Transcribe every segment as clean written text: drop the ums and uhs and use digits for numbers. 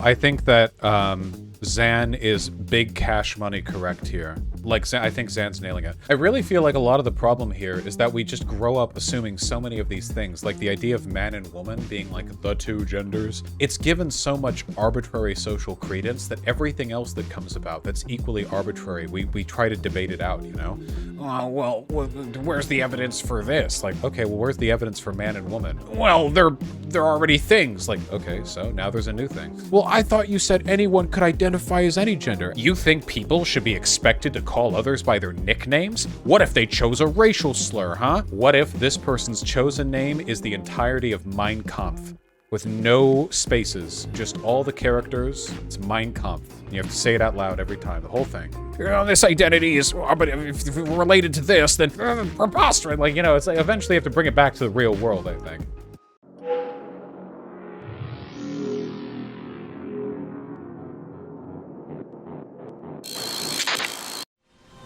I think that Xan is big cash money correct here. Like, I think Xan's nailing it. I really feel like a lot of the problem here is that we just grow up assuming so many of these things, like the idea of man and woman being like the two genders. It's given so much arbitrary social credence that everything else that comes about that's equally arbitrary, we try to debate it out, you know? Well, where's the evidence for this? Like, okay, well, where's the evidence for man and woman? Well, they're already things. Like, okay, so now there's a new thing. Well, I thought you said anyone could identify as any gender. You think people should be expected to call others by their nicknames? What if they chose a racial slur, huh? What if this person's chosen name is the entirety of Mein Kampf? With no spaces, just all the characters, it's Mein Kampf. You have to say it out loud every time, the whole thing. You know, this identity is, but if we're related to this, then preposterous. Like, you know, it's like eventually you have to bring it back to the real world, I think.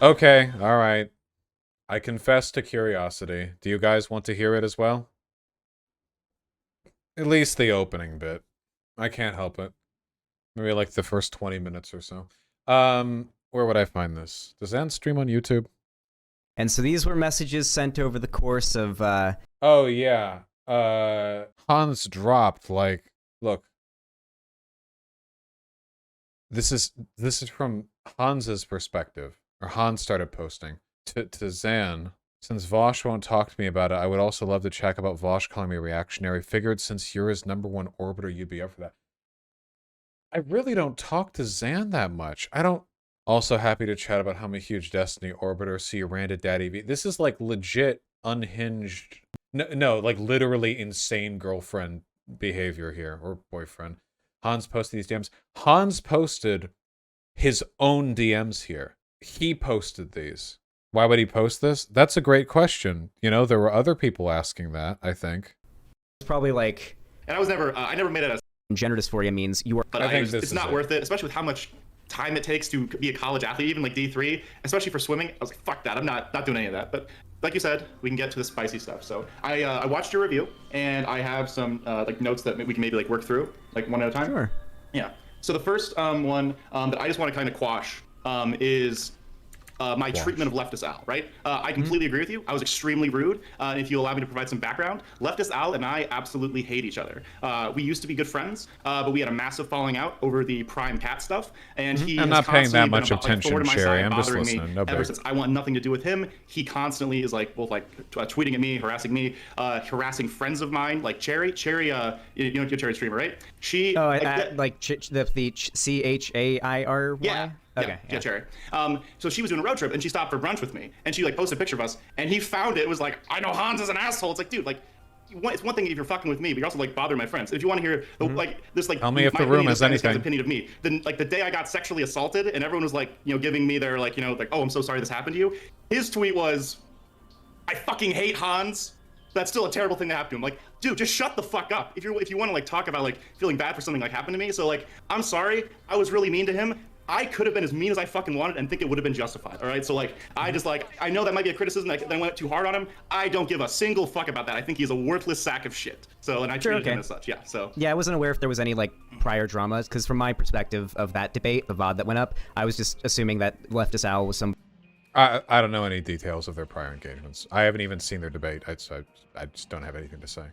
Okay, alright. I confess to curiosity. Do you guys want to hear it as well? At least the opening bit. I can't help it. Maybe like the first 20 minutes or so. Where would I find this? Does Xan stream on YouTube? And so these were messages sent over the course of, Oh, yeah. Hanz dropped, like, look. This is from Hans's perspective. Or Hanz started posting. To Xan. Since Vaush won't talk to me about it, I would also love to check about Vaush calling me reactionary. Figured since you're his #1 orbiter, you'd be up for that. I really don't talk to Xan that much. I don't... Also happy to chat about how I'm a huge Destiny orbiter. See you ran to Daddy V. This is like legit unhinged... No, like literally insane girlfriend behavior here. Or boyfriend. Hanz posted these DMs. Hanz posted his own DMs here. He posted these. Why would he post this? That's a great question. You know, there were other people asking that, I think. it's probably like... And I was never, I never made it a... Gender dysphoria means you are... But it's not worth it, especially with how much time it takes to be a college athlete, even like D3, especially for swimming. I was like, fuck that, I'm not doing any of that. But like you said, we can get to the spicy stuff. So I watched your review, and I have some like notes that we can maybe like work through, like one at a time. Sure. Yeah. So the first one that I just want to kind of quash is my treatment of Leftist Al, right? I completely agree with you. I was extremely rude. And if you allow me to provide some background, Leftist Al and I absolutely hate each other. We used to be good friends, but we had a massive falling out over the Prime Cat stuff. And he I'm not paying that much attention, Sherry. I'm just listening. No ever since I want nothing to do with him. He constantly is like both like tweeting at me, harassing me, harassing friends of mine, like Cherry. Cherry, you know, Cherry streamer, right? She like the CHAIRY. Yeah. Okay. Yeah, Cherry. So she was doing a road trip and she stopped for brunch with me and she like posted a picture of us and he found it. It was like, I know Hanz is an asshole. It's like, dude, like, it's one thing if you're fucking with me, but you're also like bothering my friends. If you want to hear like this, like, tell me if the room has anything. Opinion of me. Then like the day I got sexually assaulted and everyone was like, you know, giving me their like, you know, like, oh, I'm so sorry this happened to you. His tweet was, I fucking hate Hanz. That's still a terrible thing to happen to him. Like, dude, just shut the fuck up. If you want to like talk about like feeling bad for something like happened to me. So like, I'm sorry. I was really mean to him. I could have been as mean as I fucking wanted and think it would have been justified, all right? So, like, I just, like, I know that might be a criticism that I went too hard on him. I don't give a single fuck about that. I think he's a worthless sack of shit. So, and I treated him as such, yeah, so. Yeah, I wasn't aware if there was any, like, prior dramas, because from my perspective of that debate, the VOD that went up, I was just assuming that Leftist Al was some... I don't know any details of their prior engagements. I haven't even seen their debate. I just don't have anything to say.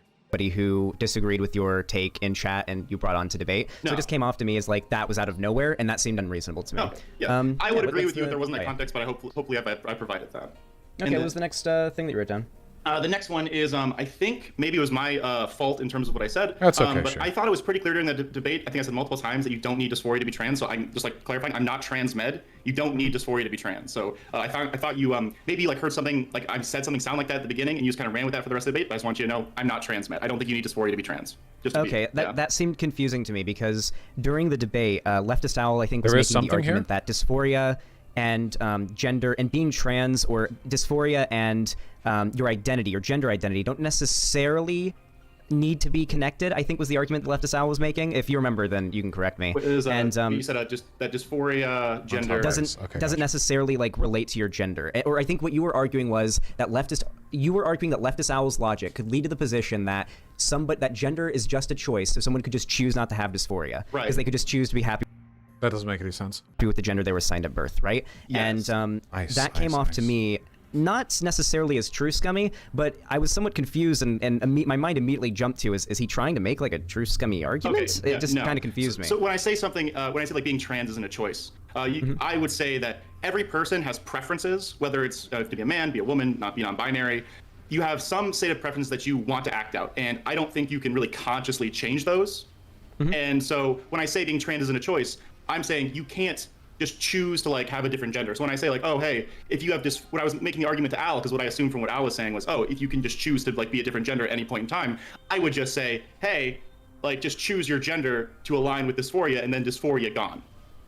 Who disagreed with your take in chat and you brought on to debate. No. So it just came off to me as like that was out of nowhere and that seemed unreasonable to me. No, yeah. I would agree with you if there wasn't that context, but hopefully I provided that. Okay, what was the next thing that you wrote down? The next one is, I think maybe it was my fault in terms of what I said. That's okay, but sure. I thought it was pretty clear during the debate. I think I said multiple times that you don't need dysphoria to be trans. So I'm just like clarifying, I'm not trans med. You don't need dysphoria to be trans. So I thought you maybe like heard something, like I said something sound like that at the beginning and you just kind of ran with that for the rest of the debate. But I just want you to know, I'm not trans med. I don't think you need dysphoria to be trans. Okay, that seemed confusing to me because during the debate, Leftist Owl, I think, was making the argument that dysphoria and gender and being trans or dysphoria and your identity or gender identity don't necessarily need to be connected, I think was the argument that Leftist Owl was making. If you remember, then you can correct me. And you said just that dysphoria gender doesn't necessarily like relate to your gender. Or I think what you were arguing was that Leftist Owl's logic could lead to the position that that gender is just a choice, so someone could just choose not to have dysphoria, because they could just choose to be happy. That doesn't make any sense. With the gender they were assigned at birth, right? Yes. And that came off to me not necessarily as true scummy, but I was somewhat confused, and my mind immediately jumped to, is he trying to make like a true scummy argument? Okay, yeah, it just kind of confused me. So when I say something, when I say like being trans isn't a choice, I would say that every person has preferences, whether it's to be a man, be a woman, not be non-binary. You have some state of preference that you want to act out, and I don't think you can really consciously change those. And so when I say being trans isn't a choice, I'm saying you can't just choose to like have a different gender. So when I say like, oh, hey, if you have what I was making the argument to Al, because what I assumed from what Al was saying was, oh, if you can just choose to like be a different gender at any point in time, I would just say, hey, like just choose your gender to align with dysphoria, and then dysphoria gone.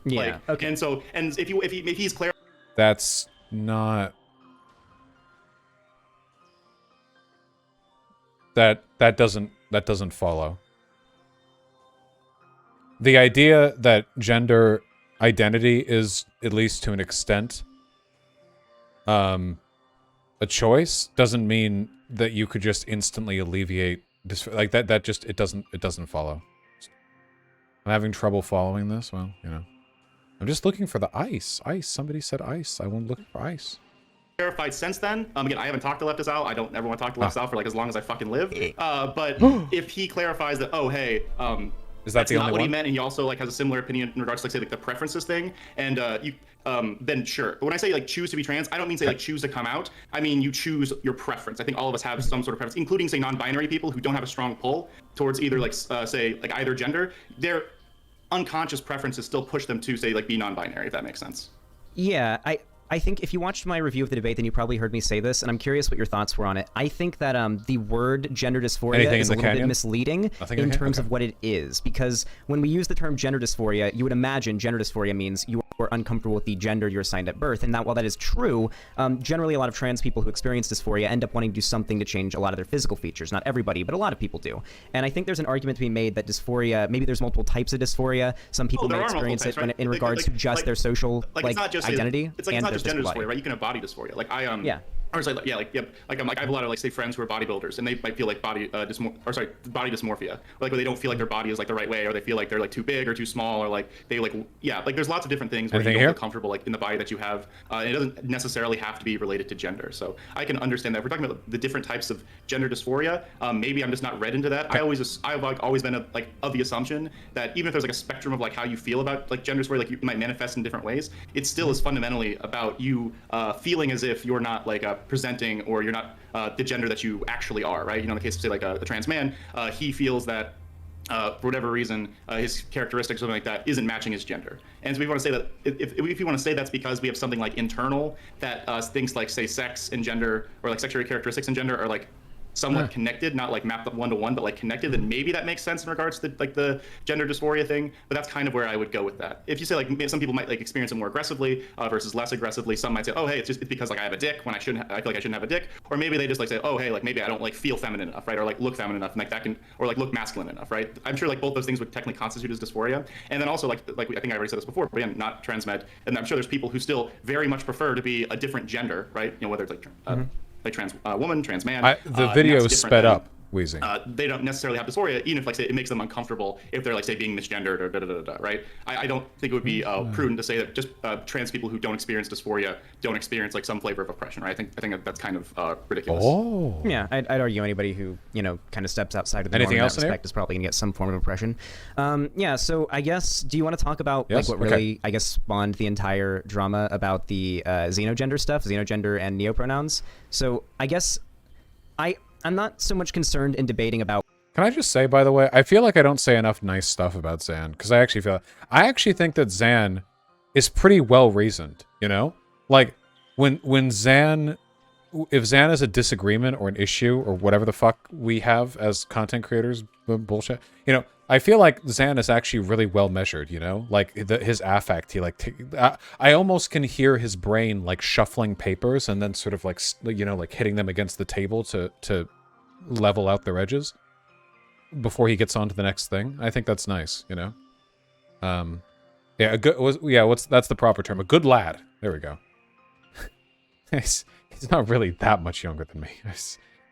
Yeah. Like, okay. And so, and if he's clear, that's not. That doesn't follow. The idea that gender identity is, at least to an extent, a choice doesn't mean that you could just instantly alleviate this. Like that just it doesn't follow. I'm having trouble following this. Well, you know, I'm just looking for the ice. Ice. Somebody said ice. I want to look for ice. Clarified since then. Again, I haven't talked to Leftist Owl. I don't ever want to talk to Leftist Owl for like as long as I fucking live. But if he clarifies that, oh hey, is that the only not what one? he meant, and he also like has a similar opinion in regards to like say like the preferences thing, and then sure. But when I say like choose to be trans, I don't mean say like choose to come out. I mean you choose your preference. I think all of us have some sort of preference, including say non-binary people who don't have a strong pull towards either like say like either gender. Their unconscious preferences still push them to say like be non-binary, if that makes sense. Yeah, I think if you watched my review of the debate, then you probably heard me say this, and I'm curious what your thoughts were on it. I think that the word gender dysphoria is a little bit misleading in terms of what it is, because when we use the term gender dysphoria, you would imagine gender dysphoria means you are uncomfortable with the gender you're assigned at birth, and that while that is true, generally a lot of trans people who experience dysphoria end up wanting to do something to change a lot of their physical features. Not everybody, but a lot of people do. And I think there's an argument to be made that dysphoria, maybe there's multiple types of dysphoria. Some people might experience it in regards to just their social identity. It's not just gender dysphoria, right? You can have body dysphoria. Like I or it's like, like I have a lot of like say friends who are bodybuilders, and they might feel like body dysmorphia, like where they don't feel like their body is like the right way, or they feel like they're like too big or too small, or like they like like there's lots of different things where you don't feel comfortable like in the body that you have, and it doesn't necessarily have to be related to gender. So I can understand that. If we're talking about the different types of gender dysphoria, maybe I'm just not read into that. I've like always been of the assumption that even if there's like a spectrum of like how you feel about like gender dysphoria, like you might manifest in different ways, it still is fundamentally about you feeling as if you're not like presenting, or you're not the gender that you actually are, right? You know, in the case of say like a trans man, he feels that for whatever reason, his characteristics or something like that isn't matching his gender. And so we want to say that if you want to say that's because we have something like internal that things like say sex and gender, or like sexual characteristics and gender are like somewhat connected, not like mapped up one-to-one, but like connected, then maybe that makes sense in regards to like the gender dysphoria thing. But that's kind of where I would go with that. If you say like some people might like experience it more aggressively versus less aggressively, some might say, oh hey, it's because like I have a dick when I feel like I shouldn't have a dick, or maybe they just like say, oh hey, like maybe I don't like feel feminine enough, right, or like look feminine enough, and like that can, or like look masculine enough, right? I'm sure like both those things would technically constitute as dysphoria. And then also like I think I already said this before, but again, not transmed, and I'm sure there's people who still very much prefer to be a different gender, right? You know, whether it's like like trans woman, trans man. The video is sped up, Wheezing. They don't necessarily have dysphoria, even if like say it makes them uncomfortable if they're like say being misgendered or right? I don't think it would be prudent to say that just trans people who don't experience dysphoria don't experience like some flavor of oppression, right? I think that's kind of ridiculous. Oh. Yeah, I'd argue anybody who kind of steps outside of the norm in that respect is probably gonna get some form of oppression. Yeah, so I guess do you want to talk about like what really I guess spawned the entire drama about the xenogender stuff, xenogender and neopronouns? So I guess I'm not so much concerned in debating about. Can I just say, by the way, I feel like I don't say enough nice stuff about Xan, because I actually think that Xan is pretty well reasoned, you know? Like, when Xan, if Xan is a disagreement or an issue or whatever the fuck we have as content creators, bullshit, I feel like Xan is actually really well measured, like his affect, he like, I almost can hear his brain like shuffling papers and then sort of like, like hitting them against the table to level out their edges. before he gets on to the next thing. I think that's nice, you know. Yeah, that's the proper term. A good lad. There we go. he's not really that much younger than me.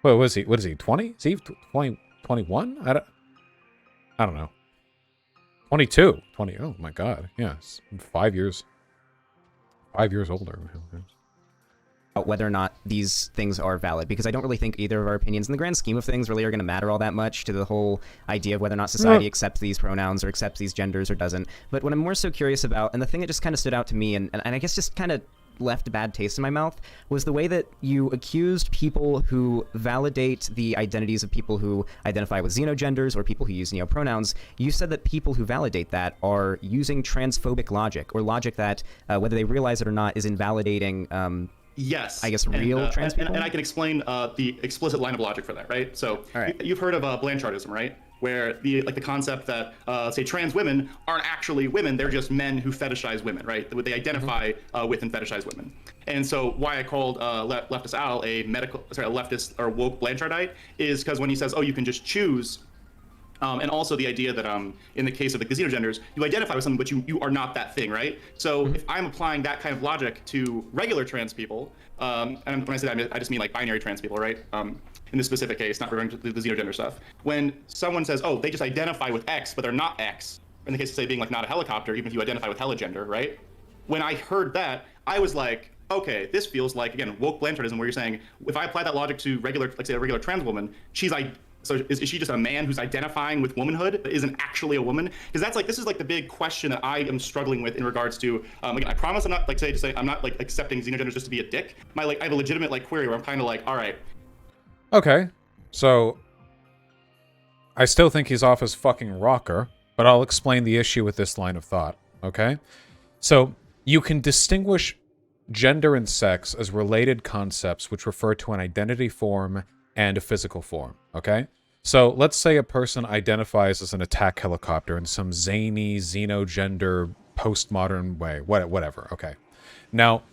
What was he? What is he? 20? Is he 20? 21? I don't know. 22. 20. Oh my God. Yeah, 5 years. 5 years older. Whether or not these things are valid, because I don't really think either of our opinions in the grand scheme of things really are going to matter all that much to the whole idea of whether or not society accepts these pronouns or accepts these genders or doesn't. But what I'm more so curious about, and the thing that just kind of stood out to me, and I guess just kind of left a bad taste in my mouth, was the way that you accused people who validate the identities of people who identify with xenogenders or people who use neopronouns. You said that people who validate that are using transphobic logic, or logic that, whether they realize it or not, is invalidating yes, I guess real trans people. And I can explain the explicit line of logic for that, right? So you've heard of Blanchardism, right? Where the concept that say trans women aren't actually women, they're just men who fetishize women, right? They identify with and fetishize women. And so why I called leftist Al a leftist or woke Blanchardite is because when he says, oh, you can just choose. And also the idea that in the case of the Xenogenders, you identify with something, but you are not that thing, right? So if I'm applying that kind of logic to regular trans people, and when I say that, I just mean like binary trans people, right? In this specific case, not referring to the Xenogender stuff. When someone says, oh, they just identify with X, but they're not X, in the case of say being like not a helicopter, even if you identify with heligender, right? When I heard that, I was like, okay, this feels like, again, woke Blanchardism, where you're saying, if I apply that logic to regular, like say a regular trans woman, so is she just a man who's identifying with womanhood but isn't actually a woman? Because that's like, this is like the big question that I am struggling with in regards to, again, I promise I'm not like I'm not like accepting Xenogenders just to be a dick. I have a legitimate like query where I'm kind of like, all right. Okay, so I still think he's off his fucking rocker, but I'll explain the issue with this line of thought, okay? So you can distinguish gender and sex as related concepts which refer to an identity form and a physical form, okay? So let's say a person identifies as an attack helicopter in some zany, xenogender, postmodern way, whatever, okay? Now,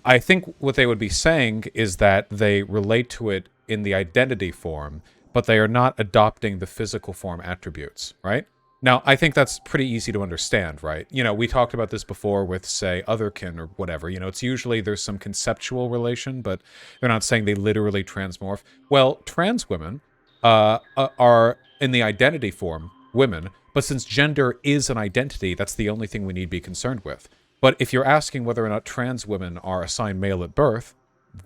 I think what they would be saying is that they relate to it in the identity form, but they are not adopting the physical form attributes, right? Now, I think that's pretty easy to understand, right? You know, we talked about this before with, say, otherkin or whatever. You know, it's usually there's some conceptual relation, but they're not saying they literally transmorph. Well, trans women are in the identity form women, but since gender is an identity, that's the only thing we need to be concerned with. But if you're asking whether or not trans women are assigned male at birth,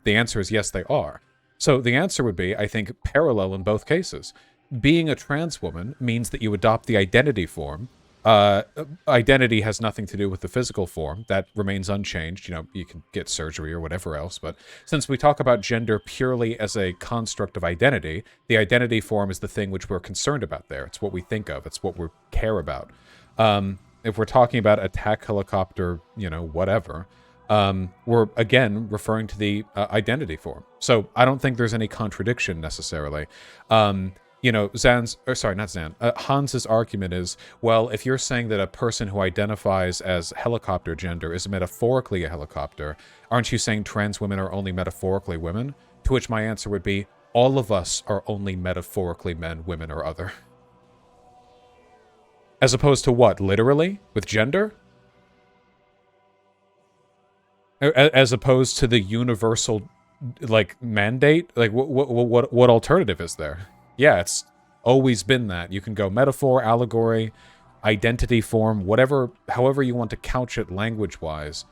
the answer is yes, they are. So the answer would be, I think, parallel in both cases. Being a trans woman means that you adopt the identity form. Identity has nothing to do with the physical form. That remains unchanged. You know, you can get surgery or whatever else. But since we talk about gender purely as a construct of identity, the identity form is the thing which we're concerned about there. It's what we think of. It's what we care about. If we're talking about attack helicopter, you know, whatever, we're, again, referring to the identity form. So I don't think there's any contradiction necessarily. You know, Hans's argument is, well, if you're saying that a person who identifies as helicopter gender is metaphorically a helicopter, aren't you saying trans women are only metaphorically women? To which my answer would be, all of us are only metaphorically men, women, or other. As opposed to what? Literally? With gender? As opposed to the universal, like, mandate? Like, what alternative is there? Yeah, it's always been that. You can go metaphor, allegory, identity form, whatever, however you want to couch it language-wise.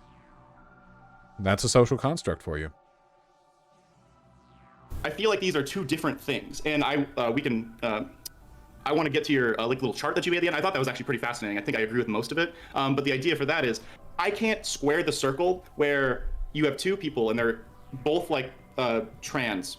That's a social construct for you. I feel like these are two different things, and I want to get to your like little chart that you made at the end. I thought that was actually pretty fascinating. I think I agree with most of it. But the idea for that is, I can't square the circle where you have two people and they're both like trans,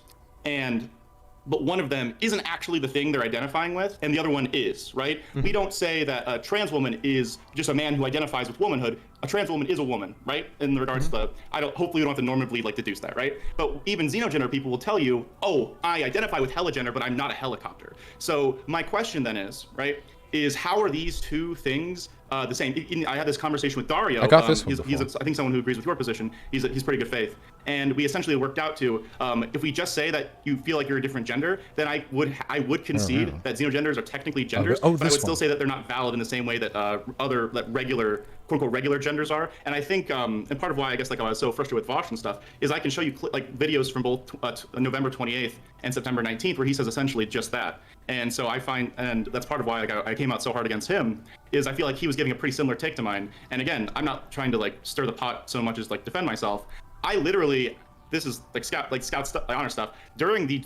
but one of them isn't actually the thing they're identifying with, and the other one is, right? Mm-hmm. We don't say that a trans woman is just a man who identifies with womanhood. A trans woman is a woman, right? In regards to hopefully we don't have to normatively like deduce that, right? But even xenogender people will tell you, oh, I identify with heligender, but I'm not a helicopter. So my question then is, right, is how are these two things the same. I had this conversation with Dario. I got this one he's I think someone who agrees with your position. He's pretty good faith, and we essentially worked out to if we just say that you feel like you're a different gender, then I would concede that Xenogenders are technically genders, but I would still say that they're not valid in the same way that other regular quote unquote regular genders are. And I think and part of why I guess like I was so frustrated with Vaush and stuff is I can show you like videos from both November 28th and September 19th where he says essentially just that. And so I find, and that's part of why like, I came out so hard against him, is I feel like he was giving a pretty similar take to mine. And again, I'm not trying to like stir the pot so much as like defend myself. I literally, this is like Scout stuff, honor stuff during the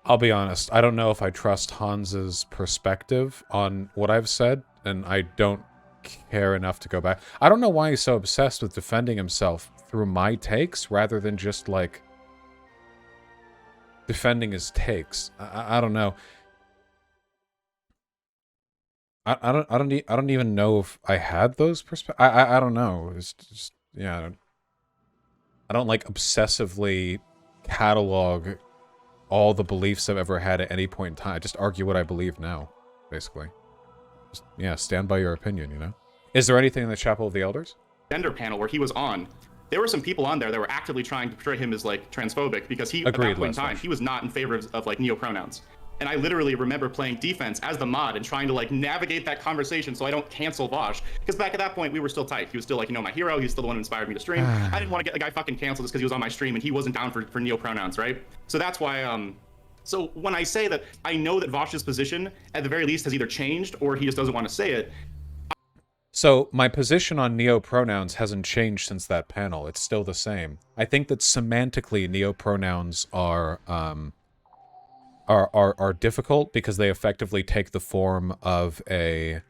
I'll be honest. I don't know if I trust Hans's perspective on what I've said, and I don't care enough to go back. I don't know why he's so obsessed with defending himself through my takes rather than just like defending his takes. I don't know. I don't even know if I had those perspectives. I don't know. It's just, yeah. I don't like obsessively catalog all the beliefs I've ever had at any point in time. I just argue what I believe now, basically. Just, yeah, stand by your opinion, you know? Is there anything in the Chapel of the Elders? Gender panel where he was on, there were some people on there that were actively trying to portray him as like transphobic because he, at that point in time, he was not in favor of like neo-pronouns. And I literally remember playing defense as the mod and trying to like navigate that conversation so I don't cancel Vaush. Because back at that point, we were still tight. He was still like, you know, my hero. He's still the one who inspired me to stream. I didn't want to get the guy fucking canceled just because he was on my stream and he wasn't down for neo-pronouns, right? So that's why, so when I say that I know that Vaush's position, at the very least, has either changed or he just doesn't want to say it. So my position on neo-pronouns hasn't changed since that panel. It's still the same. I think that semantically, neo-pronouns are difficult because they effectively take the form of a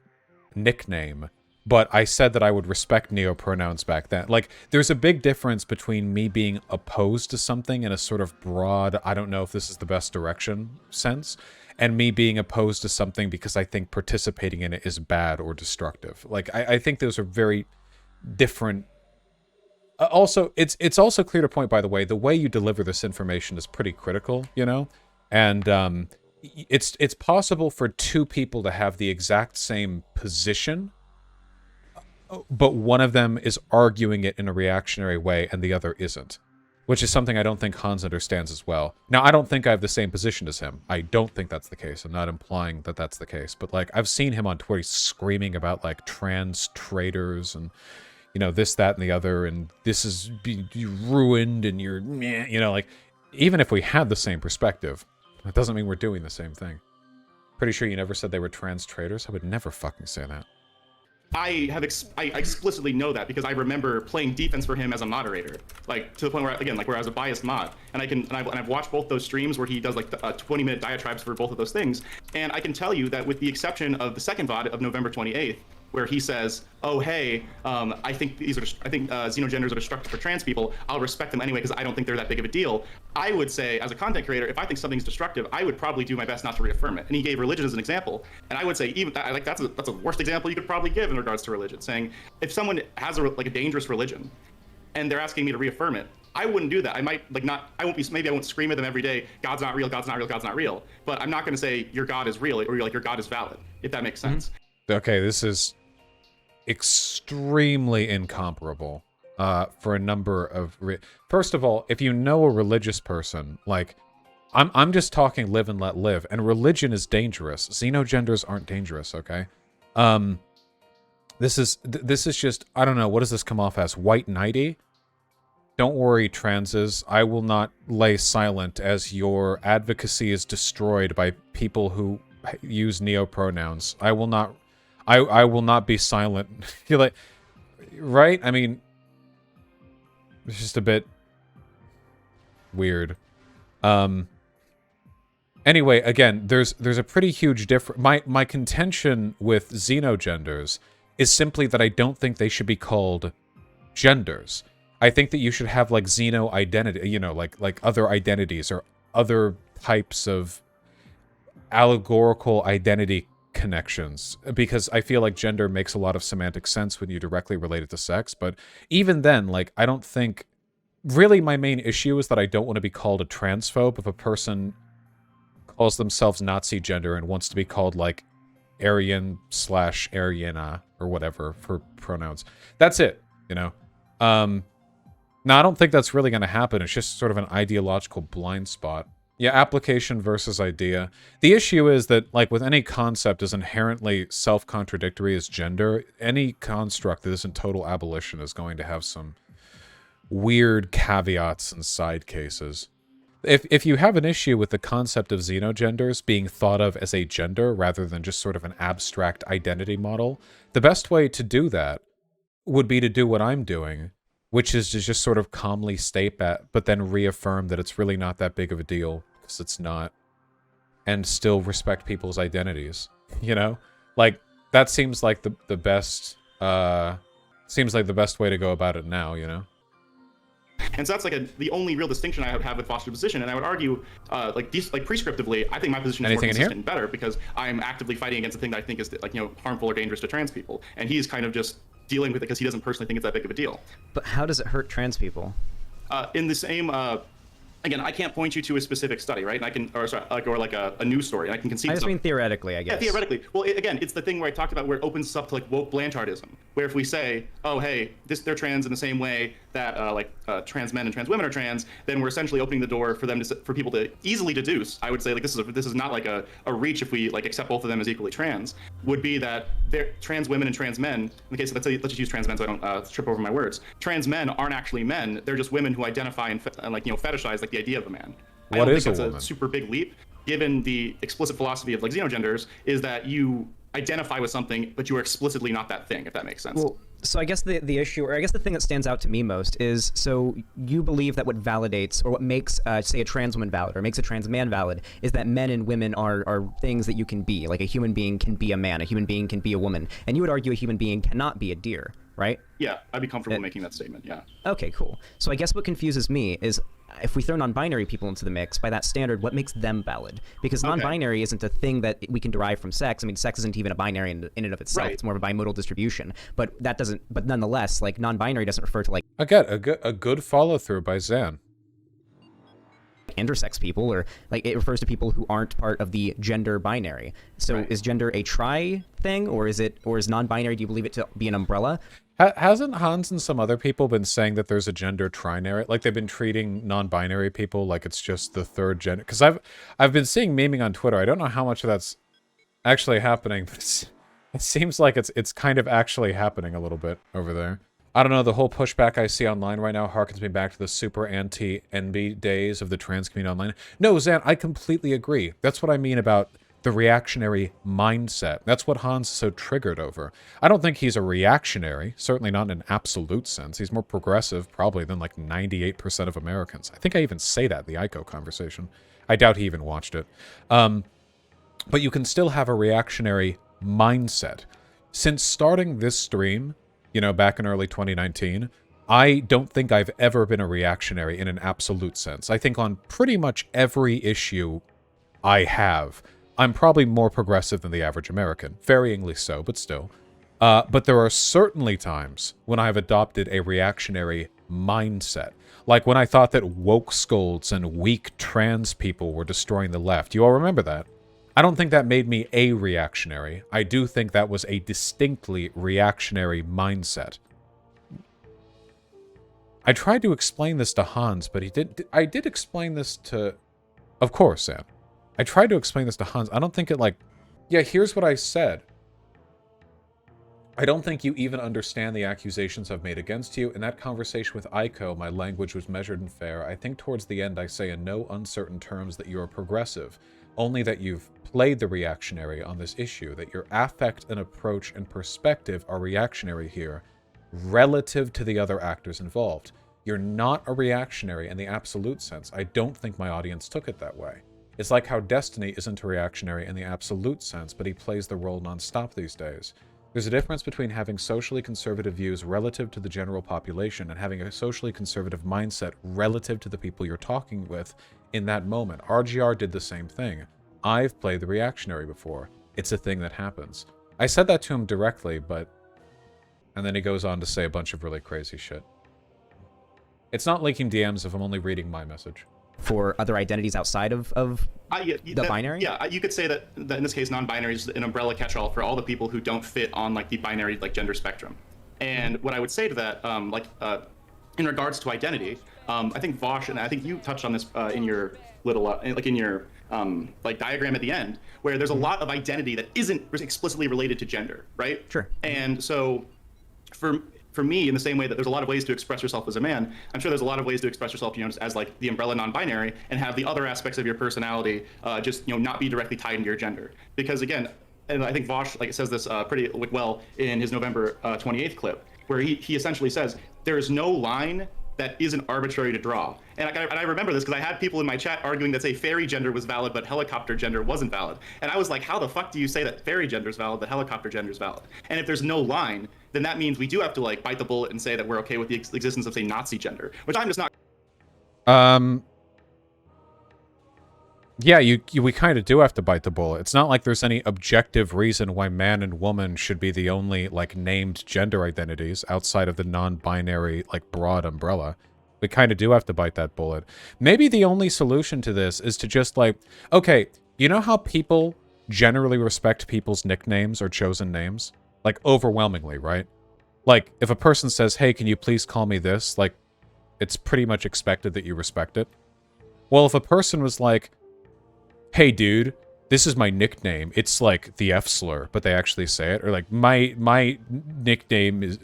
nickname. But I said that I would respect neo-pronouns back then. Like, there's a big difference between me being opposed to something in a sort of broad, I don't know if this is the best direction sense, and me being opposed to something because I think participating in it is bad or destructive. Like, I think those are very different. Also, it's also clear to point, by the way you deliver this information is pretty critical, you know? And it's possible for two people to have the exact same position, but one of them is arguing it in a reactionary way and the other isn't, which is something I don't think Hanz understands as well. Now, I don't think I have the same position as him. I don't think that's the case. I'm not implying that that's the case, but like I've seen him on Twitter screaming about like trans traitors and, you know, this, that, and the other, and this is ruined and you're, you know, like even if we had the same perspective, that doesn't mean we're doing the same thing. Pretty sure you never said they were trans traitors? I would never fucking say that. I explicitly know that because I remember playing defense for him as a moderator, like to the point where, again, like where I was a biased mod, and I've watched both those streams where he does like 20-minute diatribes for both of those things, and I can tell you that with the exception of the second VOD of November 28th, where he says, "Oh hey, I think Xenogenders are destructive for trans people. I'll respect them anyway because I don't think they're that big of a deal." I would say, as a content creator, if I think something's destructive, I would probably do my best not to reaffirm it. And he gave religion as an example, and I would say even like that's a worst example you could probably give in regards to religion. Saying if someone has a dangerous religion, and they're asking me to reaffirm it, I wouldn't do that. I might like not. I won't be. Maybe I won't scream at them every day. God's not real. God's not real. God's not real. But I'm not going to say your God is real or like your God is valid. If that makes sense. Okay, this is extremely incomparable for a number of first of all, if you know a religious person, like I'm just talking live and let live, and religion is dangerous. Xenogenders aren't dangerous, okay? This is just, I don't know, what does this come off as? White knighty? Don't worry, transes, I will not lay silent as your advocacy is destroyed by people who use neo-pronouns. I will not be silent. You're like, right? I mean, it's just a bit weird. Anyway, again, there's a pretty huge difference. My contention with Xenogenders is simply that I don't think they should be called genders. I think that you should have like Xeno identity, you know, like other identities or other types of allegorical identity connections, because I feel like gender makes a lot of semantic sense when you directly relate it to sex. But even then, like, I don't think really my main issue is that I don't want to be called a transphobe if a person calls themselves Nazi gender and wants to be called like Aryan/Aryana, or whatever for pronouns. That's it, you know? Now, I don't think that's really going to happen. It's just sort of an ideological blind spot. Yeah, application versus idea. The issue is that, like, with any concept as inherently self-contradictory as gender, any construct that isn't total abolition is going to have some weird caveats and side cases. If you have an issue with the concept of xenogenders being thought of as a gender rather than just sort of an abstract identity model, the best way to do that would be to do what I'm doing, which is to just sort of calmly state that, but then reaffirm that it's really not that big of a deal, because it's not, and still respect people's identities, you know? Like, that seems like the best, seems like the best way to go about it now, you know? And so that's like the only real distinction I have with Vaush's position. And I would argue, prescriptively, I think my position is more consistent and better because I'm actively fighting against a thing that I think is like, you know, harmful or dangerous to trans people. And he's kind of just dealing with it because he doesn't personally think it's that big of a deal. But how does it hurt trans people? In the same, again, I can't point you to a specific study, right? And I can, or like a news story, and I can concede. I just mean theoretically, I guess. Yeah, theoretically. Well, again, it's the thing where I talked about where it opens up to like woke Blanchardism, where if we say, oh, hey, they're trans in the same way that trans men and trans women are trans, then we're essentially opening the door for people to easily deduce. I would say like this is not like a reach if we like accept both of them as equally trans. Would be that they're trans women and trans men. In the case of let's just use trans men so I don't trip over my words. Trans men aren't actually men. They're just women who identify and like fetishize like the idea of a man. What is a woman? I don't think that's a super big leap, given the explicit philosophy of like xenogenders, is that you identify with something, but you are explicitly not that thing, if that makes sense. Well, so I guess the issue, or I guess the thing that stands out to me most is, so you believe that what validates, or what makes, say, a trans woman valid, or makes a trans man valid, is that men and women are things that you can be. Like a human being can be a man, a human being can be a woman. And you would argue a human being cannot be a deer, right? Yeah, I'd be comfortable making that statement, yeah. Okay, cool. So I guess what confuses me is if we throw non-binary people into the mix, by that standard, what makes them valid? Because non-binary isn't a thing that we can derive from sex. I mean, sex isn't even a binary in and of itself. Right. It's more of a bimodal distribution. But that doesn't. But nonetheless, like non-binary doesn't refer to like. Again, a good follow through by Zan. Intersex people, or like it refers to people who aren't part of the gender binary. So is gender a tri thing, or is non-binary? Do you believe it to be an umbrella? Hasn't Hanz and some other people been saying that there's a gender trinary? Like they've been treating non-binary people like it's just the third gender? Because I've been seeing memeing on Twitter. I don't know how much of that's actually happening, but it seems like it's kind of actually happening a little bit over there. I don't know, the whole pushback I see online right now harkens me back to the super anti-NB days of the trans community online. No, Zan, I completely agree. That's what I mean about the reactionary mindset. That's what Hanz is so triggered over. I don't think he's a reactionary, certainly not in an absolute sense. He's more progressive, probably, than like 98% of Americans. I think I even say that in the ICO conversation. I doubt he even watched it. But you can still have a reactionary mindset. Since starting this stream, you know, back in early 2019, I don't think I've ever been a reactionary in an absolute sense. I think on pretty much every issue I have, I'm probably more progressive than the average American. Varyingly so, but still. But there are certainly times when I've adopted a reactionary mindset. Like when I thought that woke scolds and weak trans people were destroying the left. You all remember that? I don't think that made me a reactionary. I do think that was a distinctly reactionary mindset. I tried to explain this to Hanz, but I did explain this to... Of course, Sam. I tried to explain this to Hanz. I don't think it, like... Yeah, here's what I said. I don't think you even understand the accusations I've made against you. In that conversation with Aiko, my language was measured and fair. I think towards the end I say in no uncertain terms that you are progressive. Only that you've played the reactionary on this issue, that your affect and approach and perspective are reactionary here, relative to the other actors involved. You're not a reactionary in the absolute sense. I don't think my audience took it that way. It's like how Destiny isn't a reactionary in the absolute sense, but he plays the role nonstop these days. There's a difference between having socially conservative views relative to the general population and having a socially conservative mindset relative to the people you're talking with in that moment. RGR did the same thing. I've played the reactionary before. It's a thing that happens. I said that to him directly, but... And then he goes on to say a bunch of really crazy shit. It's not leaking DMs if I'm only reading my message. for other identities outside of the binary? Yeah, you could say that in this case, non-binary is an umbrella catch-all for all the people who don't fit on like the binary like gender spectrum. And what I would say to that, in regards to identity, I think Vaush, and I think you touched on this in your little like diagram at the end, where there's a lot of identity that isn't explicitly related to gender, right? Sure. And so for me, in the same way that there's a lot of ways to express yourself as a man, I'm sure there's a lot of ways to express yourself, as like the umbrella non-binary, and have the other aspects of your personality just not be directly tied into your gender. Because again, and I think Vaush like says this pretty well in his November 28th clip, where he essentially says there is no line that isn't arbitrary to draw. And I remember this because I had people in my chat arguing that say fairy gender was valid, but helicopter gender wasn't valid. And I was like, how the fuck do you say that fairy gender is valid, but helicopter gender is valid? And if there's no line, then that means we do have to like bite the bullet and say that we're okay with the existence of, say, Nazi gender, which I'm just not. Yeah, we kind of do have to bite the bullet. It's not like there's any objective reason why man and woman should be the only, like, named gender identities outside of the non-binary, like, broad umbrella. We kind of do have to bite that bullet. Maybe the only solution to this is to just, like, okay, you know how people generally respect people's nicknames or chosen names? Like, overwhelmingly, right? Like, if a person says, hey, can you please call me this? Like, it's pretty much expected that you respect it. Well, if a person was like, hey dude, this is my nickname. It's like the F slur, but they actually say it. Or like my nickname is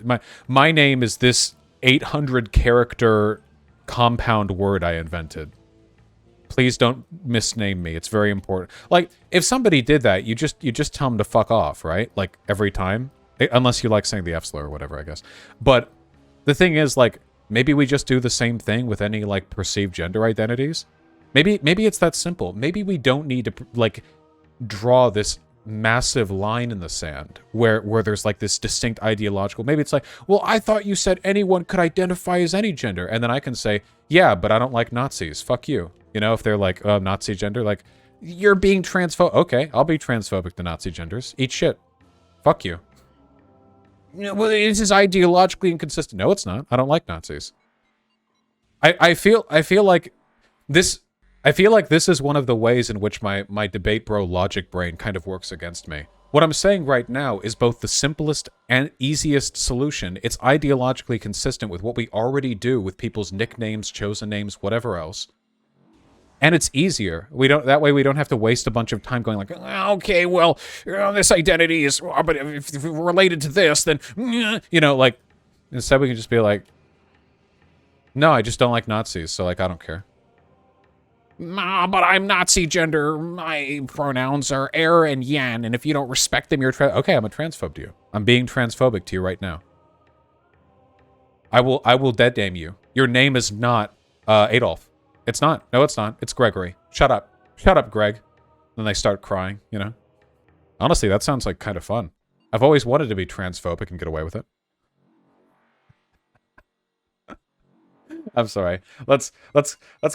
my name is this 800 character compound word I invented. Please don't misname me. It's very important. Like if somebody did that, you just tell them to fuck off, right? Like every time, unless you like saying the F slur or whatever, I guess. But the thing is, like, maybe we just do the same thing with any like perceived gender identities. Maybe it's that simple. Maybe we don't need to, like, draw this massive line in the sand where there's, like, this distinct ideological... Maybe it's like, well, I thought you said anyone could identify as any gender. And then I can say, yeah, but I don't like Nazis. Fuck you. You know, if they're like, Nazi gender, like, you're being transphobic. Okay, I'll be transphobic to Nazi genders. Eat shit. Fuck you. Well, this is ideologically inconsistent. No, it's not. I don't like Nazis. I feel like this... I feel like this is one of the ways in which my debate bro logic brain kind of works against me. What I'm saying right now is both the simplest and easiest solution. It's ideologically consistent with what we already do with people's nicknames, chosen names, whatever else. And it's easier. That way we don't have to waste a bunch of time going like, okay, well, this identity is, but if we're related to this, then, you know, like, instead we can just be like, no, I just don't like Nazis, so like, I don't care. But I'm Nazi gender. My pronouns are er and yan, and if you don't respect them, you're okay. I'm a transphobe to you. I'm being transphobic to you right now. I will dead name you. Your name is not Adolf. It's not. No, it's not. It's Gregory. Shut up. Shut up, Greg. Then they start crying. You know. Honestly, that sounds like kind of fun. I've always wanted to be transphobic and get away with it. I'm sorry. Let's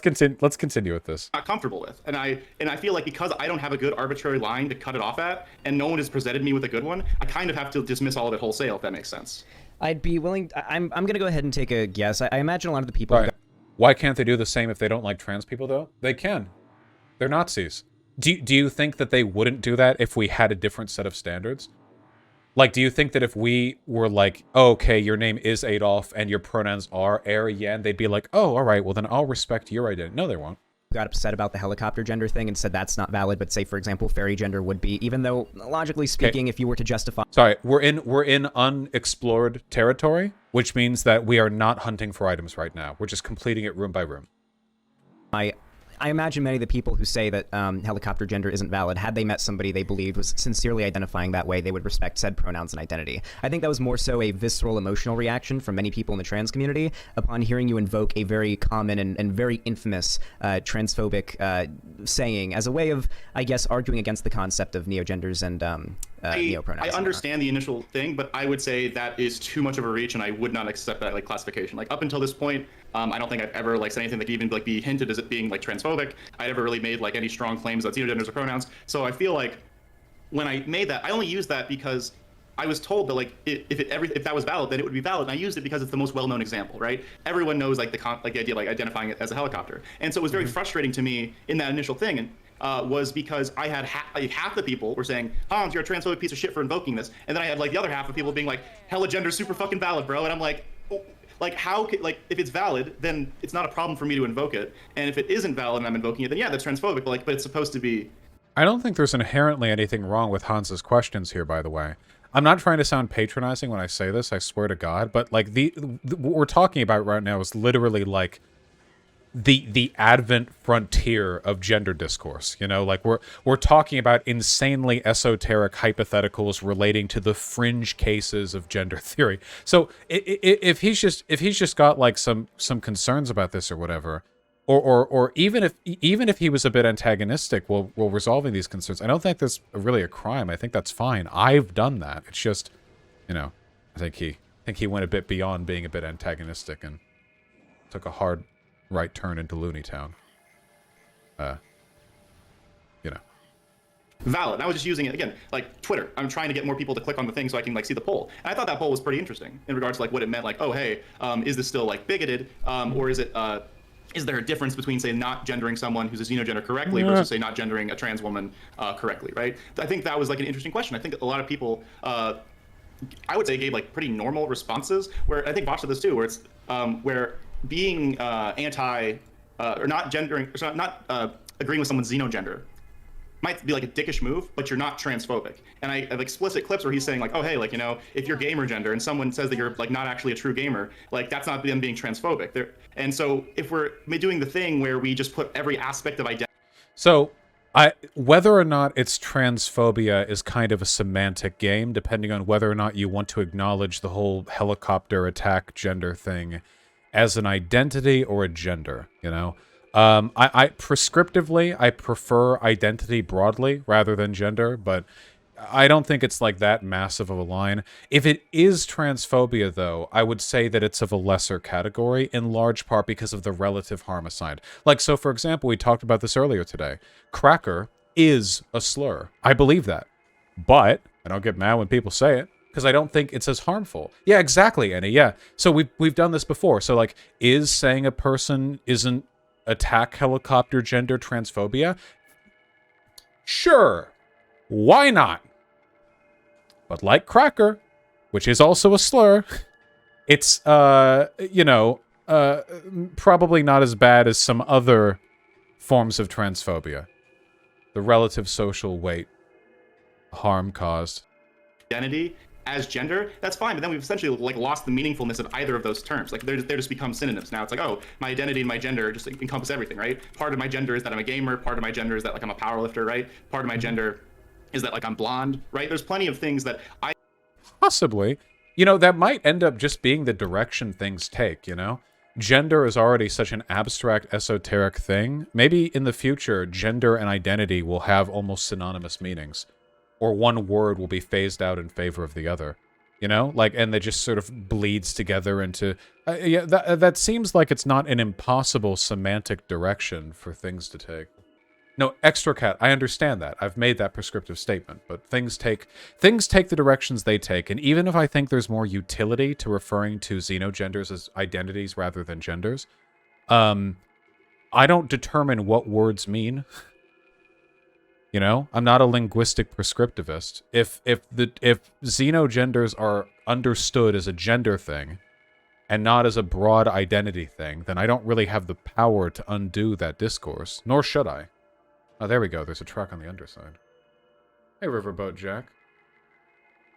continue with this. Not comfortable with, and I feel like because I don't have a good arbitrary line to cut it off at, and no one has presented me with a good one, I kind of have to dismiss all of it wholesale. If that makes sense. I'd be willing. I'm gonna go ahead and take a guess. I imagine a lot of the people. Right. Why can't they do the same if they don't like trans people though? They can. They're Nazis. Do you think that they wouldn't do that if we had a different set of standards? Like, do you think that if we were like, oh, okay, your name is Adolf and your pronouns are er, yan, they'd be like, oh, all right, well, then I'll respect your identity. No, they won't. Got upset about the helicopter gender thing and said that's not valid, but say, for example, fairy gender would be, even though, logically speaking, if you were to justify... Sorry, we're in unexplored territory, which means that we are not hunting for items right now. We're just completing it room by room. I imagine many of the people who say that helicopter gender isn't valid, had they met somebody they believed was sincerely identifying that way, they would respect said pronouns and identity. I think that was more so a visceral emotional reaction from many people in the trans community upon hearing you invoke a very common and very infamous transphobic saying as a way of, I guess, arguing against the concept of neogenders and neopronouns. I understand the initial thing, but I would say that is too much of a reach, and I would not accept that like classification. Like up until this point, I don't think I've ever like said anything that could even like be hinted as it being like transphobic. I never really made like any strong claims that xenogenders are pronouns. So I feel like when I made that, I only used that because I was told that like if that was valid, then it would be valid, and I used it because it's the most well-known example, right? Everyone knows like the idea of like identifying it as a helicopter, and so it was very frustrating to me in that initial thing, and was because I had half the people were saying, Hans, you're a transphobic piece of shit for invoking this, and then I had like the other half of people being like, hella gender super fucking valid, bro, and I'm like, oh, like how could, like if it's valid, then it's not a problem for me to invoke it, and if it isn't valid and I'm invoking it, then yeah, that's transphobic, but it's supposed to be. I don't think there's inherently anything wrong with Hans's questions here, by the way. I'm not trying to sound patronizing when I say this, I swear to God, but like what we're talking about right now is literally like the advent frontier of gender discourse. You know, like we're talking about insanely esoteric hypotheticals relating to the fringe cases of gender theory. So if he's just got like some concerns about this or whatever, or even if he was a bit antagonistic while resolving these concerns, I don't think that's really a crime. I think that's fine. I've done that. It's just, you know, I think he went a bit beyond being a bit antagonistic and took a hard right turn into Looney Town. You know. Valid. And I was just using it again, like Twitter. I'm trying to get more people to click on the thing so I can like see the poll. And I thought that poll was pretty interesting in regards to like what it meant. Like, oh hey, is this still like bigoted, or is it? Is there a difference between, say, not gendering someone who's a xenogender correctly versus, say, not gendering a trans woman correctly, right? I think that was, like, an interesting question. I think a lot of people, I would say, gave, like, pretty normal responses, where I think Vaush did this, too, where it's, where being or not gendering, or not agreeing with someone's xenogender might be like a dickish move, but you're not transphobic. And I have explicit clips where he's saying like, oh, hey, like, you know, if you're gamer gender and someone says that you're like not actually a true gamer, like that's not them being transphobic. And so if we're doing the thing where we just put every aspect of identity. So whether or not it's transphobia is kind of a semantic game, depending on whether or not you want to acknowledge the whole helicopter attack gender thing as an identity or a gender, you know? I prescriptively, I prefer identity broadly rather than gender, but I don't think it's like that massive of a line. If it is transphobia, though, I would say that it's of a lesser category, in large part because of the relative harm assigned. Like, so for example, we talked about this earlier today. Cracker is a slur. I believe that. But I don't get mad when people say it, because I don't think it's as harmful. Yeah, exactly, Annie, yeah. So we've done this before. So, like, is saying a person isn't attack helicopter gender transphobia? Sure. Why not? But like Cracker, which is also a slur, it's, you know, probably not as bad as some other forms of transphobia. The relative social weight, harm caused. Identity as gender, that's fine, but then we've essentially like lost the meaningfulness of either of those terms. Like they're just become synonyms now. It's like, oh, my identity and my gender just encompass everything, right? Part of my gender is that I'm a gamer. Part of my gender is that like I'm a powerlifter, right? Part of my gender is that like I'm blonde, right? There's plenty of things that I possibly, you know, that might end up just being the direction things take, you know? Gender is already such an abstract, esoteric thing. Maybe in the future, gender and identity will have almost synonymous meanings. Or one word will be phased out in favor of the other, you know? Like, and they just sort of bleeds together into... yeah, that seems like it's not an impossible semantic direction for things to take. No, extra cat, I understand that. I've made that prescriptive statement, but things take the directions they take, and even if I think there's more utility to referring to xenogenders as identities rather than genders, I don't determine what words mean. You know, I'm not a linguistic prescriptivist. If xenogenders are understood as a gender thing and not as a broad identity thing, then I don't really have the power to undo that discourse, nor should I. Oh, there we go. There's a truck on the underside. Hey, Riverboat Jack.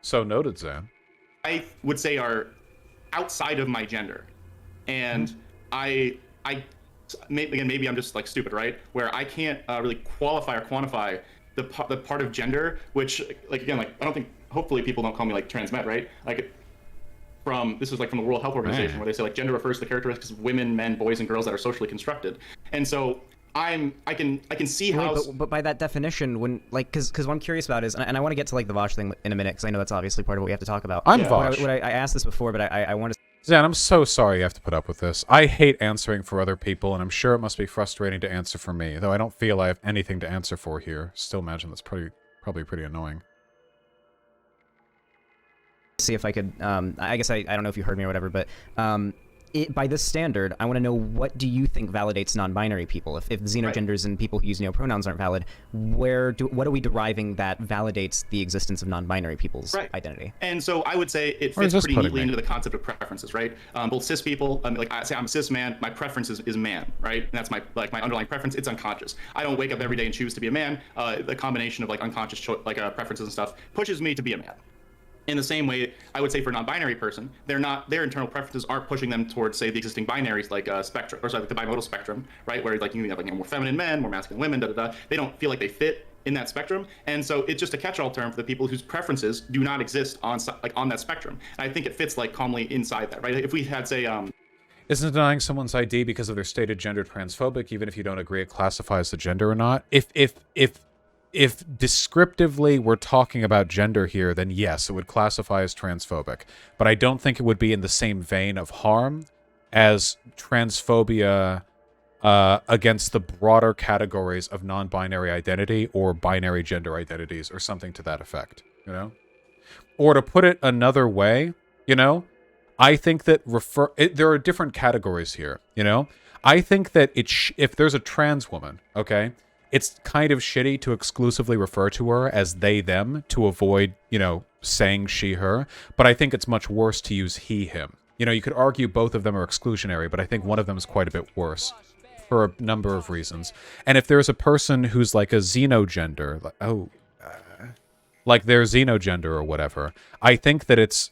So noted, Zan. I would say are outside of my gender, and maybe I'm just like stupid, right? Where I can't really qualify or quantify the part of gender, which like again, like I don't think, hopefully people don't call me like transmet, right? Like this is like from the World Health Organization, where they say like gender refers to the characteristics of women, men, boys, and girls that are socially constructed. And so I can see how. But by that definition, when like because what I'm curious about is, and I want to get to like the Vaush thing in a minute, because I know that's obviously part of what we have to talk about. I'm Vaush. I asked this before, but I want to. Zan, I'm so sorry you have to put up with this. I hate answering for other people, and I'm sure it must be frustrating to answer for me, though I don't feel I have anything to answer for here. Still imagine that's probably pretty annoying. see if I could, I guess I don't know if you heard me or whatever, but by this standard, I want to know, what do you think validates non-binary people? If xenogenders and people who use neopronouns aren't valid, what are we deriving that validates the existence of non-binary people's identity? And so I would say it fits pretty neatly into the concept of preferences, right? Both cis people, like I say I'm a cis man, my preference is man, right? And that's my underlying preference. It's unconscious. I don't wake up every day and choose to be a man. The combination of like unconscious preferences and stuff pushes me to be a man. In the same way, I would say for a non-binary person, their internal preferences aren't pushing them towards, say, the existing binaries like spectrum, or sorry, like the bimodal spectrum, right? Where like you have like more feminine men, more masculine women, They don't feel like they fit in that spectrum, and so it's just a catch-all term for the people whose preferences do not exist on that spectrum. And I think it fits like calmly inside that, right? If we had, say, isn't denying someone's ID because of their stated gender transphobic, even if you don't agree it classifies the gender or not? If descriptively we're talking about gender here, then yes, it would classify as transphobic. But I don't think it would be in the same vein of harm as transphobia against the broader categories of non-binary identity or binary gender identities or something to that effect, you know? Or to put it another way, you know, I think that there are different categories here, you know? I think that if there's a trans woman, okay, it's kind of shitty to exclusively refer to her as they, them, to avoid, you know, saying she, her. But I think it's much worse to use he, him. You know, you could argue both of them are exclusionary, but I think one of them is quite a bit worse for a number of reasons. And if there's a person who's like a xenogender, like they're xenogender or whatever, I think that it's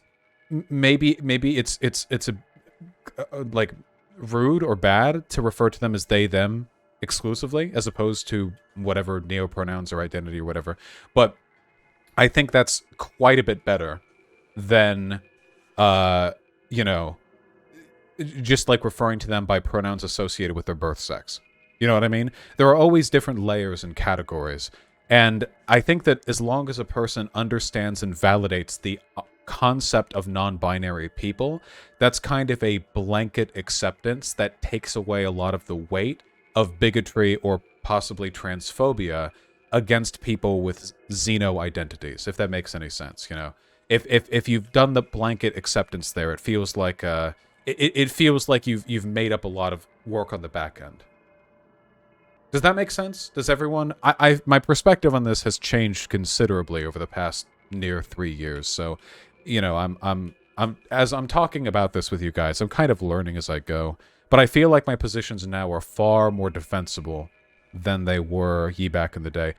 maybe it's a like rude or bad to refer to them as they, them exclusively, as opposed to whatever neopronouns or identity or whatever. But I think that's quite a bit better than, you know, just like referring to them by pronouns associated with their birth sex. You know what I mean? There are always different layers and categories. And I think that as long as a person understands and validates the concept of non-binary people, that's kind of a blanket acceptance that takes away a lot of the weight of bigotry or possibly transphobia against people with xeno identities, if that makes any sense. You know, if you've done the blanket acceptance there, it feels like it feels like you've made up a lot of work on the back end. Does that make sense? Does everyone? My perspective on this has changed considerably over the past near 3 years. So, you know, I'm as I'm talking about this with you guys, I'm kind of learning as I go. But I feel like my positions now are far more defensible than they were back in the day.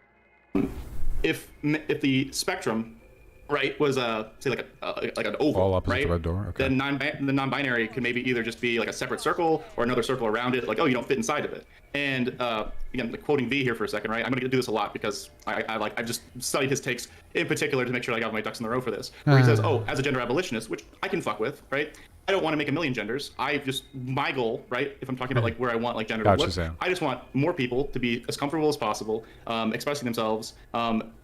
If the spectrum, right, was say like an oval, all opposite right? the red door. Okay. Then the non-binary could maybe either just be like a separate circle or another circle around it. Like, oh, you don't fit inside of it. And again, like quoting V here for a second, right? I'm gonna do this a lot because I've just studied his takes in particular to make sure I got my ducks in a row for this. Where he says, oh, as a gender abolitionist, which I can fuck with, right? I don't want to make a million genders. My goal, right? If I'm talking about like where I want like gender to look, I just want more people to be as comfortable as possible, expressing themselves,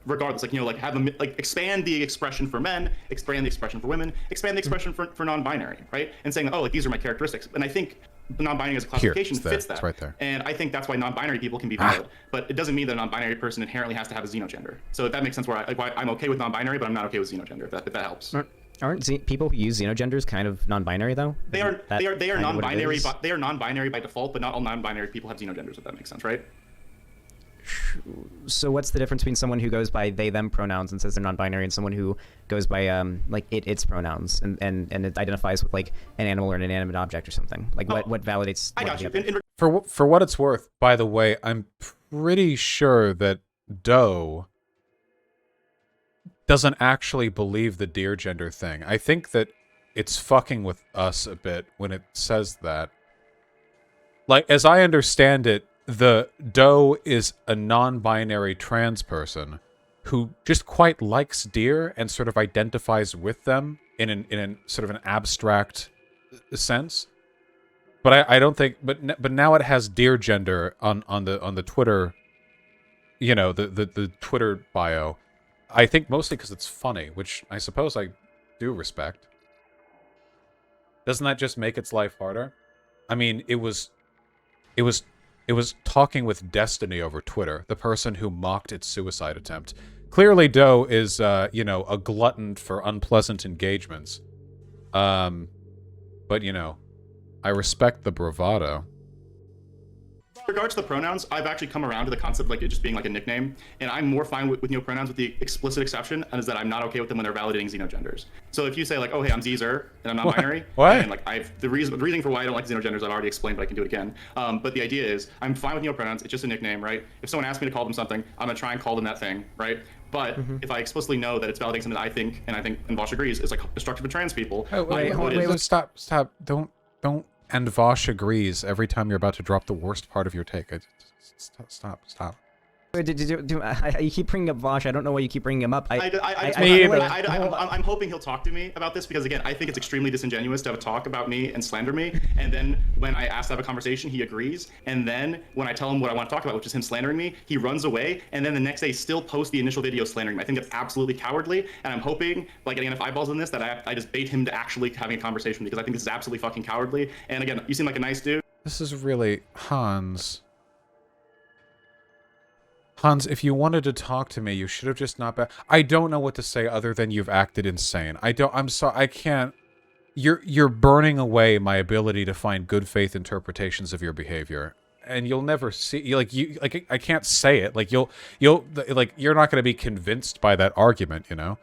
regardless. Like, you know, like have them like expand the expression for men, expand the expression for women, expand the expression for non-binary, right? And saying, oh, like these are my characteristics. And I think the non-binary as a classification fits that. It's right there. And I think that's why non-binary people can be valid. But it doesn't mean that a non-binary person inherently has to have a xenogender. So if that makes sense, why I'm okay with non-binary, but I'm not okay with xenogender. If that helps. Aren't people who use xenogenders kind of non-binary though? They are non-binary. They are non-binary by default, but not all non-binary people have xenogenders. If that makes sense, right? So what's the difference between someone who goes by they them pronouns and says they're non-binary and someone who goes by like its pronouns and it identifies with like an animal or an inanimate object or something? Like what validates? I got you. For what it's worth, by the way, I'm pretty sure that Doe doesn't actually believe the deer gender thing. I think that it's fucking with us a bit when it says that. Like, as I understand it, the Doe is a non-binary trans person who just quite likes deer and sort of identifies with them in an sort of an abstract sense. But I don't think. But now it has deer gender on the Twitter. You know, the Twitter bio. I think mostly because it's funny, which I suppose I do respect. Doesn't that just make its life harder? I mean, it was talking with Destiny over Twitter, the person who mocked its suicide attempt, Clearly, Doe is, you know, a glutton for unpleasant engagements. But, you know, I respect the bravado. In regards to the pronouns, I've actually come around to the concept of like it just being like a nickname, and I'm more fine with neopronouns with the explicit exception is that I'm not okay with them when they're validating Xenogenders. So if you say like, oh hey, I'm Zer and I'm not binary, what? And like the reason for why I don't like Xenogenders I've already explained, but I can do it again. But the idea is I'm fine with neopronouns. It's just a nickname, right? If someone asks me to call them something, I'm gonna try and call them that thing, right? But if I explicitly know that it's validating something that I think and Vaush agrees is like destructive to trans people. Oh, wait, stop. Don't. And Vaush agrees every time you're about to drop the worst part of your take. Stop. You keep bringing up Vaush. I don't know why you keep bringing him up. I'm hoping he'll talk to me about this because, again, I think it's extremely disingenuous to have a talk about me and slander me. And then when I ask to have a conversation, he agrees. And then when I tell him what I want to talk about, which is him slandering me, he runs away. And then the next day still posts the initial video slandering me. I think that's absolutely cowardly. And I'm hoping, by getting enough eyeballs in this, that I just bait him to actually having a conversation because I think this is absolutely fucking cowardly. And again, you seem like a nice dude. This is really Hanz. Hanz, if you wanted to talk to me, you should have just not been. I don't know what to say other than you've acted insane. I'm sorry, I can't. You're burning away my ability to find good faith interpretations of your behavior. And you'll never see, I can't say it. Like, you're not going to be convinced by that argument, you know?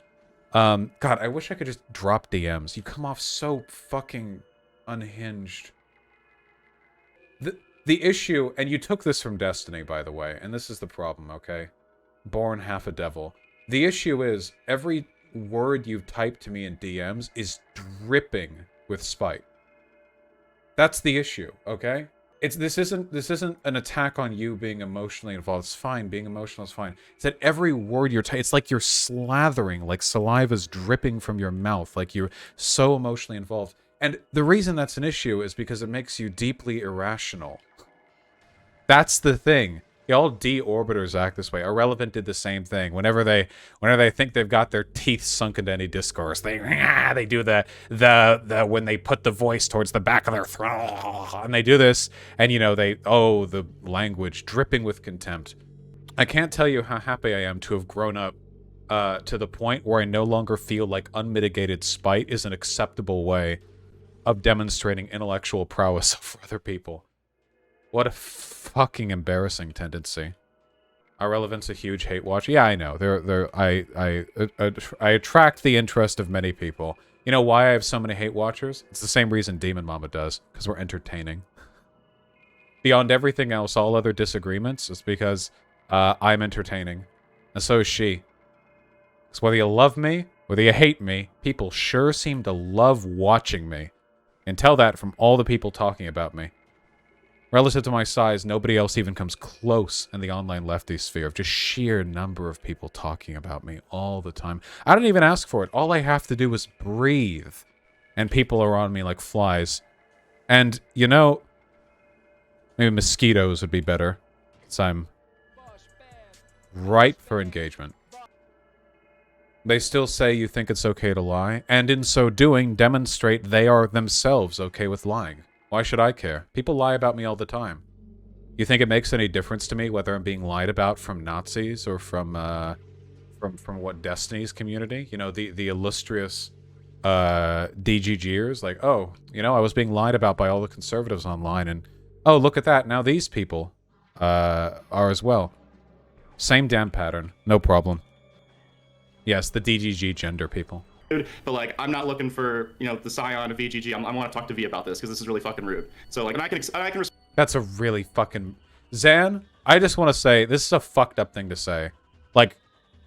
God, I wish I could just drop DMs. You come off so fucking unhinged. The issue, and you took this from Destiny, by the way, and this is the problem, okay? Born half a devil. The issue is, every word you've typed to me in DMs is dripping with spite. That's the issue, okay? This isn't an attack on you being emotionally involved. It's fine, being emotional is fine. It's that every word you're it's like you're slathering, like saliva's dripping from your mouth, like you're so emotionally involved. And the reason that's an issue is because it makes you deeply irrational. That's the thing. All D-orbiters act this way. Irrelevant did the same thing. Whenever they think they've got their teeth sunk into any discourse, they do the when they put the voice towards the back of their throat, and they do this, and you know the language dripping with contempt. I can't tell you how happy I am to have grown up to the point where I no longer feel like unmitigated spite is an acceptable way of demonstrating intellectual prowess for other people. What a fucking embarrassing tendency. Irrelevant's a huge hate watch. Yeah, I know. I attract the interest of many people. You know why I have so many hate watchers? It's the same reason Demon Mama does, because we're entertaining. Beyond everything else, all other disagreements, is because I'm entertaining. And so is she. Because whether you love me, whether you hate me, people sure seem to love watching me. And tell that from all the people talking about me. Relative to my size, nobody else even comes close in the online lefty sphere of just sheer number of people talking about me all the time. I don't even ask for it. All I have to do is breathe. And people are on me like flies. And, you know, maybe mosquitoes would be better. Because I'm ripe for engagement. They still say you think it's okay to lie, and in so doing, demonstrate they are themselves okay with lying. Why should I care? People lie about me all the time. You think it makes any difference to me whether I'm being lied about from Nazis or from what Destiny's community? You know, the illustrious DGGers, like, oh, you know, I was being lied about by all the conservatives online, and oh, look at that, now these people are as well. Same damn pattern, no problem. Yes, the DGG gender people. But like, I'm not looking for, you know, the scion of VGG. I want to talk to V about this because this is really fucking rude. So like, and I can. That's a really fucking Zan. I just want to say this is a fucked up thing to say. Like,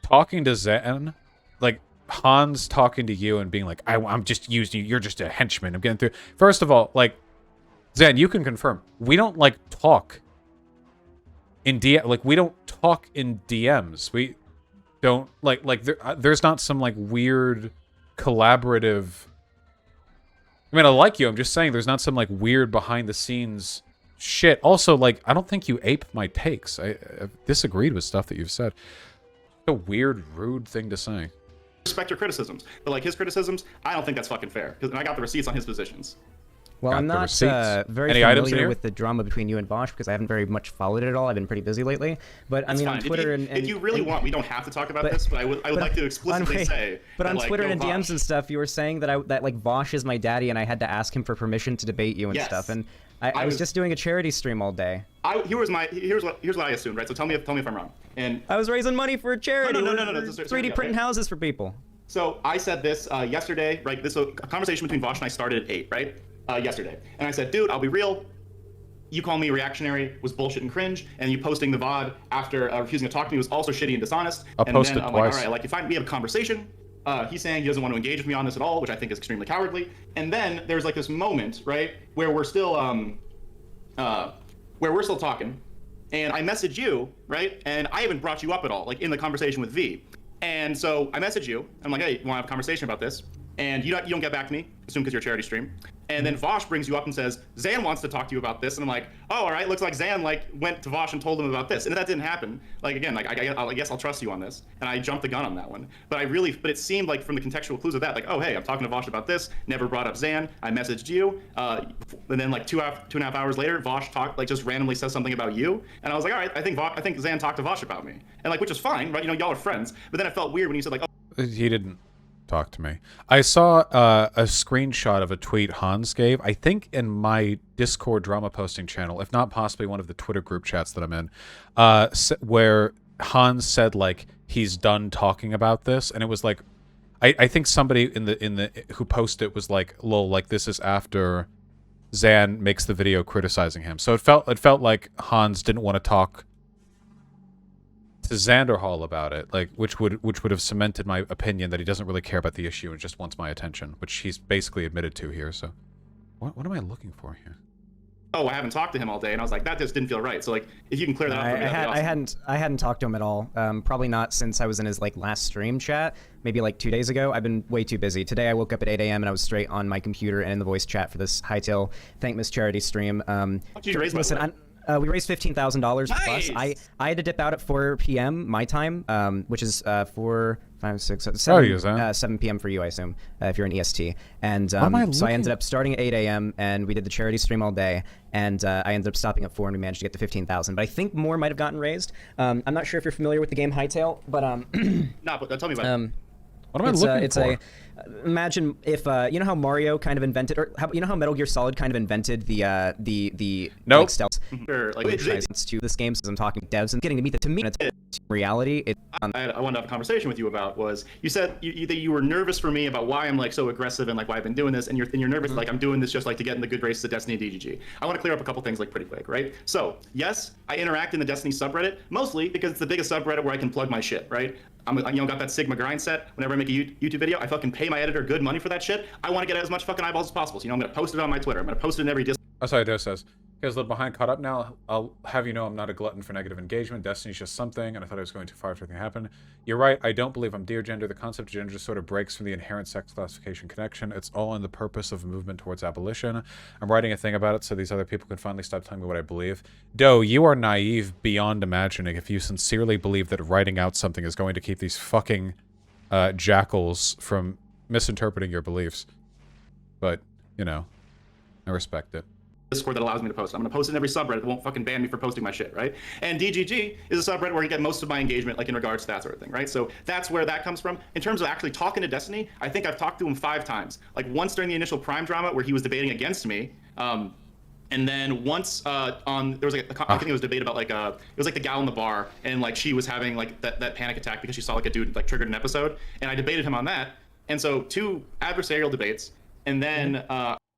talking to Zan, like Hanz talking to you and being like, I'm just using you. You're just a henchman. I'm getting through. First of all, like, Zan, you can confirm we don't like talk in we don't talk in DMs. We don't there's not some like weird collaborative. I mean, I like you. I'm just saying there's not some like weird behind the scenes shit. Also, like, I don't think you ape my takes. I've disagreed with stuff that you've said. A weird, rude thing to say. Respect your criticisms, but like his criticisms, I don't think that's fucking fair. And I got the receipts on his positions. Well, I'm not very familiar with the drama between you and Vaush because I haven't very much followed it at all. I've been pretty busy lately. But I mean, on Twitter if you really want, we don't have to talk about this. But I would like to explicitly say. But on Twitter and DMs and stuff, you were saying that like Vaush is my daddy, and I had to ask him for permission to debate you and stuff. And I was just doing a charity stream all day. Here's what I assumed, right? So tell me if I'm wrong. And I was raising money for a charity. No. 3D printing houses for people. So I said this yesterday, right? This was a conversation between Vaush and I started at 8, right? Yesterday. And I said, dude, I'll be real. You call me reactionary was bullshit and cringe, and you posting the VOD after refusing to talk to me was also shitty and dishonest. I'll post it I'm twice. Like, all right, like we have a conversation. He's saying he doesn't want to engage with me on this at all, which I think is extremely cowardly. And then there's like this moment, right, where we're still talking, and I message you, right, and I haven't brought you up at all, like in the conversation with V. And so I message you. I'm like, hey, you want to have a conversation about this? And you don't get back to me, assume because you're a charity stream. And then Vaush brings you up and says, Xan wants to talk to you about this. And I'm like, oh, all right, looks like Xan went to Vaush and told him about this. And if that didn't happen, like again, like I guess I'll trust you on this. And I jumped the gun on that one. But it seemed like from the contextual clues of that, like, oh, hey, I'm talking to Vaush about this, never brought up Xan. I messaged you. And then like 2.5 hours later, Vaush just randomly says something about you. And I was like, all right, I think Xan talked to Vaush about me. And like, which is fine, right? You know, y'all are friends. But then it felt weird when he said like, oh. He didn't talk to me. I saw a screenshot of a tweet Hanz gave, I think in my Discord drama posting channel, if not possibly one of the Twitter group chats that I'm in, where Hanz said like he's done talking about this, and it was like, I think somebody in the who posted it was like, lol, like this is after Xan makes the video criticizing him. So it felt like Hanz didn't want to talk to Xanderhal about it, like which would have cemented my opinion that he doesn't really care about the issue and just wants my attention, which he's basically admitted to here. So what am I looking for here? Oh, I haven't talked to him all day, and I was like, that just didn't feel right. So like, if you can clear that up for me, that'd be awesome. I hadn't talked to him at all. Probably not since I was in his like last stream chat, maybe like 2 days ago. I've been way too busy. Today I woke up at 8 a.m. and I was straight on my computer and in the voice chat for this Hightail Thank Miss charity stream. Listen, we raised $15,000 nice. plus. I had to dip out at 4 p.m. my time, which is 4, 5, 6, 7, 7 p.m. for you, I assume, if you're an EST. And so I ended up starting at 8 a.m. and we did the charity stream all day. And I ended up stopping at 4 and we managed to get to 15,000. But I think more might have gotten raised. I'm not sure if you're familiar with the game Hightail, but no, but tell me about it. What am I looking for? Imagine if you know how Mario kind of invented, or you know how Metal Gear Solid kind of invented the nope. like stealth. Sure, like to this game, since I'm talking devs and getting to meet the to me it's reality. I wanted to have a conversation with you about was you said that you were nervous for me about why I'm like so aggressive and like why I've been doing this, and you're nervous like I'm doing this just like to get in the good graces of Destiny and DGG. I want to clear up a couple things like pretty quick, right? So yes, I interact in the Destiny subreddit mostly because it's the biggest subreddit where I can plug my shit, right? I'm got that Sigma grind set. Whenever I make a YouTube video, I fucking pay my editor good money for that shit. I want to get as much fucking eyeballs as possible. So I'm gonna post it on my Twitter. I'm gonna post it in every Discord. Oh, sorry, Dose says. Guys, a little behind, caught up now. I'll have you know I'm not a glutton for negative engagement. Destiny's just something, and I thought I was going too far if anything happened. You're right, I don't believe I'm dear gender. The concept of gender just sort of breaks from the inherent sex classification connection. It's all in the purpose of a movement towards abolition. I'm writing a thing about it so these other people can finally stop telling me what I believe. Doe, you are naive beyond imagining if you sincerely believe that writing out something is going to keep these fucking jackals from misinterpreting your beliefs. But, you know, I respect it. Discord that allows me to post. I'm gonna post it in every subreddit that won't fucking ban me for posting my shit, right? And DGG is a subreddit where you get most of my engagement, like in regards to that sort of thing, right? So that's where that comes from. In terms of actually talking to Destiny, I think I've talked to him 5 times. Like once during the initial Prime drama where he was debating against me, and then once there was like I think it was a debate about like it was like the gal in the bar and like she was having like that panic attack because she saw like a dude like triggered an episode, and I debated him on that. And so 2 adversarial debates, and then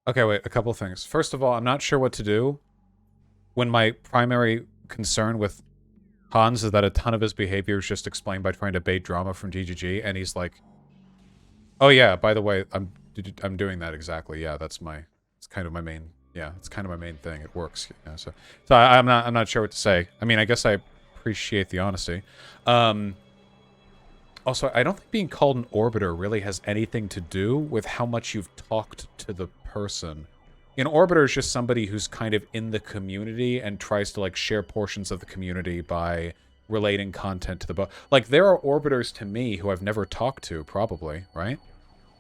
okay, wait, a couple things. First of all, I'm not sure what to do when my primary concern with Hanz is that a ton of his behavior is just explained by trying to bait drama from DGG, and he's like, oh yeah, by the way, I'm doing that exactly. Yeah, it's kind of my main, it's kind of my main thing. It works. Yeah, so I'm not sure what to say. I mean, I guess I appreciate the honesty. Also, I don't think being called an orbiter really has anything to do with how much you've talked to the person. An orbiter is just somebody who's kind of in the community and tries to like share portions of the community by relating content to the book. Like there are orbiters to me who I've never talked to, probably, right?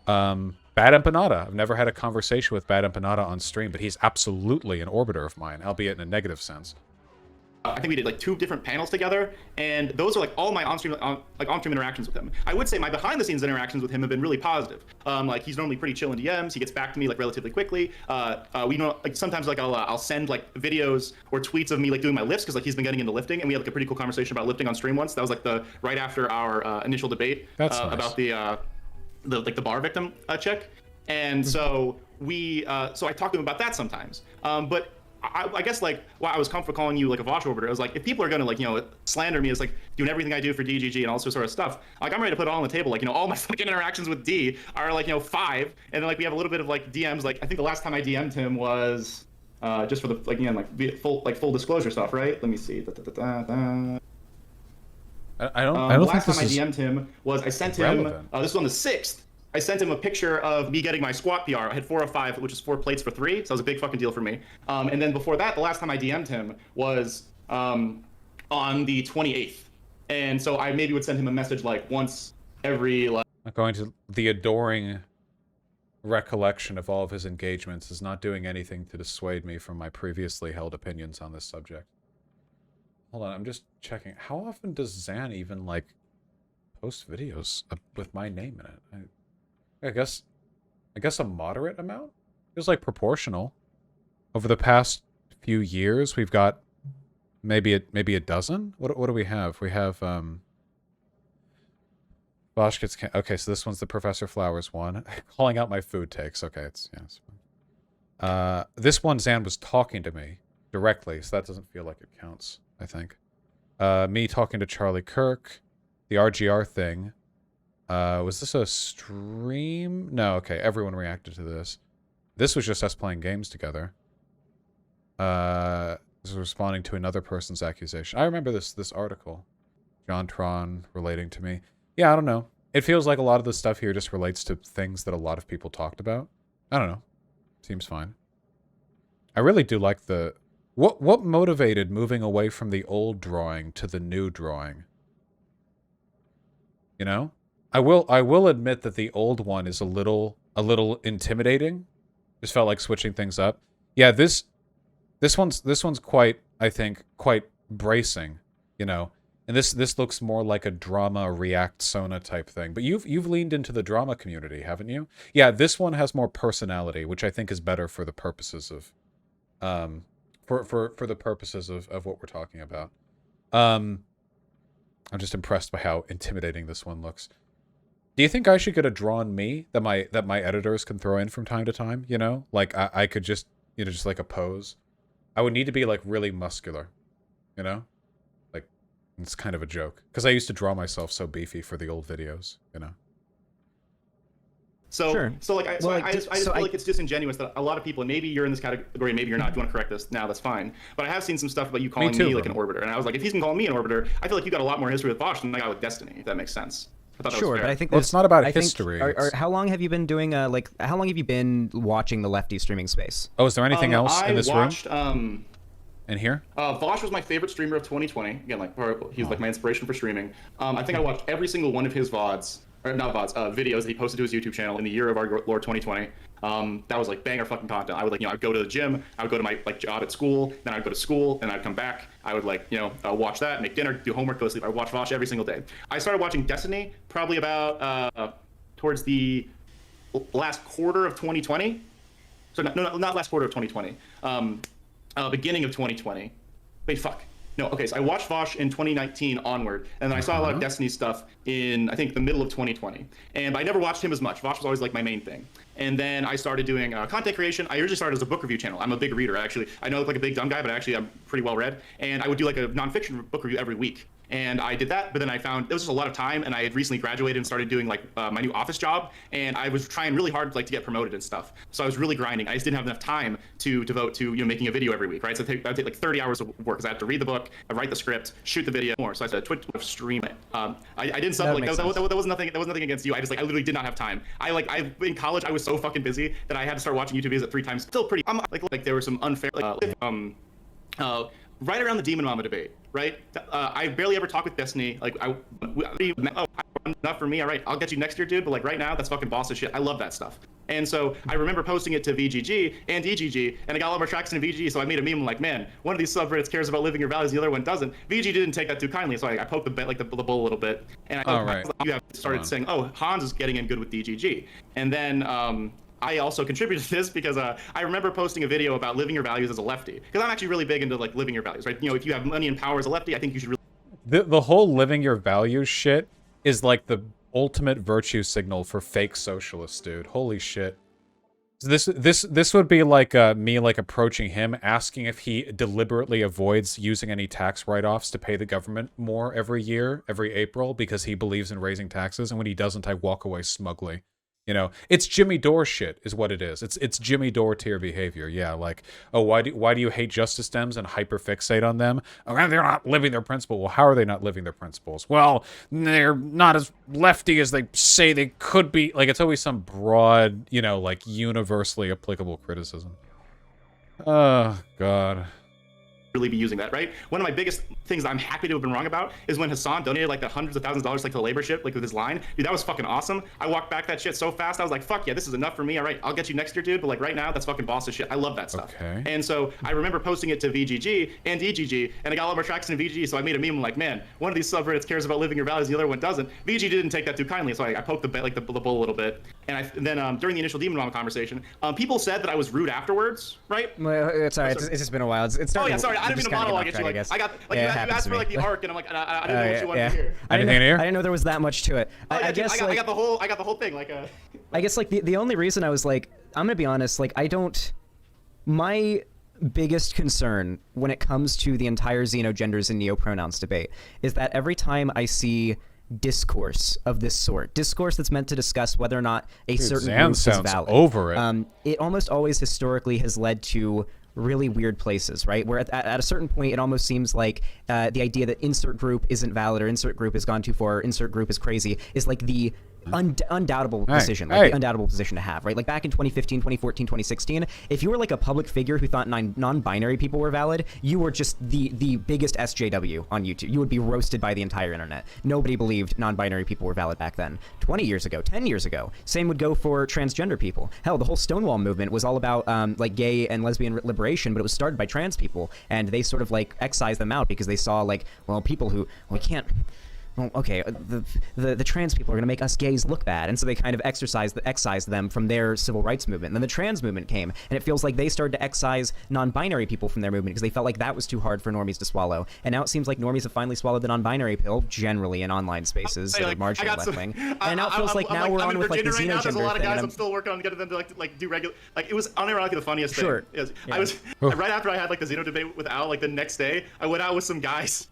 But Bad Empanada. I've never had a conversation with Bad Empanada on stream, but he's absolutely an orbiter of mine, albeit in a negative sense. I think we did like 2 different panels together, and those are like all my on-stream interactions with him. I would say my behind-the-scenes interactions with him have been really positive. Like he's normally pretty chill in DMs. He gets back to me like relatively quickly. We know like sometimes like I'll send like videos or tweets of me like doing my lifts because like he's been getting into lifting, and we had like a pretty cool conversation about lifting on stream once. That was like the right after our initial debate nice. About the bar victim check. And so so I talk to him about that sometimes. But I guess like why I was comfortable calling you like a Vaush orbiter. I was like, if people are gonna like slander me as like doing everything I do for DGG and all this sort of stuff, like I'm ready to put it all on the table. Like all my fucking interactions with D are like 5, and then like we have a little bit of like DMs. Like I think the last time I DM'd him was just for the like full disclosure stuff, right? Let me see. I don't the think last this time is I DM'd him was I sent him. This was on the 6th. I sent him a picture of me getting my squat PR. I had 4 of 5, which is 4 plates for 3. So that was a big fucking deal for me. And then before that, the last time I DM'd him was on the 28th. And so I maybe would send him a message like once every like. Going to the adoring recollection of all of his engagements is not doing anything to dissuade me from my previously held opinions on this subject. Hold on, I'm just checking. How often does Xan even like post videos with my name in it? I guess a moderate amount? Feels like proportional. Over the past few years, we've got maybe a dozen. What do we have? We have Vaush gets okay. So this one's the Professor Flowers one. Calling out my food takes. Okay, it's fine. This one Xan was talking to me directly, so that doesn't feel like it counts. I think. Me talking to Charlie Kirk, the RGR thing. Was this a stream? No, okay, everyone reacted to this. This was just us playing games together. This was responding to another person's accusation. I remember this article. John Tron relating to me. Yeah, I don't know. It feels like a lot of the stuff here just relates to things that a lot of people talked about. I don't know. Seems fine. I really do like the... What motivated moving away from the old drawing to the new drawing? You know? I will admit that the old one is a little intimidating. Just felt like switching things up. Yeah, this one's quite, I think, quite bracing, you know. And this looks more like a drama React Sona type thing. But you've leaned into the drama community, haven't you? Yeah, this one has more personality, which I think is better for the purposes of for the purposes of what we're talking about. I'm just impressed by how intimidating this one looks. Do you think I should get a drawn me that my editors can throw in from time to time? You know, like I could just just like a pose. I would need to be like really muscular, you know, like it's kind of a joke because I used to draw myself so beefy for the old videos, you know. So, sure. so like, I just feel like it's disingenuous that a lot of people, and maybe you're in this category, maybe you're not. If you want to correct this now, that's fine. But I have seen some stuff about you calling me like an orbiter, and I was like, if he's been calling me an orbiter, I feel like you got a lot more history with Vaush than I got with Destiny. If that makes sense. I thought that was fair. But I think it's not about history. How long have you been doing how long have you been watching the lefty streaming space? Oh, is there anything else in this room? In here? Vaush was my favorite streamer of 2020. Again, like he was like my inspiration for streaming. I think I watched every single one of his VODs. Or not VODs, videos that he posted to his YouTube channel in the year of our Lord 2020. That was like banger fucking content. I would I'd go to the gym, I would go to my job at school, then I'd go to school, and I'd come back. I would watch that, make dinner, do homework, go to sleep. I would watch Vaush every single day. I started watching Destiny probably about towards the last quarter of 2020. So not last quarter of 2020. Beginning of 2020. Wait, fuck. No, okay, so I watched Vaush in 2019 onward, and then I saw a lot of Destiny stuff in, I think, the middle of 2020. And I never watched him as much. Vaush was always like my main thing. And then I started doing content creation. I originally started as a book review channel. I'm a big reader, actually. I know I look like a big dumb guy, but actually I'm pretty well read. And I would do like a nonfiction book review every week. And I did that, but then I found it was just a lot of time, and I had recently graduated and started doing my new office job, and I was trying really hard to get promoted and stuff. So I was really grinding. I just didn't have enough time to devote to making a video every week, right? So I'd take like 30 hours of work because I had to read the book, I write the script, shoot the video more. So I said Twitch, stream it. I didn't sub that was nothing. That was nothing against you. I literally did not have time. I in college I was so fucking busy that I had to start watching YouTube videos at 3 times. Still pretty. Like there were some unfair right around the Demon Mama debate, right? I barely ever talk with Destiny. Enough for me. All right, I'll get you next year, dude. But right now, that's fucking boss of shit. I love that stuff. And so I remember posting it to VGG and EGG, and I got a lot more traction in VGG, so I made a meme like, man, one of these subreddits cares about living your values, the other one doesn't. VGG didn't take that too kindly, so I poked the bull a little bit, and you have started saying, oh, Hanz is getting in good with DGG. And then I also contributed to this because I remember posting a video about living your values as a lefty, because I'm actually really big into like living your values, right? You know, if you have money and power as a lefty, I think you should really... The whole living your values shit is like the ultimate virtue signal for fake socialists, dude. Holy shit. This would be like me like approaching him, asking if he deliberately avoids using any tax write-offs to pay the government more every year, every April, because he believes in raising taxes, and when he doesn't, I walk away smugly. You know, it's Jimmy Dore shit is what it is. It's Jimmy Dore tier behavior. Yeah, like, oh, why do you hate Justice Dems and hyperfixate on them? Oh, they're not living their principle. Well, how are they not living their principles? Well, they're not as lefty as they say they could be. Like, it's always some broad, you know, like universally applicable criticism. Oh, God. Really be using that, right? One of my biggest things I'm happy to have been wrong about is when Hassan donated like the hundreds of thousands of dollars like to the labor ship, like with his line. Dude, that was fucking awesome. I walked back that shit so fast. I was like, fuck yeah, this is enough for me. All right, I'll get you next year, dude. But like right now, that's fucking boss shit. I love that stuff. Okay. And so I remember posting it to VGG and EGG, and I got a lot more traction in VGG, so I made a meme like, man, one of these subreddits cares about living your values, the other one doesn't. VGG didn't take that too kindly, so I poked the bull a little bit. And then during the initial Demon Mama conversation, people said that I was rude afterwards, right? Well, it's all right. It's just been a while. It's oh yeah, sorry. I didn't mean to monologue at you. Like, I got like you asked for like the arc, and I'm like, I didn't know what you wanted to hear. I didn't know there was that much to it. I guess I got the whole thing. Like, I guess like the only reason I was like, I'm gonna be honest, like my biggest concern when it comes to the entire Xenogenders and neopronouns debate is that every time I see discourse of this sort, discourse that's meant to discuss whether or not a certain group is valid, over it. It almost always historically has led to really weird places, right? Where at a certain point, it almost seems like the idea that insert group isn't valid or insert group has gone too far or insert group is crazy is like the undoubtable decision, like the undoubtable position to have, right? Like back in 2015, 2014, 2016, if you were like a public figure who thought non-binary people were valid, you were just the biggest SJW on YouTube. You would be roasted by the entire internet. Nobody believed non-binary people were valid back then. 20 years ago, 10 years ago, same would go for transgender people. Hell, the whole Stonewall movement was all about like gay and lesbian liberation, but it was started by trans people, and they sort of like excised them out because they saw like, well, people who we can't. Well, okay, the trans people are going to make us gays look bad, and so they kind of excised them from their civil rights movement. And then the trans movement came, and it feels like they started to excise non-binary people from their movement because they felt like that was too hard for normies to swallow. And now it seems like normies have finally swallowed the non-binary pill, generally in online spaces that are marginally left-wing. And now it feels like now we're on with like the Xenogender There's a lot of thing. guys I'm still working on getting them to like do regular. Like it was unironically the funniest thing. Sure. I was right after I had like the Xeno debate with Al, like the next day, I went out with some guys.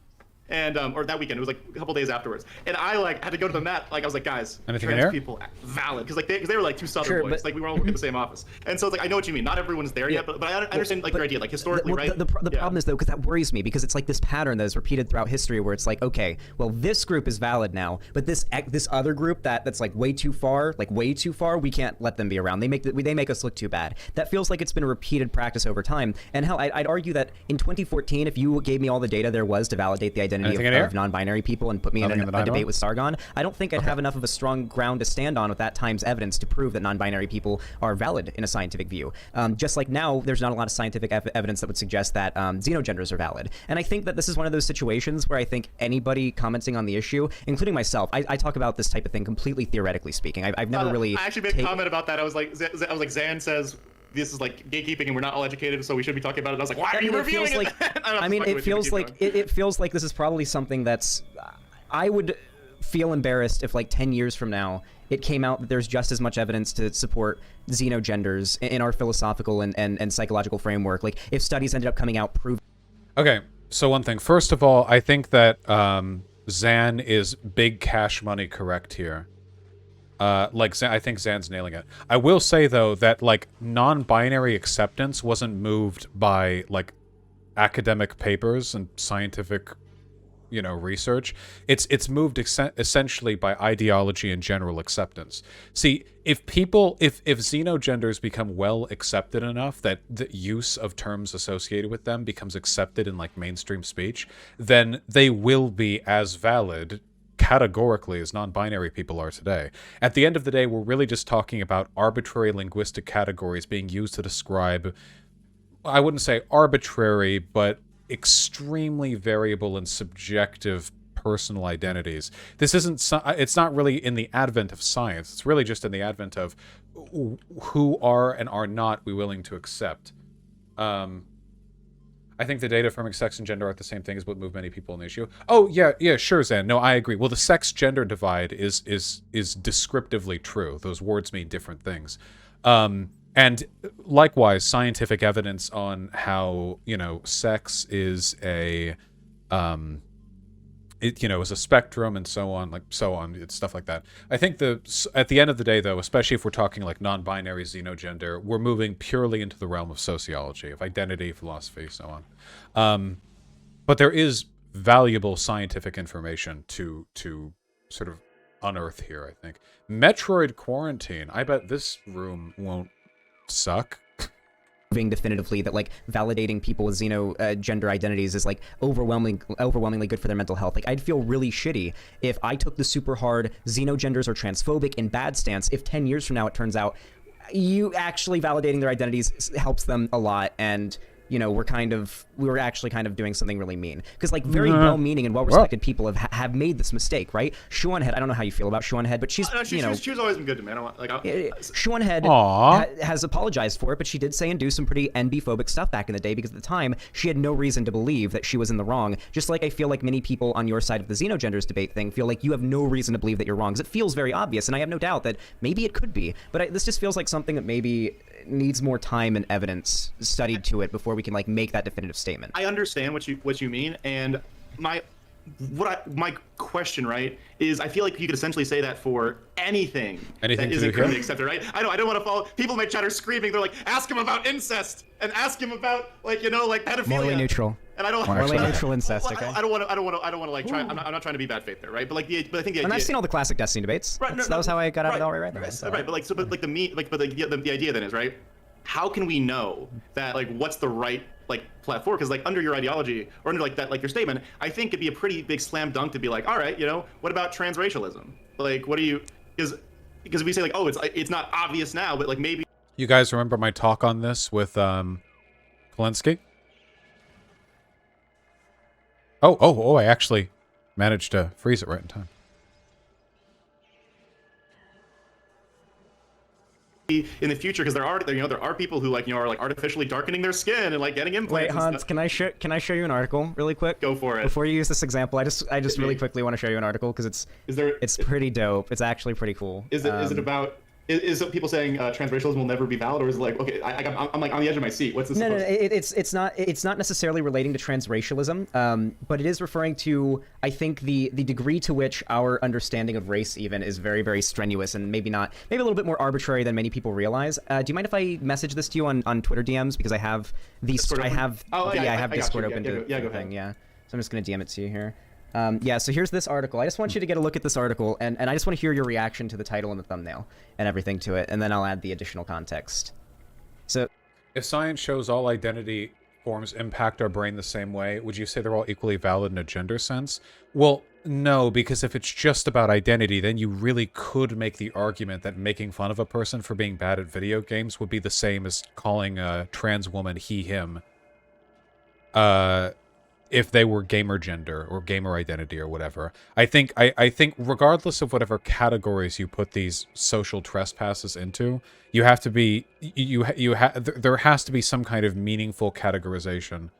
And or that weekend, it was like a couple days afterwards, and I like had to go to the Met. Like I was like, guys, trans people valid, because they were like two Southern boys, like we were all working in the same office, and so it's like I know what you mean. Not everyone's there yet, but I understand like your idea, like historically, right? The problem is though, because that worries me, because it's like this pattern that is repeated throughout history, where it's like, okay, well this group is valid now, but this other group that's like way too far, we can't let them be around. They make us look too bad. That feels like it's been a repeated practice over time. And hell, I'd argue that in 2014, if you gave me all the data there was to validate the identity of non-binary people and put me in a debate with Sargon, I don't think I'd have enough of a strong ground to stand on with that time's evidence to prove that non-binary people are valid in a scientific view. Just like now, there's not a lot of scientific evidence that would suggest that xenogenders are valid. And I think that this is one of those situations where I think anybody commenting on the issue, including myself, I talk about this type of thing completely theoretically speaking. I've never really... I actually made a comment about that. I was like, Zan says... this is like gatekeeping and we're not all educated, so we should be talking about it. And I was like, why are you reviewing it? I mean, it feels like this is probably something that's... I would feel embarrassed if like 10 years from now it came out that there's just as much evidence to support xenogenders in our philosophical and psychological framework. Like if studies ended up coming out proving... Okay, so one thing. First of all, I think that Zan is big cash money correct here. I think Zan's nailing it. I will say though that like non-binary acceptance wasn't moved by like academic papers and scientific, you know, research. It's moved essentially by ideology and general acceptance. See, if xenogenders become well accepted enough that the use of terms associated with them becomes accepted in like mainstream speech, then they will be as valid categorically as non-binary people are today. At the end of the day, we're really just talking about arbitrary linguistic categories being used to describe, I wouldn't say arbitrary, but extremely variable and subjective personal identities. This isn't, it's not really in the advent of science. It's really just in the advent of who are and are not we willing to accept. I think the data affirming sex and gender are the same thing as what move many people on the issue. Oh, yeah, sure, Zan. No, I agree. Well, the sex-gender divide is descriptively true. Those words mean different things. And likewise, scientific evidence on how, sex is a, is a spectrum and so on, it's stuff like that. I think at the end of the day, though, especially if we're talking like non-binary xenogender, we're moving purely into the realm of sociology, of identity, philosophy, so on. But there is valuable scientific information to sort of unearth here, I think. Metroid Quarantine. I bet this room won't suck. Definitively that like validating people with gender identities is like overwhelmingly good for their mental health. Like I'd feel really shitty if I took the super hard Xenogenders are transphobic and bad stance if 10 years from now it turns out you actually validating their identities helps them a lot, and we were actually kind of doing something really mean. Because like very well-meaning and well-respected people have made this mistake, right? Shuanhead, I don't know how you feel about Shuanhead, but she's she's always been good to me. I don't want Shuanhead has apologized for it, but she did say and do some pretty NB-phobic stuff back in the day because at the time she had no reason to believe that she was in the wrong. Just like I feel like many people on your side of the Xenogenders debate thing feel like you have no reason to believe that you're wrong, because it feels very obvious, and I have no doubt that maybe it could be. But this just feels like something that maybe needs more time and evidence studied to it before we can like make that definitive statement. I understand what you mean, and my question, right, is I feel like you could essentially say that for anything that isn't currently accepted, right? I don't want to follow. People in my chat are screaming. They're like, ask him about incest and ask him about like pedophilia. Morally neutral. And I don't morally neutral incest. Okay. I don't want to like try. I'm not trying to be bad faith there, right? But like but I think the idea. And I've seen all the classic Destiny debates. Right. That was how I got out of it all right there. So. Right. But the idea then is, right, how can we know that like what's the right like platform? Because like under your ideology or under like that like your statement, I think it'd be a pretty big slam dunk to be like, all right, what about transracialism? Like, what do you? Because we say like, oh, it's not obvious now, but like maybe. You guys remember my talk on this with Kalinsky? Oh! I actually managed to freeze it right in time. In the future, because there are people who are like artificially darkening their skin and like getting implants. Wait, Hanz, can I show you an article really quick? Go for it. Before you use this example, I just really quickly want to show you an article because it's pretty dope. It's actually pretty cool. Is it about? Is it people saying transracialism will never be valid, or is it like, okay, I'm like on the edge of my seat? What's this? No, it's not necessarily relating to transracialism, but it is referring to, I think, the degree to which our understanding of race even is very, very strenuous and maybe a little bit more arbitrary than many people realize. Do you mind if I message this to you on Twitter DMs, because I have Discord open to the thing. Yeah, so I'm just gonna DM it to you here. So here's this article. I just want you to get a look at this article, and I just want to hear your reaction to the title and the thumbnail and everything to it, and then I'll add the additional context. So, if science shows all identity forms impact our brain the same way, would you say they're all equally valid in a gender sense? Well, no, because if it's just about identity, then you really could make the argument that making fun of a person for being bad at video games would be the same as calling a trans woman he, him. If they were gamer gender or gamer identity or whatever. I think regardless of whatever categories you put these social trespasses into, you have to be there has to be some kind of meaningful categorization.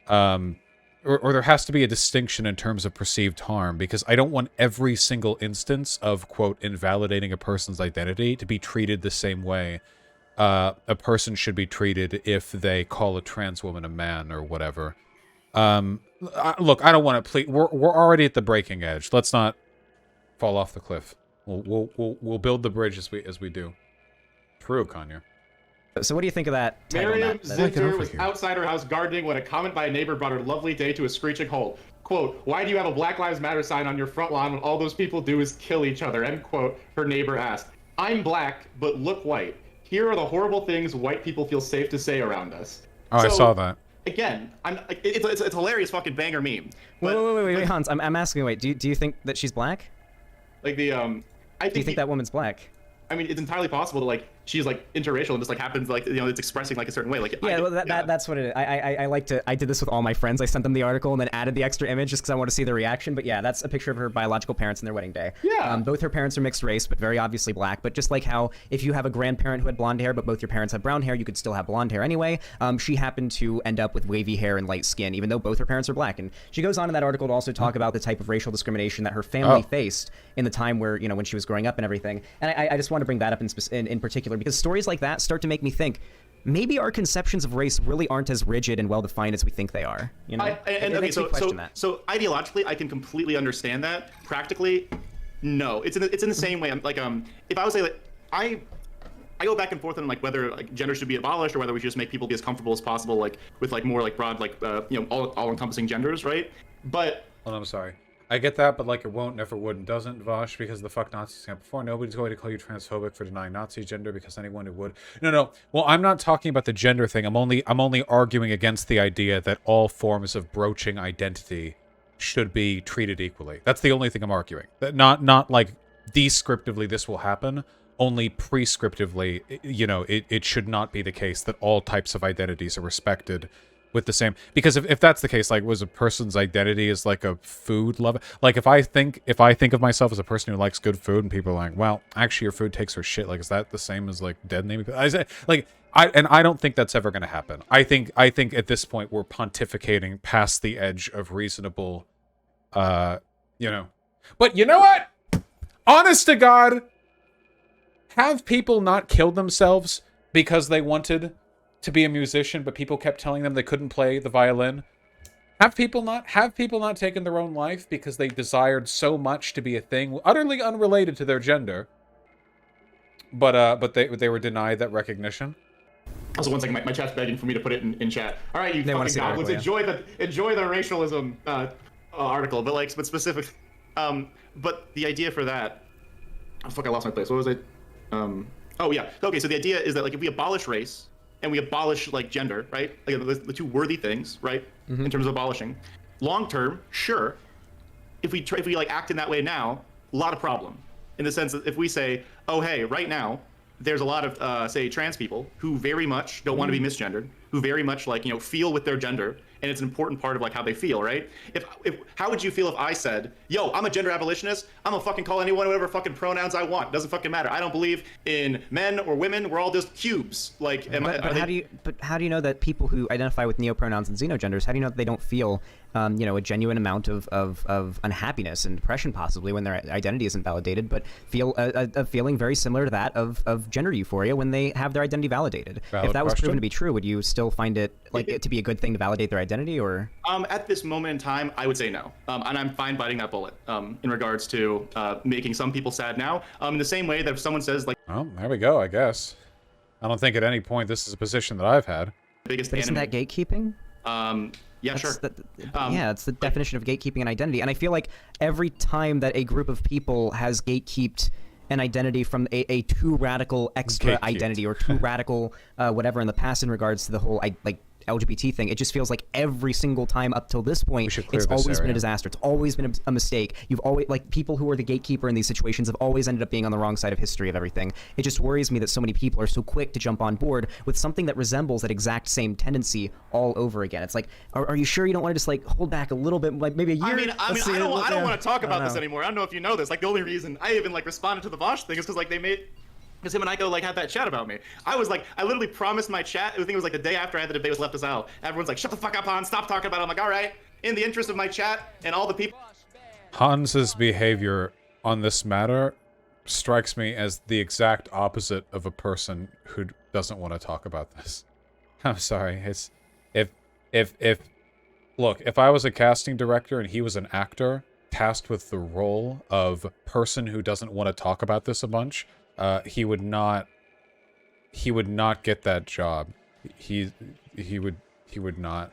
Or there has to be a distinction in terms of perceived harm, because I don't want every single instance of, quote, invalidating a person's identity to be treated the same way a person should be treated if they call a trans woman a man or whatever. Look, I don't want to plead. We're already at the breaking edge. Let's not fall off the cliff. We'll build the bridge as we do. True, Kanye. So what do you think of that? Miriam Zinter was outside her house gardening when a comment by a neighbor brought her lovely day to a screeching halt. Quote, "Why do you have a Black Lives Matter sign on your front lawn when all those people do is kill each other?" End quote, her neighbor asked. "I'm black, but look white. Here are the horrible things white people feel safe to say around us." Oh, so, I saw that. again, it's a hilarious fucking banger meme. But, wait, Hans. I'm asking. Wait, do you think that she's black? Like the do you think that woman's black? I mean, it's entirely possible to like she's like interracial and just like happens like it's expressing like a certain way. Like yeah, well, that's what it is. I did this with all my friends. I sent them the article and then added the extra image just because I want to see the reaction. But yeah, that's a picture of her biological parents on their wedding day. Yeah. Both her parents are mixed race, but very obviously black. But just like how if you have a grandparent who had blonde hair, but both your parents have brown hair, you could still have blonde hair anyway. She happened to end up with wavy hair and light skin, even though both her parents are black. And she goes on in that article to also talk about the type of racial discrimination that her family faced in the time where when she was growing up and everything. And I just want to bring that up in particular because stories like that start to make me think maybe our conceptions of race really aren't as rigid and well-defined as we think they are. So ideologically, I can completely understand that. Practically, no. It's in the same way. I'm like, if I would say like, I go back and forth on like whether like gender should be abolished or whether we should just make people be as comfortable as possible, like with like more like broad like all-encompassing genders, right? But I'm sorry. I get that, but like it won't, never would, and doesn't, Vaush, because the fuck Nazis stand before. Nobody's going to call you transphobic for denying Nazi gender because anyone who would. No. Well, I'm not talking about the gender thing. I'm only arguing against the idea that all forms of broaching identity should be treated equally. That's the only thing I'm arguing. That not like descriptively this will happen. Only prescriptively, it should not be the case that all types of identities are respected with the same, because if that's the case, like, was a person's identity is like a food lover, like if I think of myself as a person who likes good food and people are like, well, actually your food takes her shit, like, is that the same as like dead naming? I don't think that's ever going to happen. I think at this point we're pontificating past the edge of reasonable, but you know what, honest to God, have people not killed themselves because they wanted to be a musician, but people kept telling them they couldn't play the violin? Have people not taken their own life because they desired so much to be a thing utterly unrelated to their gender, but they were denied that recognition? Also, one second, my chat's begging for me to put it in chat. All right, you fucking goblins, enjoy the racialism article, but specific. But the idea for that, oh fuck, I lost my place. What was it? Oh yeah. Okay, so the idea is that like if we abolish race and we abolish like gender, right? Like the two worthy things, right? Mm-hmm. In terms of abolishing, long term, sure. If we like act in that way now, a lot of problem. In the sense that if we say, oh hey, right now, there's a lot of say trans people who very much don't want to be misgendered, who very much like feel with their gender, and it's an important part of like how they feel, right? If how would you feel if I said, yo, I'm a gender abolitionist, I'm gonna fucking call anyone whatever fucking pronouns I want, doesn't fucking matter, I don't believe in men or women, we're all just cubes, like. How do you know that people who identify with neopronouns and xenogenders, how do you know that they don't feel a genuine amount of unhappiness and depression possibly when their identity isn't validated, but feel a feeling very similar to that of gender euphoria when they have their identity validated? If that was proven to be true, would you still find it to be a good thing to validate their identity, or? At this moment in time, I would say no, and I'm fine biting that bullet in regards to making some people sad now. In the same way that if someone says like, oh, there we go, I guess. I don't think at any point this is a position that I've had. But isn't that gatekeeping? Yeah, sure. It's the definition of gatekeeping an identity. And I feel like every time that a group of people has gatekeeped an identity from a too radical extra identity or too radical whatever in the past in regards to the whole LGBT thing, it just feels like every single time up till this point, it's always been a disaster. It's always been a mistake. You've always, like, people who are the gatekeeper in these situations have always ended up being on the wrong side of history of everything. It just worries me that so many people are so quick to jump on board with something that resembles that exact same tendency all over again. It's like, are you sure you don't want to just like hold back a little bit, like maybe a year? I don't want to talk about this anymore. I don't know if you know this. Like, the only reason I even like responded to the Vaush thing is because like they made. Because him and Iko like had that chat about me. I literally promised my chat. I think it was like the day after I had the debate with Left Us Out. Everyone's like, shut the fuck up, Hans. Stop talking about it. I'm like, all right. In the interest of my chat and all the people. Hans's behavior on this matter strikes me as the exact opposite of a person who doesn't want to talk about this. I'm sorry. It's look, if I was a casting director and he was an actor tasked with the role of person who doesn't want to talk about this a bunch, he would not get that job. He would not.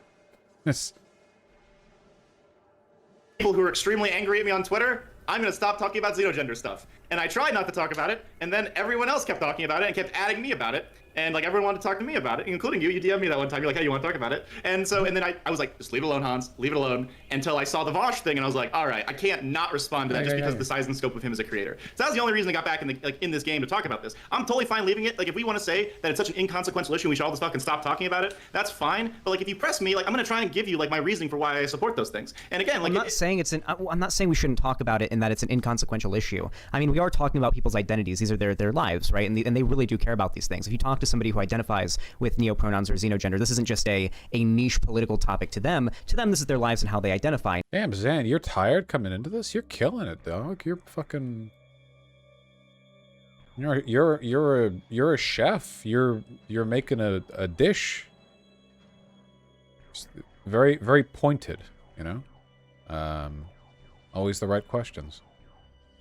People who are extremely angry at me on Twitter, I'm gonna stop talking about xenogender stuff. And I tried not to talk about it, and then everyone else kept talking about it and kept adding me about it. And like everyone wanted to talk to me about it, including you. You DM'd me that one time. You're like, hey, you want to talk about it? And so, and then I was like, just leave it alone, Hans. Leave it alone. Until I saw the Vaush thing, and I was like, all right, I can't not respond to that just because of the size and scope of him as a creator. So that was the only reason I got back in this game to talk about this. I'm totally fine leaving it. Like if we want to say that it's such an inconsequential issue, we should all just fucking stop talking about it. That's fine. But like if you press me, like I'm gonna try and give you like my reasoning for why I support those things. And again, like I'm not saying we shouldn't talk about it and that it's an inconsequential issue. I mean, we are talking about people's identities. These are their lives, right? And they really do care about these things. If you talk to somebody who identifies with neopronouns or xenogender, this isn't just a niche political topic to them. To them, this is their lives and how they identify. Damn, Zan, you're tired coming into this? You're killing it, dog. You're fucking... You're a chef. You're making a dish. Just very, very pointed, you know? Always the right questions.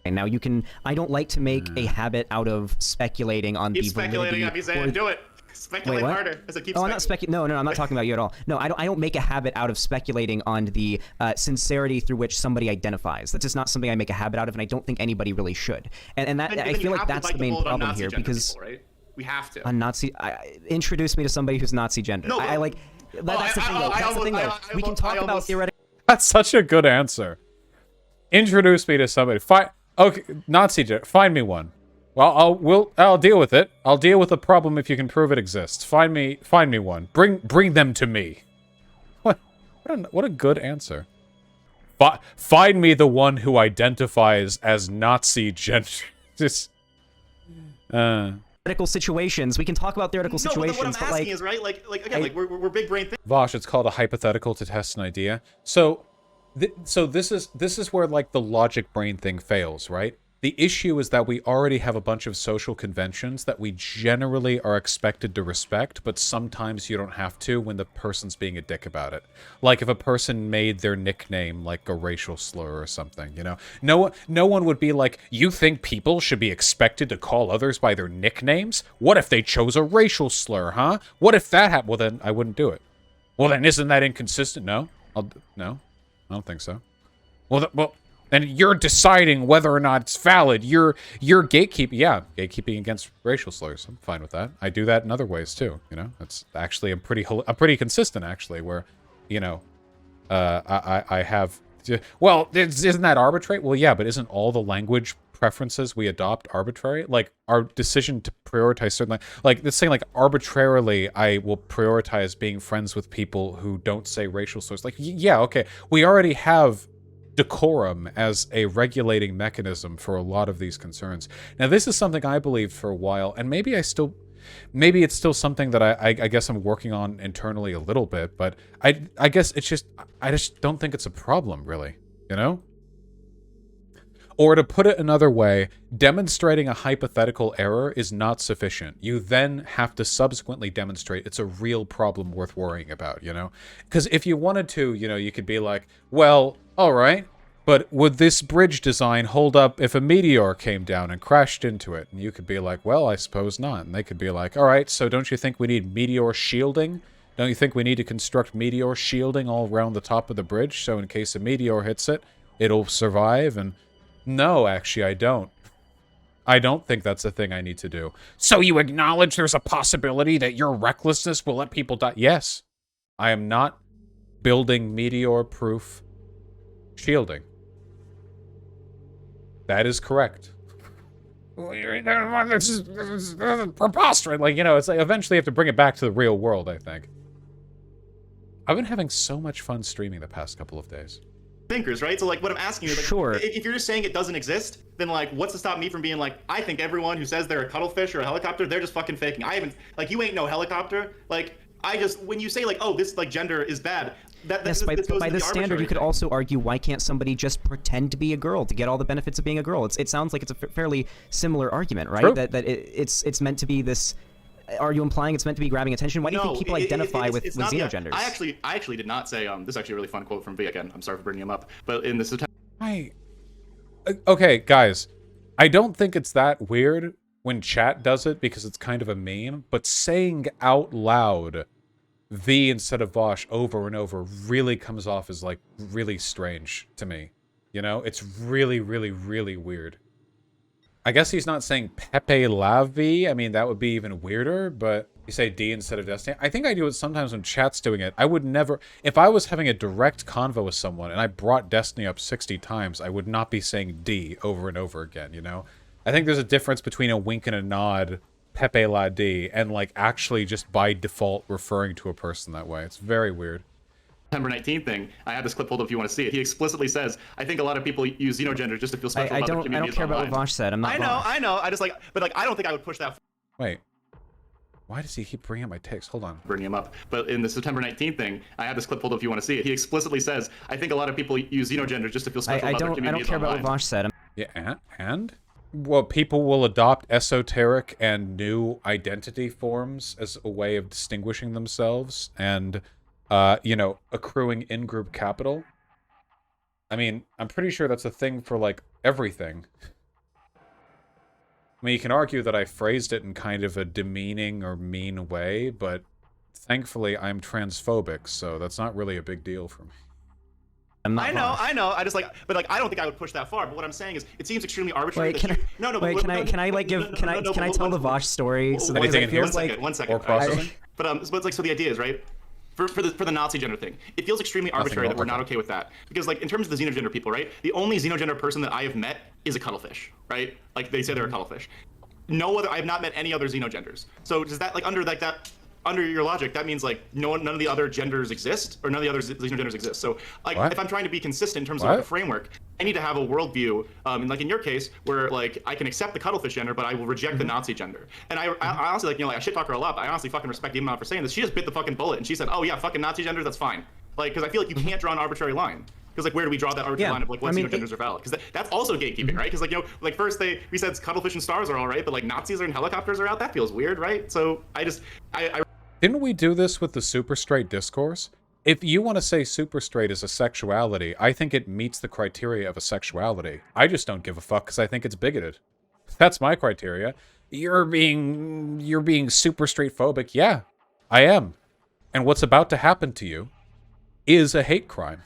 And now you can... I don't like to make a habit out of speculating on the validity... Keep speculating, Abby, do it! Speculate harder. I said keep I'm not No, I'm not talking about you at all. No, I don't make a habit out of speculating on the sincerity through which somebody identifies. That's just not something I make a habit out of, and I don't think anybody really should. And that I feel like that's the main problem here, because... People, right? We have to. On Nazi... introduce me to somebody who's Nazi gender. No, I like... That's the thing, though. That's the thing, though. We can talk about theoretical... That's such a good answer. Introduce me to somebody. Okay, Nazi gender. Find me one. Well, I'll deal with it. I'll deal with the problem if you can prove it exists. Find me one. Bring them to me. What a good answer. Find me the one who identifies as Nazi gender. Just theoretical situations. We can talk about theoretical situations. What I'm asking is, right? Like again, like we're big brain things. Vaush, it's called a hypothetical to test an idea. So this is where like the logic brain thing fails, right? The issue is that we already have a bunch of social conventions that we generally are expected to respect, but sometimes you don't have to when the person's being a dick about it. Like if a person made their nickname like a racial slur or something, you know? No one would be like, you think people should be expected to call others by their nicknames? What if they chose a racial slur, huh? What if that happened? Well, then I wouldn't do it. Well, then isn't that inconsistent? No, I don't think so. Well, and you're deciding whether or not it's valid. You're gatekeeping. Yeah, gatekeeping against racial slurs. I'm fine with that. I do that in other ways too. You know, that's actually I'm pretty consistent actually. Where, you know, I have. Well, isn't that arbitrary? Well, yeah, but isn't all the language preferences we adopt arbitrary? Like our decision to prioritize certain, like this thing, like arbitrarily, I will prioritize being friends with people who don't say racial slurs. Like, yeah, okay, we already have decorum as a regulating mechanism for a lot of these concerns. Now, this is something I believed for a while, and maybe it's still something that I guess I'm working on internally a little bit, but I guess it's just, I just don't think it's a problem, really, you know? Or to put it another way, demonstrating a hypothetical error is not sufficient. You then have to subsequently demonstrate it's a real problem worth worrying about, you know? Because if you wanted to, you know, you could be like, well, all right, but would this bridge design hold up if a meteor came down and crashed into it? And you could be like, well, I suppose not. And they could be like, all right, so don't you think we need meteor shielding? Don't you think we need to construct meteor shielding all around the top of the bridge so in case a meteor hits it, it'll survive? And no, actually, I don't. I don't think that's a thing I need to do. So you acknowledge there's a possibility that your recklessness will let people die? Yes. I am not building meteor-proof shielding. That is correct. This is preposterous. Like, you know, it's like eventually you have to bring it back to the real world, I think. I've been having so much fun streaming the past couple of days. Thinkers, right? So like what I'm asking you is like, sure. If you're just saying it doesn't exist, then like what's to stop me from being like, I think everyone who says they're a cuttlefish or a helicopter, they're just fucking faking. I haven't, like, you ain't no helicopter. Like, I just, when you say like, oh, this like gender is bad, yes, by this standard, you could also argue, why can't somebody just pretend to be a girl to get all the benefits of being a girl? It sounds like it's a fairly similar argument, right? True. That it's meant to be this. Are you implying it's meant to be grabbing attention? Why do you think people identify with xenogenders? I actually did not say, this is actually a really fun quote from V again. I'm sorry for bringing him up, but in this attempt. Okay, guys, I don't think it's that weird when chat does it because it's kind of a meme, but saying out loud V instead of Vaush over and over really comes off as like really strange to me. You know, it's really, really, really weird. I guess he's not saying Pepe la vie. I mean, that would be even weirder, but you say D instead of Destiny. I think I do it sometimes when chat's doing it. I would never... If I was having a direct convo with someone and I brought Destiny up 60 times, I would not be saying D over and over again, you know? I think there's a difference between a wink and a nod, Pepe la D, and, like, actually just by default referring to a person that way. It's very weird. September 19th thing. I have this clip pulled up if you want to see it. He explicitly says, I think a lot of people use Xenogenders just to feel special about their communities I don't care online. about what Vaush said. I'm not Vaush. I know. I just like, but like, I don't think I would push that. Wait. Why does he keep bringing up my takes? Hold on. Bringing him up. But in the September 19th thing, I have this clip pulled up if you want to see it. He explicitly says, I think a lot of people use Xenogenders just to feel special about their communities online. I don't care about what Vaush said. Yeah, and? Well, people will adopt esoteric and new identity forms as a way of distinguishing themselves and... you know, accruing in-group capital. I mean, I'm pretty sure that's a thing for, like, everything. I mean, you can argue that I phrased it in kind of a demeaning or mean way, but thankfully I'm transphobic, so that's not really a big deal for me. I know. I just like, but like, I don't think I would push that far. But what I'm saying is, it seems extremely arbitrary. Wait, can I tell the Vaush story? So that anything it feels one second. Or processing? But it's like, so the idea is, right? For the Nazi gender thing, it feels extremely arbitrary that we're not okay with that. Because like, in terms of the Xenogender people, right? The only Xenogender person that I have met is a cuttlefish, right? Like, they say they're a cuttlefish. No other, I have not met any other Xenogenders. So does that, like, under your logic, that means like none of the other genders exist, or none of the other Xenogenders exist. So like, if I'm trying to be consistent in terms of like, the framework, I need to have a worldview, and like in your case, where like I can accept the cuttlefish gender, but I will reject the Nazi gender. And I honestly, like, you know, like, I shit talk her a lot, but I honestly fucking respect Emma for saying this. She just bit the fucking bullet, and she said, oh yeah, fucking Nazi genders, that's fine. Like, because I feel like you can't draw an arbitrary line. Because like, where do we draw that arbitrary line of like what Xenogenders are valid? Because that's also gatekeeping, right? Because like, you know, like first we said cuttlefish and stars are all right, but like Nazis and helicopters are out. That feels weird, right? So I Didn't we do this with the super straight discourse? If you want to say super straight is a sexuality, I think it meets the criteria of a sexuality. I just don't give a fuck because I think it's bigoted. That's my criteria. You're being super straightphobic. Yeah, I am. And what's about to happen to you is a hate crime.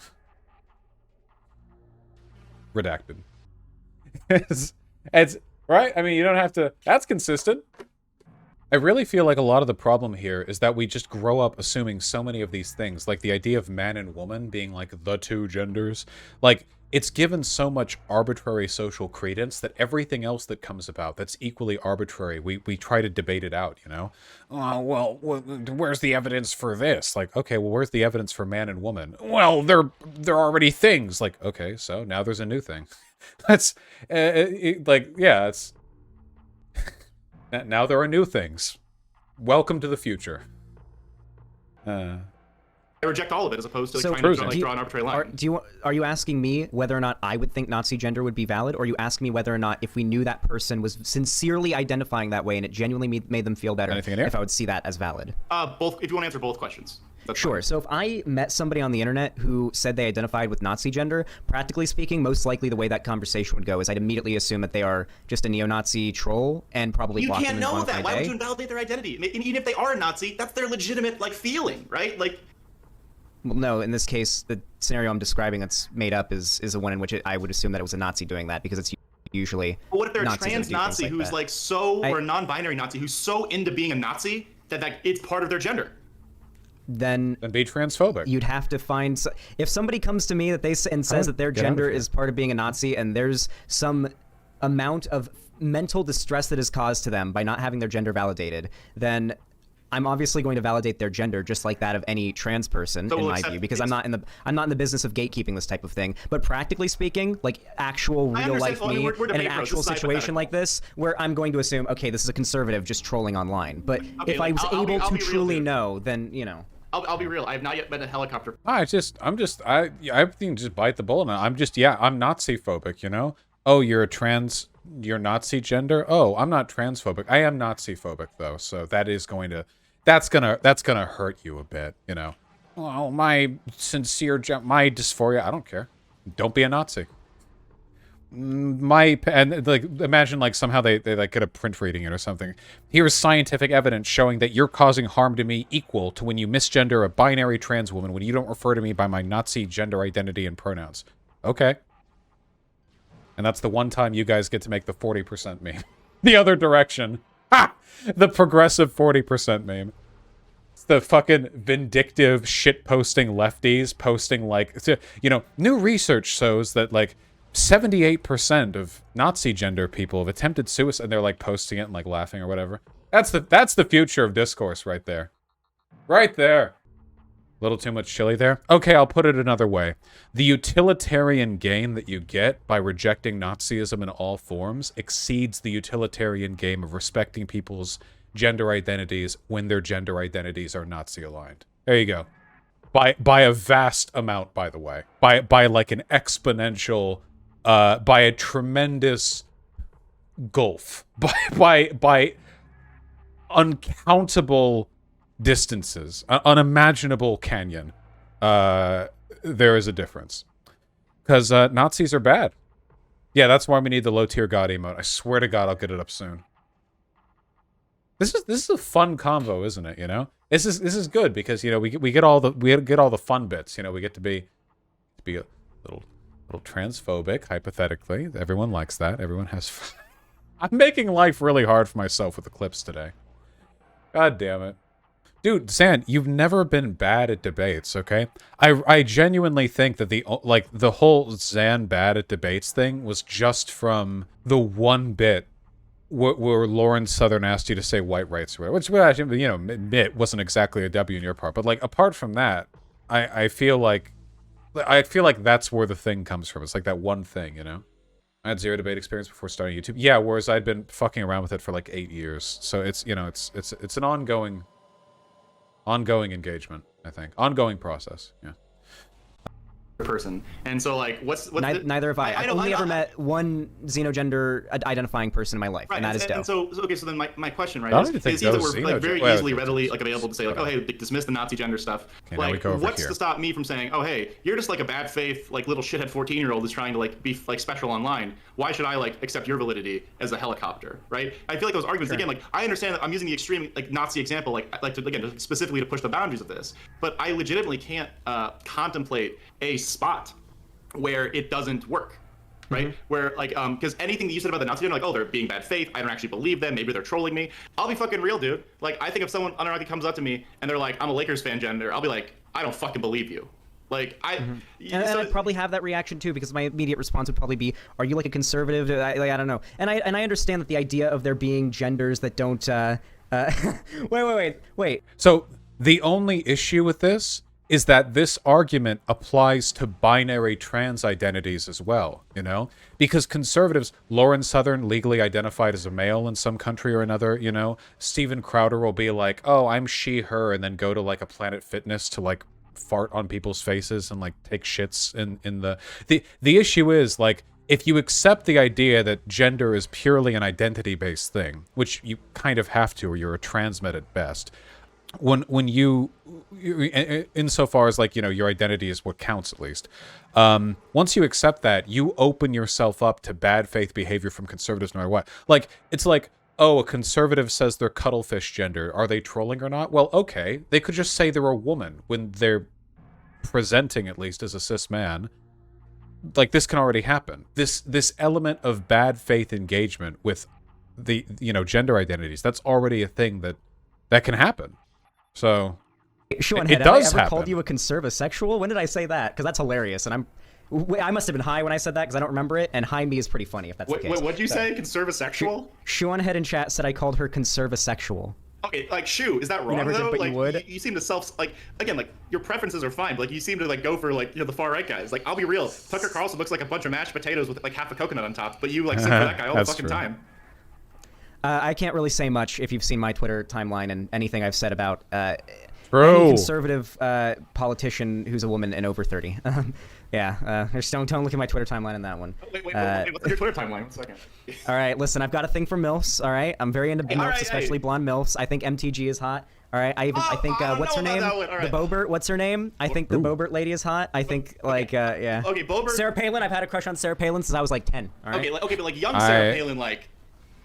Redacted. it's right? I mean, you don't have to... That's consistent. I really feel like a lot of the problem here is that we just grow up assuming so many of these things, like the idea of man and woman being like the two genders. Like, it's given so much arbitrary social credence that everything else that comes about that's equally arbitrary, we try to debate it out, you know? Oh, well, where's the evidence for this? Like, okay, well, where's the evidence for man and woman? Well, they're already things. Like, okay, so now there's a new thing. That's, like, yeah, it's... Now there are new things. Welcome to the future. I reject all of it as opposed to like, trying to draw an arbitrary line. Are you asking me whether or not I would think Nazi gender would be valid, or are you asking me whether or not if we knew that person was sincerely identifying that way and it genuinely made them feel better, if I would see that as valid? Both. If you want to answer both questions. That's sure. fine. So if I met somebody on the internet who said they identified with Nazi gender, practically speaking, most likely the way that conversation would go is I'd immediately assume that they are just a neo-Nazi troll and probably block them in one day. You can't know that. Why would you invalidate their identity? Even if they are a Nazi, that's their legitimate like feeling, right? Like. Well, no. In this case, the scenario I'm describing that's made up is the one in which I would assume that it was a Nazi doing that because it's usually. But what if they're a trans Nazi who's like so, or a non-binary Nazi who's so into being a Nazi that it's part of their gender? Then be transphobic. You'd have to find if somebody comes to me that says that their gender is part of being a Nazi, and there's some amount of mental distress that is caused to them by not having their gender validated, then I'm obviously going to validate their gender just like that of any trans person, in my view, because I'm not in the business of gatekeeping this type of thing. But practically speaking, like actual real life me in an actual situation like this, where I'm going to assume, okay, this is a conservative just trolling online. But if I was able to truly know, then you know. I'll be real. I have not yet been a helicopter. I think just bite the bullet. I'm Nazi phobic, you know? Oh, you're Nazi gender? Oh, I'm not transphobic. I am Nazi phobic though, so that's gonna hurt you a bit, you know. Well, my dysphoria, I don't care. Don't be a Nazi. Imagine like somehow they like get a print reading it or something. Here's scientific evidence showing that you're causing harm to me equal to when you misgender a binary trans woman when you don't refer to me by my Nazi gender identity and pronouns. Okay. And that's the one time you guys get to make the 40% meme. The other direction. Ha! The progressive 40% meme. It's the fucking vindictive shit-posting lefties posting, like, you know, new research shows that, like, 78% of Nazi gender people have attempted suicide, and they're, like, posting it and, like, laughing or whatever. That's the future of discourse right there. Right there. A little too much chili there? Okay, I'll put it another way. The utilitarian gain that you get by rejecting Nazism in all forms exceeds the utilitarian gain of respecting people's gender identities when their gender identities are Nazi-aligned. There you go. By a vast amount, by the way. By like an exponential, by a tremendous gulf. By uncountable distances, unimaginable canyon, there is a difference. Because Nazis are bad. Yeah, that's why we need the low-tier God emote. I swear to God, I'll get it up soon. This is a fun convo, isn't it? You know, this is good because, you know, we get all the fun bits. You know, we get to be a little transphobic, hypothetically. Everyone likes that. Everyone has fun. I'm making life really hard for myself with the clips today. God damn it. Dude, Zan, you've never been bad at debates, okay? I genuinely think that the whole Zan bad at debates thing was just from the one bit where Lauren Southern asked you to say white rights, which, you know, admit wasn't exactly a W on your part. But, like, apart from that, I feel like that's where the thing comes from. It's like that one thing, you know? I had zero debate experience before starting YouTube. Yeah, whereas I'd been fucking around with it for like 8 years. So it's, you know, it's an ongoing engagement, I think. Ongoing process, yeah. Person. And so, like, neither have I. I've only ever met one xenogender identifying person in my life, right, and that is dope. And so, okay, so then my question, right, is either we're like very easily, readily, like, available to say, like, oh, hey, dismiss the Nazi gender stuff. Okay, like, what's to stop me from saying, oh, hey, you're just like a bad faith, like, little shithead 14-year-old who's trying to, like, be like special online. Why should I, like, accept your validity as a helicopter, right? I feel like those arguments, again, like, I understand that I'm using the extreme, like, Nazi example, like specifically to push the boundaries of this, but I legitimately can't contemplate a spot where it doesn't work, right? Mm-hmm. Where, like, because anything that you said about the Nazi gender, like, oh, they're being bad faith, I don't actually believe them, maybe they're trolling me. I'll be fucking real, dude. Like, I think if someone unironically comes up to me and they're like, I'm a Lakers fan gender, I'll be like, I don't fucking believe you. Like, and I'd probably have that reaation too, because my immediate response would probably be, are you like a conservative? I don't know. And I understand that the idea of there being genders that don't wait. So the only issue with this is that this argument applies to binary trans identities as well, you know? Because conservatives, Lauren Southern legally identified as a male in some country or another, you know? Steven Crowder will be like, oh, I'm she, her, and then go to, like, a Planet Fitness to, like, fart on people's faces and, like, take shits in the issue is, like, if you accept the idea that gender is purely an identity-based thing, which you kind of have to, or you're a transmet at best, when you insofar as, like, you know, your identity is what counts, at least, once you accept that, you open yourself up to bad faith behavior from conservatives no matter what. Like, it's like, oh, a conservative says they're cuttlefish gender, are they trolling or not? Well, okay, they could just say they're a woman when they're presenting, at least, as a cis man. Like, this can already happen. This element of bad faith engagement with the, you know, gender identities, that's already a thing that can happen. So, Sean, it does have I ever happen. Called you a conservasexual? When did I say that? Because that's hilarious, and I must have been high when I said that, because I don't remember it, and high me is pretty funny if that's the case. What'd you say? Conservasexual? Sean Head in chat said I called her conservasexual. Okay, like, Shu, is that wrong, never though? Did, but like, you would. You seem to like, again, like, your preferences are fine, but, like, you seem to, like, go for, like, you know, the far right guys. Like, I'll be real, Tucker Carlson looks like a bunch of mashed potatoes with, like, half a coconut on top, but you, like, sit for that guy all the fucking time. I can't really say much if you've seen my Twitter timeline and anything I've said about any conservative politician who's a woman and over 30. Yeah, just don't look at my Twitter timeline on that one. Wait, what's your Twitter timeline? 1 second. All right, listen, I've got a thing for MILFs, all right? I'm very into MILFs, especially blonde MILFs. I think MTG is hot, all right? I think, what's her name? The Boebert, what's her name? I think the Boebert lady is hot. I think, like, yeah. Okay, Boebert. Sarah Palin, I've had a crush on Sarah Palin since I was, like, 10, all right? Okay, but, like, young Sarah Palin, like,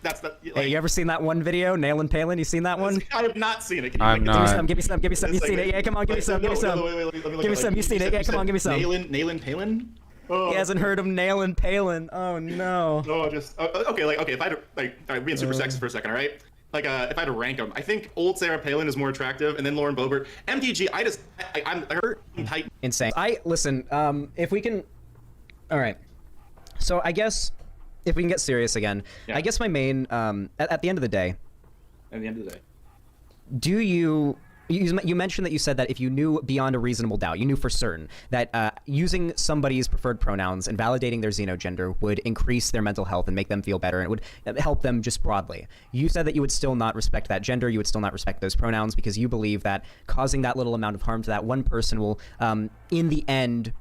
that's the. Like, hey, you ever seen that one video, Nailin' Palin? You seen that one? I have not seen it. I'm not. Give me some. You seen it? Yeah, come on, give me some. Give me some. Give me some. You seen it? Yeah, come on, give me some. Nailin' Palin? He hasn't heard him nailing Palin. Oh no. Okay, if I had to, all right, being super sexist for a second, all right? Like, if I had to rank them, I think old Sarah Palin is more attractive, and then Lauren Boebert. MTG, I'm tight. Insane. Listen, if we can, all right. So I guess if we can get serious again, I guess my main, at the end of the day. At the end of the day. Do you mentioned that you said that if you knew beyond a reasonable doubt, you knew for certain that using somebody's preferred pronouns and validating their xenogender would increase their mental health and make them feel better, and it would help them just broadly. You said that you would still not respect that gender, you would still not respect those pronouns because you believe that causing that little amount of harm to that one person will, in the end,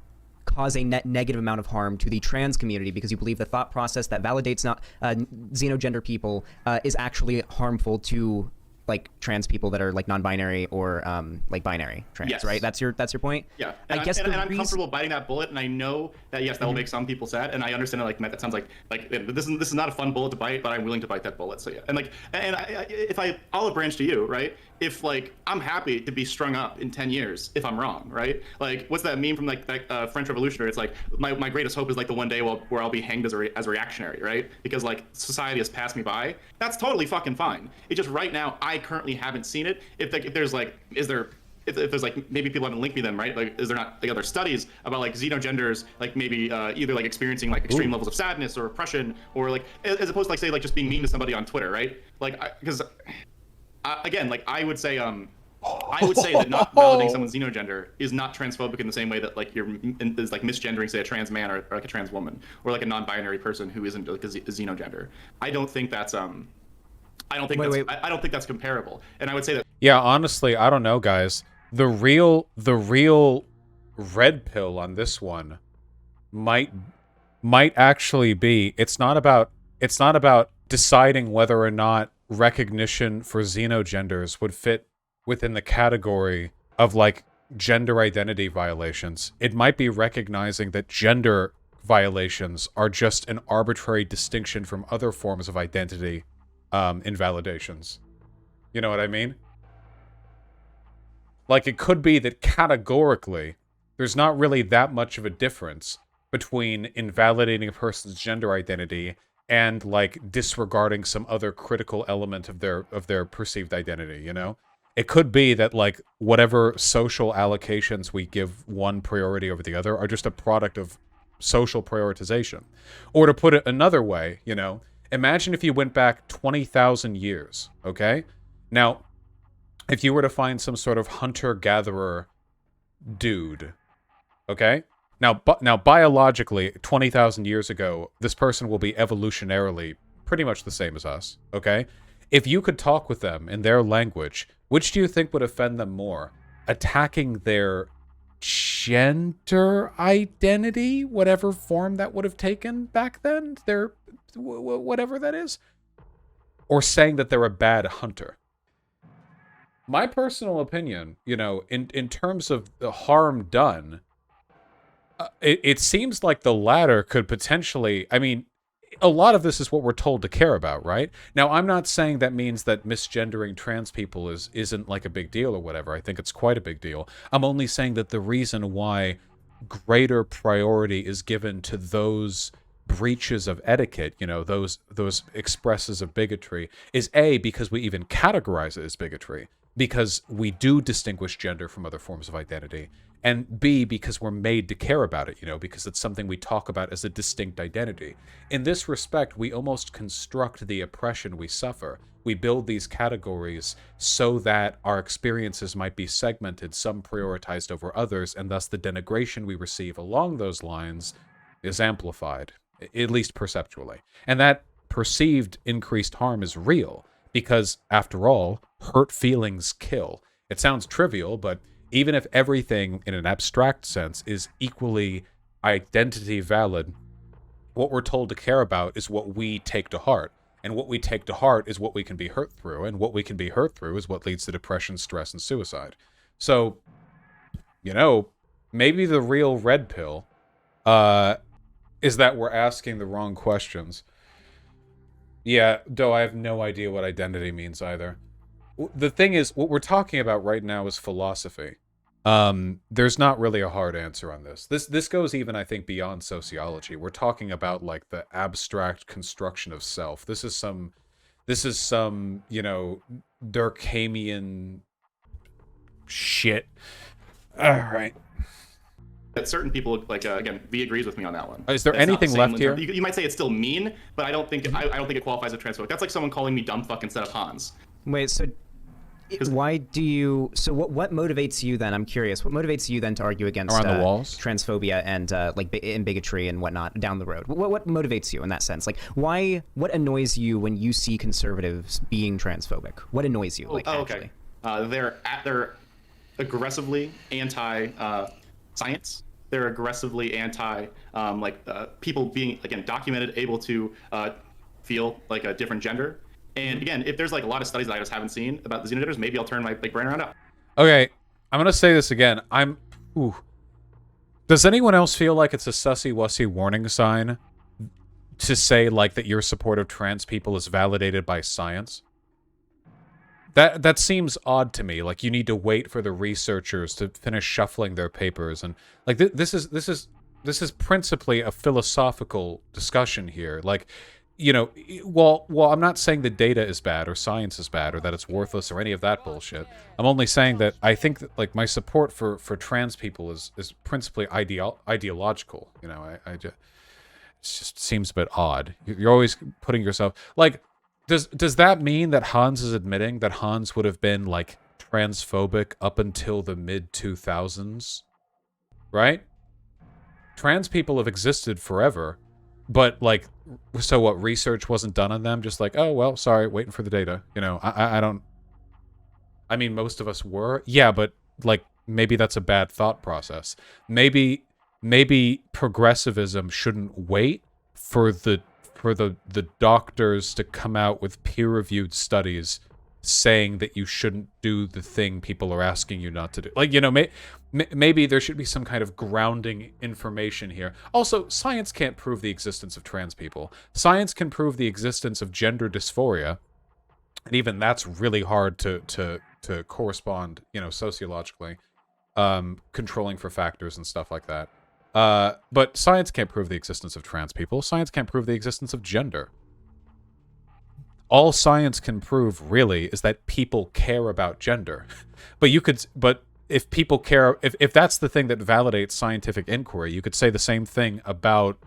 cause a net negative amount of harm to the trans community because you believe the thought process that validates not xenogender people is actually harmful to like trans people that are like non-binary or like binary trans, right? That's your point. Yeah, and I'm comfortable biting that bullet, and I know that yes, that will make some people sad, and I understand that like that sounds like this is not a fun bullet to bite, but I'm willing to bite that bullet. So yeah, and like if I olive branch to you, right? If like I'm happy to be strung up in 10 years if I'm wrong, right? Like what's that meme from like that French Revolution? It's like my greatest hope is like the one day where I'll be hanged as a reactionary, right? Because like society has passed me by. That's totally fucking fine. It's just right now I currently haven't seen it. If there's like if there's like maybe people haven't linked me them, right? Like is there not like other studies about like xenogenders like maybe either like experiencing like extreme levels of sadness or oppression or like as opposed to like say like just being mean to somebody on Twitter, right? Like because again, like I would say that not validating someone's xenogender is not transphobic in the same way that like is like misgendering, say, a trans man or like a trans woman or like a non-binary person who isn't like a xenogender. I don't think that's I don't think that's comparable. And I would say that. Yeah, honestly, I don't know, guys. The real red pill on this one might actually be it's not about deciding whether or not recognition for xenogenders would fit within the category of like gender identity violations. It might be recognizing that gender violations are just an arbitrary distinction from other forms of identity invalidations. You know what I mean? Like it could be that categorically there's not really that much of a difference between invalidating a person's gender identity and like disregarding some other critical element of their perceived identity, you know? It could be that like whatever social allocations we give one priority over the other are just a product of social prioritization. Or to put it another way, you know, imagine if you went back 20,000 years, okay? Now, if you were to find some sort of hunter-gatherer dude, okay? Now, biologically, 20,000 years ago, this person will be evolutionarily pretty much the same as us, okay? If you could talk with them in their language, which do you think would offend them more? Attacking their gender identity, whatever form that would have taken back then, their whatever that is, or saying that they're a bad hunter? My personal opinion, you know, in terms of the harm done, it seems like the latter could potentially, I mean, a lot of this is what we're told to care about, right? Now, I'm not saying that means that misgendering trans people isn't like a big deal or whatever. I think it's quite a big deal. I'm only saying that the reason why greater priority is given to those breaches of etiquette, you know, those expresses of bigotry, is A, because we even categorize it as bigotry, because we do distinguish gender from other forms of identity, and B, because we're made to care about it, you know, because it's something we talk about as a distinct identity. In this respect, we almost construct the oppression we suffer. We build these categories so that our experiences might be segmented, some prioritized over others, and thus the denigration we receive along those lines is amplified, at least perceptually. And that perceived increased harm is real, because, after all, hurt feelings kill. It sounds trivial, but even if everything in an abstract sense is equally identity valid, what we're told to care about is what we take to heart. And what we take to heart is what we can be hurt through. And what we can be hurt through is what leads to depression, stress, and suicide. So, you know, maybe the real red pill is that we're asking the wrong questions. Yeah, though I have no idea what identity means either. The thing is, what we're talking about right now is philosophy. There's not really a hard answer on this. This goes even, I think, beyond sociology. We're talking about like the abstract construction of self. This is some Durkheimian shit. All right. That certain people, like again, V agrees with me on that one. Is there anything left here? You might say it's still mean, but I don't think it qualifies as transphobic. That's like someone calling me dumb fuck instead of Hanz. Wait, so why do you? So what motivates you then? I'm curious. What motivates you then to argue against around the walls, transphobia and and bigotry and whatnot down the road? What motivates you in that sense? Like, why? What annoys you when you see conservatives being transphobic? What annoys you? Like, okay. They're aggressively anti-science. They're aggressively anti people being, again, documented, able to feel like a different gender. And again, if there's like a lot of studies that I just haven't seen about the Xenogenders, maybe I'll turn my brain around up. Okay, I'm gonna say this again. Does anyone else feel like it's a sussy-wussy warning sign to say like that your support of trans people is validated by science? That seems odd to me. Like, you need to wait for the researchers to finish shuffling their papers, and like this is principally a philosophical discussion here. Like, well, I'm not saying the data is bad or science is bad or that it's worthless or any of that bullshit. I'm only saying that I think that like my support for trans people is principally ideological. It just seems a bit odd. You're always putting yourself like. Does that mean that Hanz is admitting that Hanz would have been like transphobic up until the mid-2000s? Right? Trans people have existed forever, but like, so what, research wasn't done on them? Just like, oh, well, sorry, waiting for the data. I mean, most of us were. Yeah, but like, maybe that's a bad thought process. Maybe progressivism shouldn't wait for the doctors to come out with peer-reviewed studies saying that you shouldn't do the thing people are asking you not to do. Like, maybe there should be some kind of grounding information here. Also, science can't prove the existence of trans people. Science can prove the existence of gender dysphoria, and even that's really hard to correspond, sociologically, controlling for factors and stuff like that. But science can't prove the existence of trans people. Science can't prove the existence of gender. All science can prove, really, is that people care about gender. But if people care, if that's the thing that validates scientific inquiry, you could say the same thing about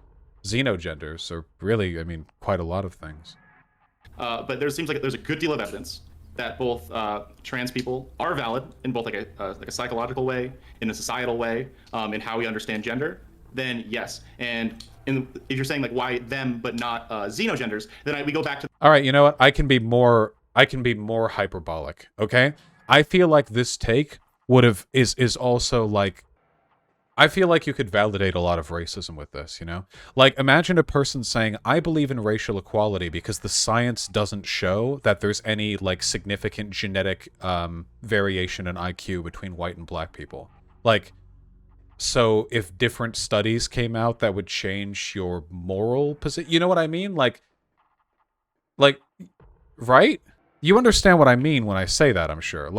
xenogenders, or really, I mean, quite a lot of things. But there seems like there's a good deal of evidence that both trans people are valid in both like a psychological way, in a societal way, in how we understand gender, then yes. And if you're saying like why them but not xenogenders, then we go back to. All right, you know what? I can be more hyperbolic. Okay, I feel like this take is also like. I feel like you could validate a lot of racism with this, Like, imagine a person saying, I believe in racial equality because the science doesn't show that there's any, like, significant genetic variation in IQ between white and black people. Like, so if different studies came out, that would change your moral position. You know what I mean? Like, right? You understand what I mean when I say that, I'm sure.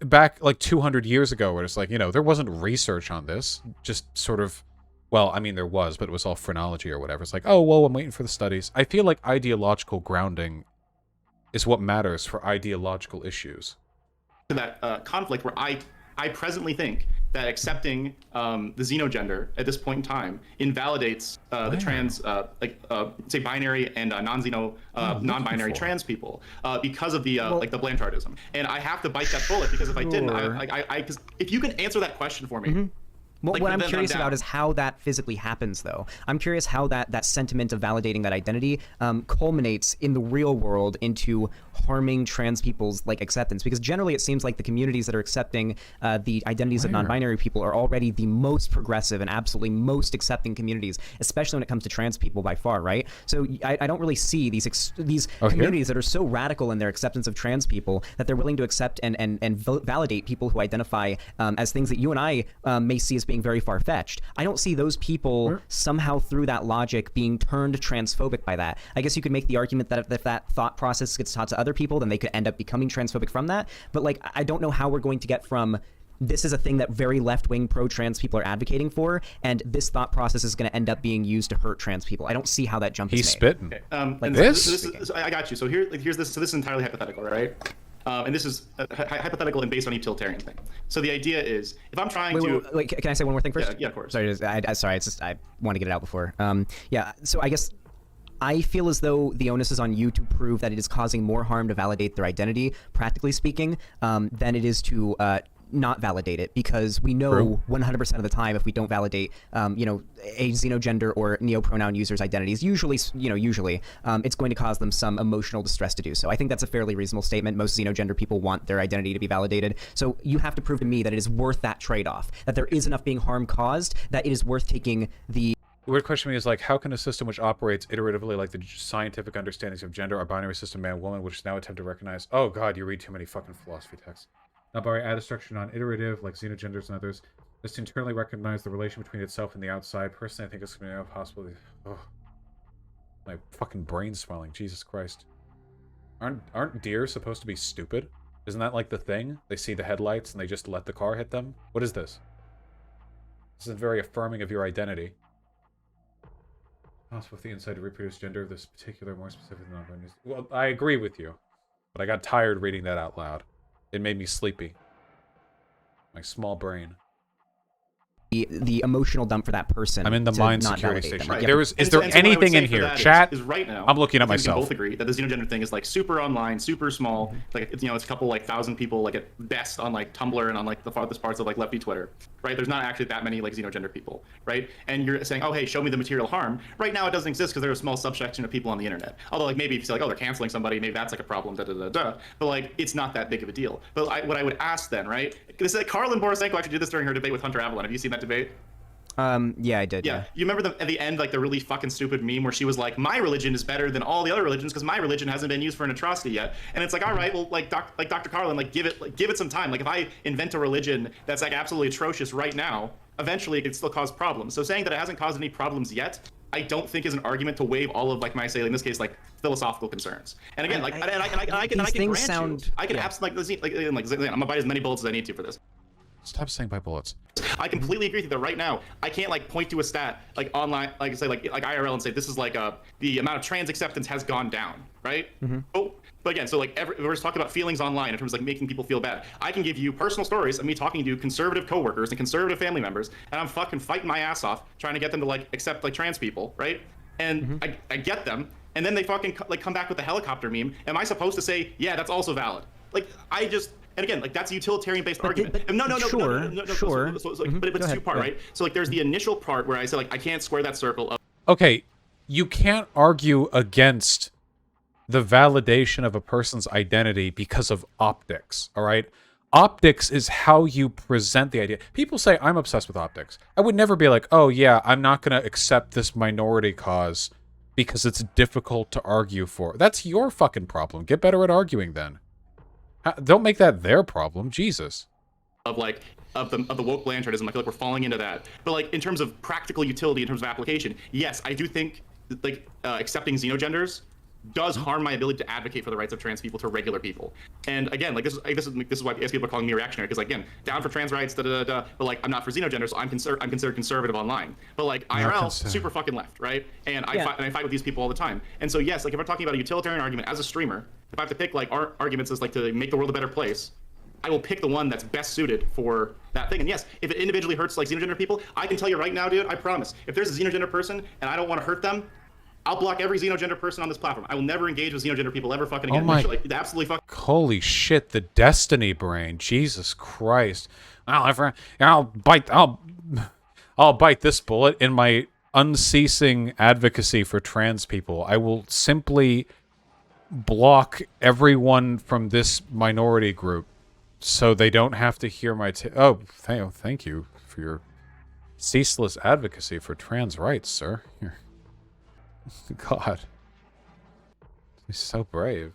Back like 200 years ago, where it's like, there wasn't research on this, just sort of, well, I mean, there was, but it was all phrenology or whatever. It's like, oh, well, I'm waiting for the studies. I feel like ideological grounding is what matters for ideological issues. That conflict where I presently think that accepting the xenogender at this point in time invalidates the trans, say binary and non-binary trans people because of the the Blanchardism. And I have to bite that bullet because if I didn't, because if you can answer that question for me. Mm-hmm. Well, what I'm curious about is how that physically happens, though. I'm curious how that sentiment of validating that identity culminates in the real world into harming trans people's acceptance. Because generally, it seems like the communities that are accepting the identities of non-binary people are already the most progressive and absolutely most accepting communities, especially when it comes to trans people by far, right? So I don't really see these communities that are so radical in their acceptance of trans people that they're willing to accept and validate people who identify as things that you and I may see as being being very far-fetched, I don't see those people somehow through that logic being turned transphobic by that. I guess you could make the argument that if that thought process gets taught to other people, then they could end up becoming transphobic from that. But like, I don't know how we're going to get from this is a thing that very left-wing pro-trans people are advocating for, and this thought process is going to end up being used to hurt trans people. I don't see how that jump is made. He's spitting. Okay. Like this? I got you. So here's this. So this is entirely hypothetical, right? And this is hypothetical and based on utilitarian thing. So the idea is, if I'm trying to... Wait, can I say one more thing first? Yeah, of course. Sorry, sorry, it's just I want to get it out before. Yeah, so I guess I feel as though the onus is on you to prove that it is causing more harm to validate their identity, practically speaking, than it is to not validate it, because we know 100% of the time if we don't validate, you know, a xenogender or neopronoun user's identities, usually it's going to cause them some emotional distress to do so. I think that's a fairly reasonable statement. Most xenogender people want their identity to be validated. So you have to prove to me that it is worth that trade-off, that there is enough being harm caused, that it is worth taking the... The weird question to me is like, how can a system which operates iteratively like the scientific understandings of gender, our binary system man-woman, which is now attempt to recognize... Oh god, you read too many fucking philosophy texts. Not by add a structure non-iterative, like Xenogenders and others, just to internally recognize the relation between itself and the outside. Personally, I think it's going to be possible. Oh, my fucking brain's swelling. Jesus Christ. Aren't deer supposed to be stupid? Isn't that like the thing? They see the headlights and they just let the car hit them? What is this? This is very affirming of your identity. Possible with the inside to reproduce gender of this particular, more specific than non-binary. Well, I agree with you, but I got tired reading that out loud. It made me sleepy. My small brain. The emotional dump for that person. I'm in the mind security station. Right. Is there anything in here? Chat? Is right now, I'm looking at myself. We can both agree that the xenogender thing is like super online, super small. Like it's, you know, it's a couple like 1,000 people like at best on like Tumblr and on like the farthest parts of like lefty Twitter. Right? There's not actually that many like xenogender people. Right? And you're saying, oh hey, show me the material harm. Right now it doesn't exist because there's a small subsection of people on the internet. Although like maybe if you say like, oh they're canceling somebody, maybe that's like a problem. But like it's not that big of a deal. But what I would ask then, right? This is like Karlin Borisenko actually did this during her debate with Hunter Avalon. Have you seen that debate? Yeah, I did. Yeah. You remember at the end, like the really fucking stupid meme where she was like, my religion is better than all the other religions because my religion hasn't been used for an atrocity yet. And it's like, all right, well, like Dr. Carlin, like give it some time. Like if I invent a religion that's like absolutely atrocious right now, eventually it could still cause problems. So saying that it hasn't caused any problems yet, I don't think is an argument to waive all of like my, say, in this case, like philosophical concerns. And again, I can grant you, I can absolutely like I'm gonna bite as many bullets as I need to for this. Stop saying by bullets. I completely agree with you that right now I can't like point to a stat like online, like say like IRL and say this is like the amount of trans acceptance has gone down, right? Oh, but again, so like we're just talking about feelings online in terms of like making people feel bad. I can give you personal stories of me talking to conservative coworkers and conservative family members, and I'm fucking fighting my ass off trying to get them to like accept like trans people, right? And I get them, and then they fucking like come back with the helicopter meme. Am I supposed to say, yeah, that's also valid? Like I just. And again, like that's a utilitarian-based argument. But it's two-part, right? So like there's the initial part where I say like I can't square that circle. Okay, you can't argue against the validation of a person's identity because of optics, all right? Optics is how you present the idea. People say, I'm obsessed with optics. I would never be like, oh yeah, I'm not going to accept this minority cause because it's difficult to argue for. That's your fucking problem. Get better at arguing then. Don't make that their problem, Jesus. Of the woke Blanchardism, I feel like we're falling into that. But like in terms of practical utility, in terms of application, yes, I do think like accepting xenogenders does harm my ability to advocate for the rights of trans people to regular people. And again, like this is why people are calling me reactionary, because like, again, down for trans rights, but like I'm not for xenogenders, so I'm considered conservative online. But like IRL, super fucking left, right? And I fight with these people all the time. And so yes, like if we're talking about a utilitarian argument as a streamer, if I have to pick like our arguments as like to make the world a better place, I will pick the one that's best suited for that thing. And yes, if it individually hurts like xenogender people, I can tell you right now, dude, I promise, if there's a xenogender person and I don't want to hurt them, I'll block every xenogender person on this platform. I will never engage with xenogender people ever fucking again. Oh my, like, absolutely fucking. Holy shit, the destiny brain. Jesus Christ. I'll bite this bullet in my unceasing advocacy for trans people. I will simply block everyone from this minority group so they don't have to hear my thank you for your ceaseless advocacy for trans rights, sir. God. He's so brave.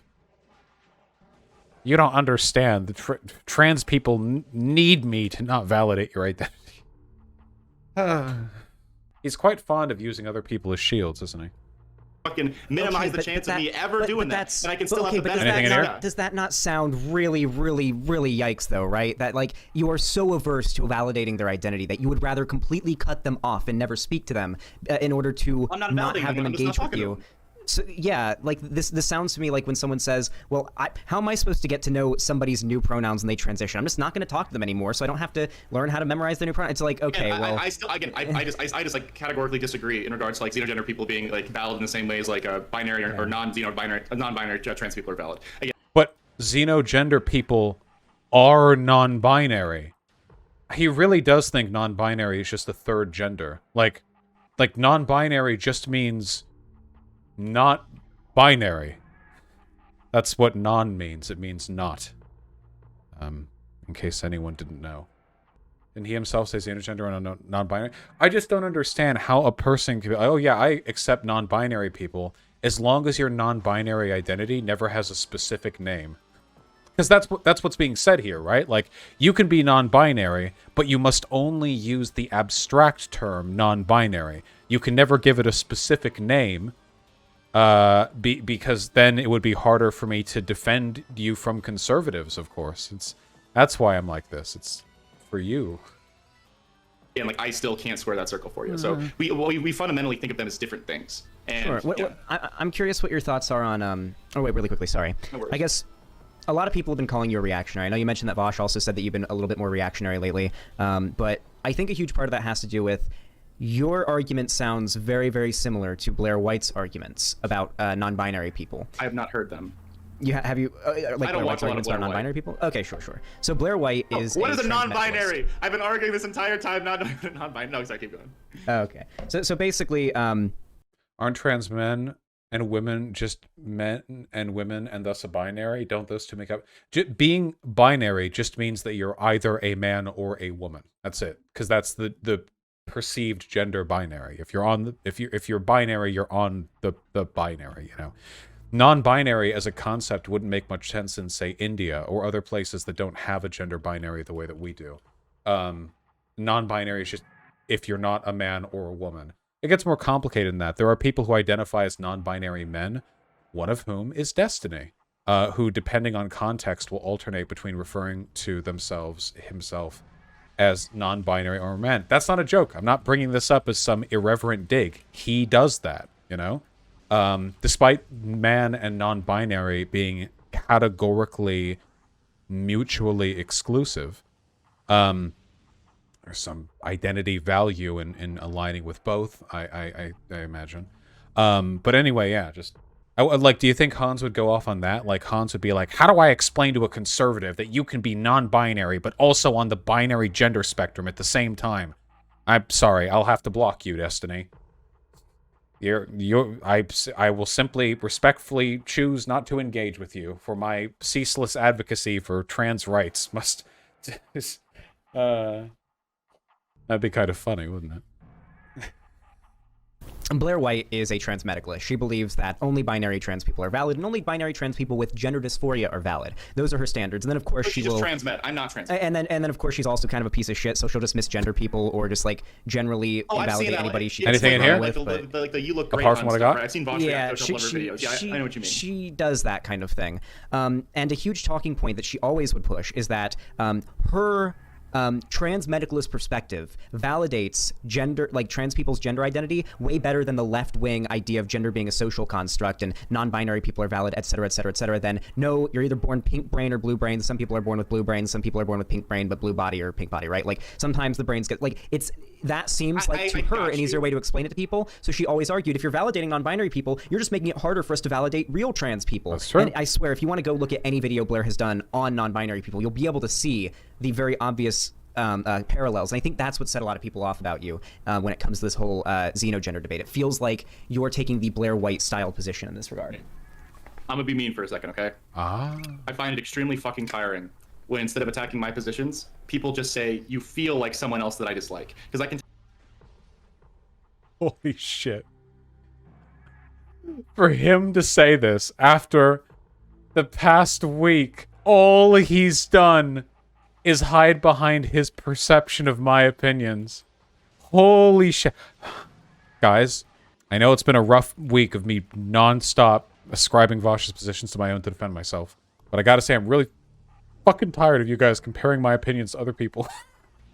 You don't understand. The trans people need me to not validate your identity. He's quite fond of using other people as shields, isn't he? Fucking minimize the chance of me ever doing that, and I can still have the benefit. Anything in here? Does that not sound really, really, really yikes, though, right? That, like, you are so averse to validating their identity that you would rather completely cut them off and never speak to them in order to not have them engage with you. So, yeah, like, this sounds to me like when someone says, well, how am I supposed to get to know somebody's new pronouns when they transition? I'm just not going to talk to them anymore, so I don't have to learn how to memorize their new pronouns. It's like, okay, well... I just like categorically disagree in regards to like xenogender people being like valid in the same way as like binary or non-binary trans people are valid. Again, but xenogender people are non-binary. He really does think non-binary is just the third gender. Like non-binary just means... not binary. That's what non means. It means not. In case anyone didn't know. Didn't he himself say xenogender and non-binary? I just don't understand how a person can be like, oh yeah, I accept non-binary people as long as your non-binary identity never has a specific name. Because that's what's being said here, right? Like, you can be non-binary, but you must only use the abstract term non-binary. You can never give it a specific name. Because then it would be harder for me to defend you from conservatives, of course. That's why I'm like this. It's for you. And like, I still can't square that circle for you. So we fundamentally think of them as different things. And, sure. I'm curious what your thoughts are on... Oh, wait, really quickly, sorry. No worries. I guess a lot of people have been calling you a reactionary. I know you mentioned that Vaush also said that you've been a little bit more reactionary lately. But I think a huge part of that has to do with... your argument sounds very, very similar to Blaire White's arguments about non-binary people. I have not heard them. Have you? Like I don't watch a lot of Blaire non-binary White. people. Okay, sure. So Blaire White is. What is a non-binary? I've been arguing this entire time. Non-binary. No, sorry, keep going. Okay. So basically, aren't trans men and women just men and women and thus a binary? Don't those two make up? Being binary just means that you're either a man or a woman. That's it. Because that's the perceived gender binary. If you're binary, you're on the binary, you know. Non-binary as a concept wouldn't make much sense in, say, India or other places that don't have a gender binary the way that we do. Non-binary is just if you're not a man or a woman. It gets more complicated than that. There are people who identify as non-binary men, one of whom is Destiny, who, depending on context, will alternate between referring to himself as non-binary or man. That's not a joke. I'm not bringing this up as some irreverent dig. He does that, you know? Despite man and non-binary being categorically mutually exclusive, there's some identity value in aligning with both, I imagine. But anyway, yeah, just... do you think Hanz would go off on that? Like, Hanz would be like, how do I explain to a conservative that you can be non-binary, but also on the binary gender spectrum at the same time? I'm sorry, I'll have to block you, Destiny. I will simply, respectfully choose not to engage with you, for my ceaseless advocacy for trans rights must... that'd be kind of funny, wouldn't it? Blaire White is a trans medicalist. She believes that only binary trans people are valid, and only binary trans people with gender dysphoria are valid. Those are her standards. And then, of course, she's just trans med. I'm not trans med. And then, of course, she's also kind of a piece of shit, so she'll just misgender people or just, like, generally invalidate anybody she Anything in here? Like the you look great apart from what I got? Right? I've seen Vaush react to a couple of her videos. Yeah, I know what you mean. She does that kind of thing. And a huge talking point that she always would push is that her... trans medicalist perspective validates gender, like trans people's gender identity, way better than the left-wing idea of gender being a social construct and non-binary people are valid, etc., etc., etc. Then no, you're either born pink brain or blue brain. Some people are born with blue brains. Some people are born with pink brain but blue body or pink body, right? Like sometimes the brains get like that seems like to her an easier way to explain it to people. So she always argued, if you're validating non-binary people, you're just making it harder for us to validate real trans people. That's true. And I swear, if you want to go look at any video Blaire has done on non-binary people, you'll be able to see the very obvious parallels. And I think that's what set a lot of people off about you when it comes to this whole xenogender debate. It feels like you're taking the Blaire White style position in this regard. I'm gonna be mean for a second, okay? I find it extremely fucking tiring when instead of attacking my positions, people just say, you feel like someone else that I dislike. Because I can... Holy shit. For him to say this after the past week, all he's done is hide behind his perception of my opinions. Holy shit. Guys, I know it's been a rough week of me non-stop ascribing Vaush's positions to my own to defend myself. But I gotta say, I'm really fucking tired of you guys comparing my opinions to other people.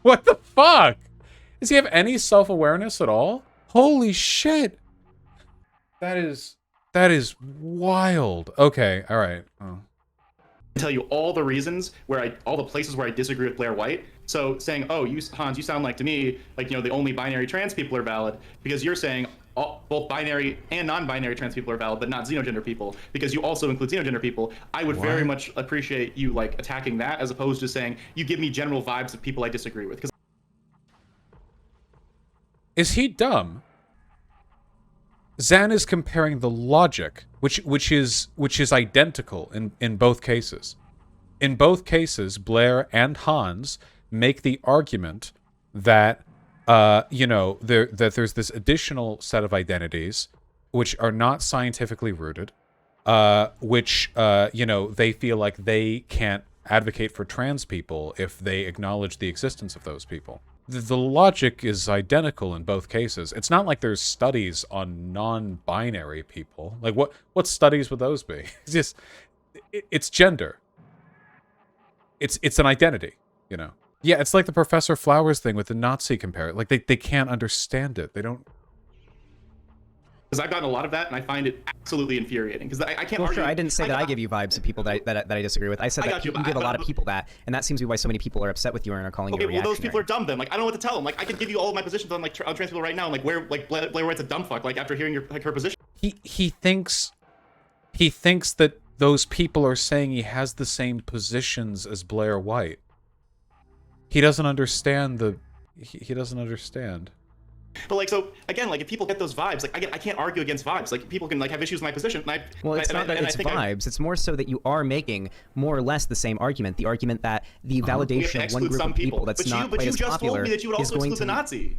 What the fuck? Does he have any self-awareness at all? Holy shit. That is wild. Okay, all right. Oh. Tell you all the reasons all the places where I disagree with Blaire White. So saying, oh, Hans, you sound like to me like, the only binary trans people are valid, because you're saying both binary and non-binary trans people are valid, but not xenogender people, because you also include xenogender people. I would very much appreciate you like attacking that, as opposed to saying you give me general vibes of people I disagree with. Is he dumb? Xan is comparing the logic, which is identical in both cases. In both cases, Blaire and Hanz make the argument that that there's this additional set of identities which are not scientifically rooted, which they feel like they can't advocate for trans people if they acknowledge the existence of those people. The logic is identical in both cases. It's not like there's studies on non-binary people. Like, what studies would those be? It's gender. It's an identity, Yeah, it's like the Professor Flowers thing with the Nazi comparison. Like, they can't understand it. They don't... Because I've gotten a lot of that, and I find it absolutely infuriating. Because I can't argue. Sure, I didn't say that I give you vibes of people that I disagree with. I said that you give a lot of people that, and that seems to be why so many people are upset with you and are calling you a reactionary. Well, those people are dumb then. Like, I don't know what to tell them. Like, I could give you all of my positions on trans people right now, and like where Blaire White's a dumb fuck. Like after hearing her position. He thinks that those people are saying he has the same positions as Blaire White. He doesn't understand he doesn't understand. But like, so again, like if people get those vibes, like I can't argue against vibes. Like people can like have issues with my position. Well, it's not that it's vibes. It's more so that you are making more or less the same argument. The argument that the validation of one group of people that's not quite as popular is going to... But you just told me that you would also exclude the Nazi.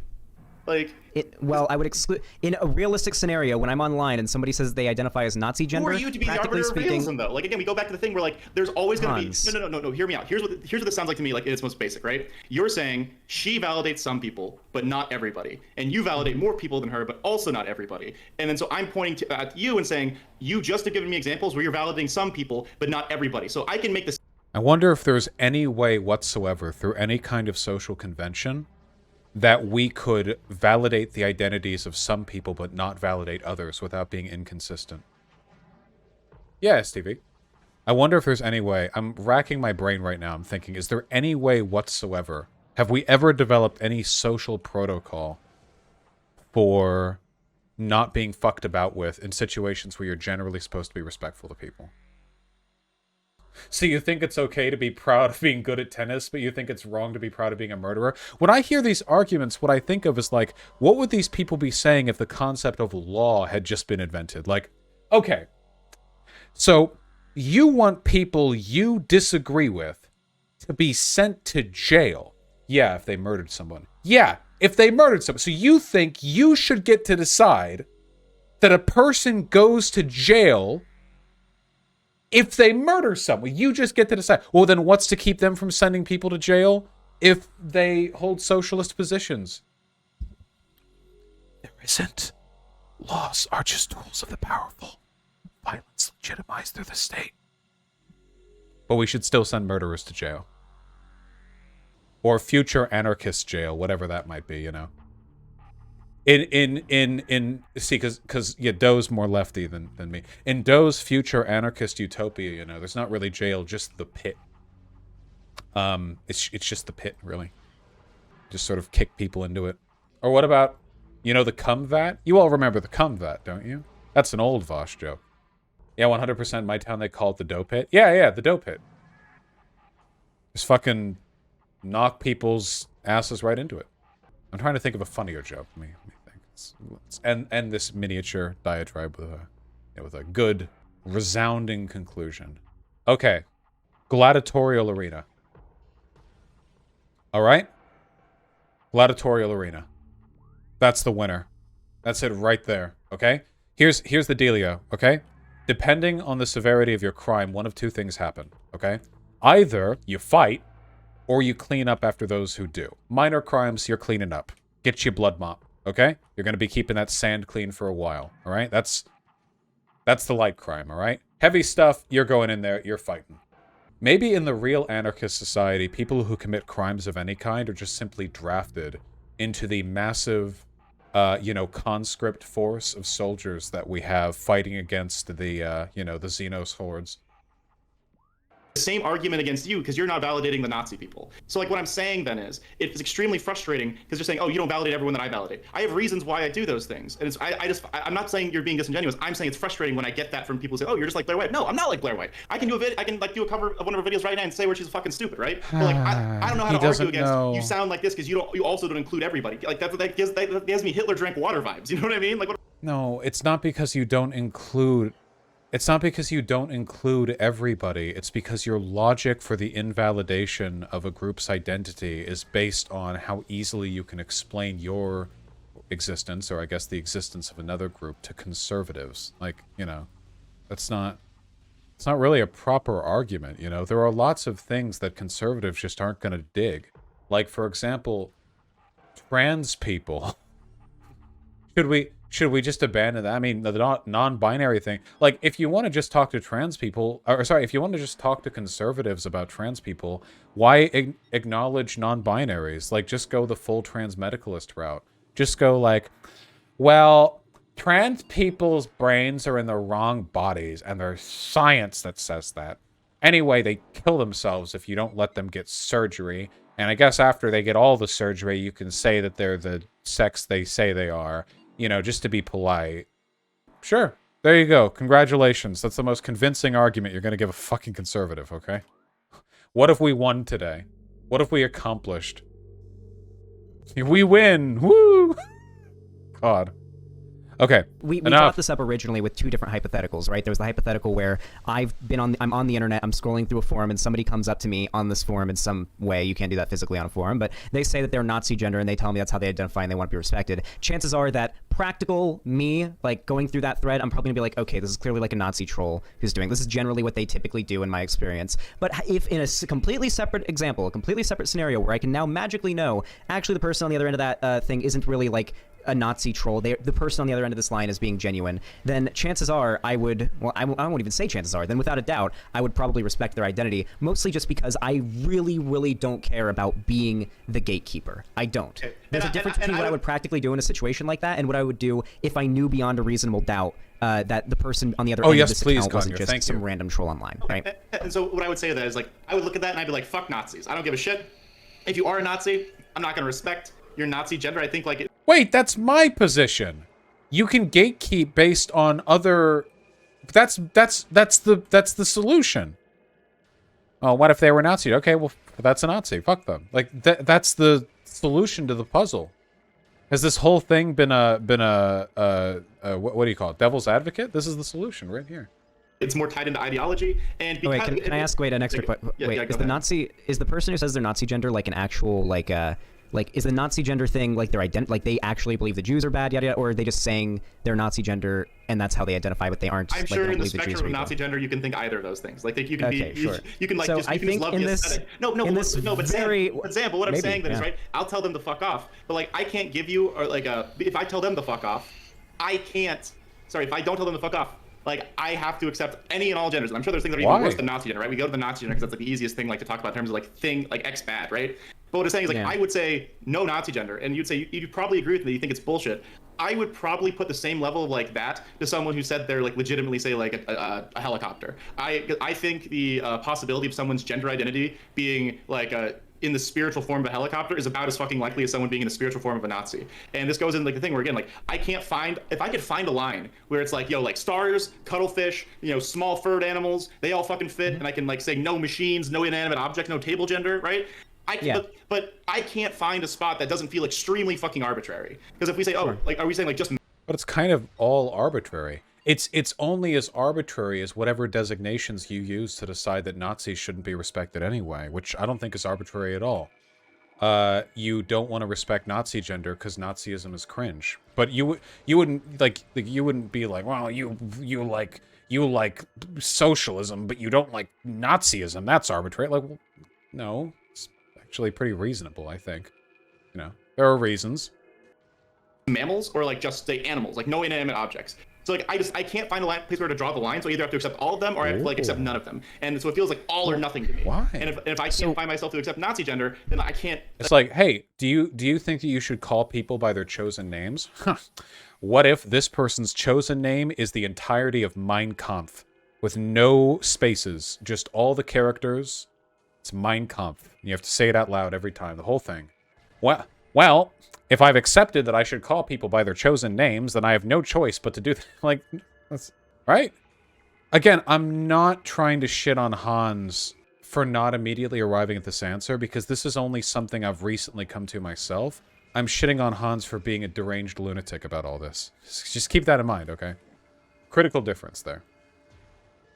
Like, well, I would exclude in a realistic scenario when I'm online and somebody says they identify as Nazi gender. Who are you to be the arbiter of realism, though? Like again, we go back to the thing where like there's always going to be no. Hear me out. Here's what this sounds like to me. Like it's most basic, right? You're saying she validates some people, but not everybody, and you validate more people than her, but also not everybody. And then so I'm pointing at you and saying you just have given me examples where you're validating some people, but not everybody. So I can make this. I wonder if there's any way whatsoever through any kind of social convention that we could validate the identities of some people but not validate others without being inconsistent. Yeah, Stevie. I wonder if there's any way. I'm racking my brain right now. I'm thinking, is there any way whatsoever? Have we ever developed any social protocol for not being fucked about with in situations where you're generally supposed to be respectful to people? So you think it's okay to be proud of being good at tennis, but you think it's wrong to be proud of being a murderer? When I hear these arguments, what I think of is like, what would these people be saying if the concept of law had just been invented? Like, okay, so you want people you disagree with to be sent to jail. Yeah, if they murdered someone. Yeah, if they murdered someone. So you think you should get to decide that a person goes to jail if they murder someone. You just get to decide. Well, then what's to keep them from sending people to jail if they hold socialist positions? There isn't. Laws are just tools of the powerful. Violence legitimized through the state. But we should still send murderers to jail. Or future anarchist jail, whatever that might be, you know. See, because yeah, Doe's more lefty than me. In Doe's future anarchist utopia, you know, there's not really jail, just the pit. It's just the pit, really. Just sort of kick people into it. Or what about, you know, the cum vat? You all remember the cum vat, don't you? That's an old Vaush joke. Yeah, 100% in my town they call it the dough pit. Yeah, the dough pit. Just fucking knock people's asses right into it. I'm trying to think of a funnier joke. Let me think. Let's end this miniature diatribe with a good, resounding conclusion. Okay. Gladiatorial arena. Alright? Gladiatorial arena. That's the winner. That's it right there. Okay? Here's the dealio. Okay? Depending on the severity of your crime, one of two things happen. Okay? Either you fight, or you clean up after those who do. Minor crimes, you're cleaning up. get your blood mop, okay? You're going to be keeping that sand clean for a while, all right? That's the light crime, all right? Heavy stuff, you're going in there, you're fighting. Maybe in the real anarchist society, people who commit crimes of any kind are just simply drafted into the massive, conscript force of soldiers that we have fighting against the, the Xenos hordes. Same argument against you because you're not validating the Nazi people. So like what I'm saying then is it's extremely frustrating because you're saying, oh, you don't validate everyone that I validate. I have reasons why I do those things. And I'm not saying you're being disingenuous. I'm saying it's frustrating when I get that from people who say, oh, you're just like Blaire White. No, I'm not like Blaire White. I can do a cover of one of her videos right now and say where she's fucking stupid, right? But like I don't know how to argue against you sound like this because you also don't include everybody. Like that gives me Hitler drank water vibes. You know what I mean? Like No, it's not because you don't include everybody. It's because your logic for the invalidation of a group's identity is based on how easily you can explain your existence, or I guess the existence of another group, to conservatives. Like, it's not really a proper argument, There are lots of things that conservatives just aren't going to dig. Like, for example, trans people. Should we just abandon that? I mean, the non-binary thing. Like, if you want to just talk to trans people, if you want to just talk to conservatives about trans people, why acknowledge non-binaries? Like, just go the full transmedicalist route. Just go like, well, trans people's brains are in the wrong bodies, and there's science that says that. Anyway, they kill themselves if you don't let them get surgery. And I guess after they get all the surgery, you can say that they're the sex they say they are. Just to be polite. Sure. There you go. Congratulations. That's the most convincing argument you're going to give a fucking conservative, okay? What if we won today? What if we accomplished? We win! Woo! God. Okay. We brought this up originally with two different hypotheticals, right? There was the hypothetical where I'm on the internet, I'm scrolling through a forum, and somebody comes up to me on this forum in some way. You can't do that physically on a forum, but they say that they're Nazi gender, and they tell me that's how they identify and they want to be respected. Chances are that practical me, like going through that thread, I'm probably gonna be like, okay, this is clearly like a Nazi troll who's doing this. Is generally what they typically do in my experience. But if in a completely separate example, a completely separate scenario where I can now magically know, actually the person on the other end of that thing isn't really like a Nazi troll, the person on the other end of this line is being genuine, then chances are I won't even say chances are, then without a doubt, I would probably respect their identity, mostly just because I really, really don't care about being the gatekeeper. I don't. There's a difference between what I would practically do in a situation like that and what I would do if I knew beyond a reasonable doubt that the person on the other end of this account wasn't just some random troll online, right? And so what I would say to that is, like, I would look at that and I'd be like, fuck Nazis. I don't give a shit. If you are a Nazi, I'm not going to respect your Nazi gender. I think, like... Wait, that's my position. You can gatekeep based on other... That's the solution. Oh, what if they were Nazi? Okay, well, that's a Nazi. Fuck them. Like, that's the solution to the puzzle. Has this whole thing been a what do you call it? Devil's advocate? This is the solution right here. It's more tied into ideology, and because, can I ask? Wait, an extra question. Is the person who says they're Nazi gender like an actual is the Nazi gender thing like their like they actually believe the Jews are bad, yada yada, or are they just saying they're Nazi gender and that's how they identify, but they aren't? I'm sure in the spectrum of Nazi gender, you can think either of those things. Like you can you can like so just, you can just love the aesthetic. But Sam, what I'm saying then is, right, I'll tell them to fuck off, but like I can't give you, or like if I tell them to fuck off, if I don't tell them to fuck off, like, I have to accept any and all genders. And I'm sure there's things that are even worse than Nazi gender, right? We go to the Nazi gender because that's like the easiest thing, like, to talk about in terms of like X bad, right? But what I'm saying is, like, I would say no Nazi gender, and you'd say you'd probably agree with me. You think it's bullshit. I would probably put the same level of like that to someone who said they're like legitimately, say, like a helicopter. I think the possibility of someone's gender identity being like in the spiritual form of a helicopter is about as fucking likely as someone being in the spiritual form of a Nazi. And this goes in like the thing where, again, like if I could find a line where it's like, yo, like stars, cuttlefish, small furred animals, they all fucking fit, and I can like say no machines, no inanimate objects, no table gender, right? But I can't find a spot that doesn't feel extremely fucking arbitrary. Because if we say, are we saying like just... But it's kind of all arbitrary. It's only as arbitrary as whatever designations you use to decide that Nazis shouldn't be respected anyway, which I don't think is arbitrary at all. You don't want to respect Nazi gender because Nazism is cringe. But you wouldn't be like, well, you like socialism, but you don't like Nazism. That's arbitrary. Like, no, it's actually pretty reasonable, I think. There are reasons. mammals or like just say animals, like no inanimate objects. So like I can't find a place where to draw the line. So I either have to accept all of them or I have to like accept none of them. And so it feels like all or nothing to me. Why? And if I can't find myself to accept Nazi gender, then I can't. It's like, hey, do you think that you should call people by their chosen names? What if this person's chosen name is the entirety of Mein Kampf with no spaces, just all the characters? It's Mein Kampf. You have to say it out loud every time, the whole thing. Well, if I've accepted that I should call people by their chosen names, then I have no choice but to do like, that's right. Again, I'm not trying to shit on Hanz for not immediately arriving at this answer, because this is only something I've recently come to myself. I'm shitting on Hanz for being a deranged lunatic about all this. Just keep that in mind, okay? Critical difference there.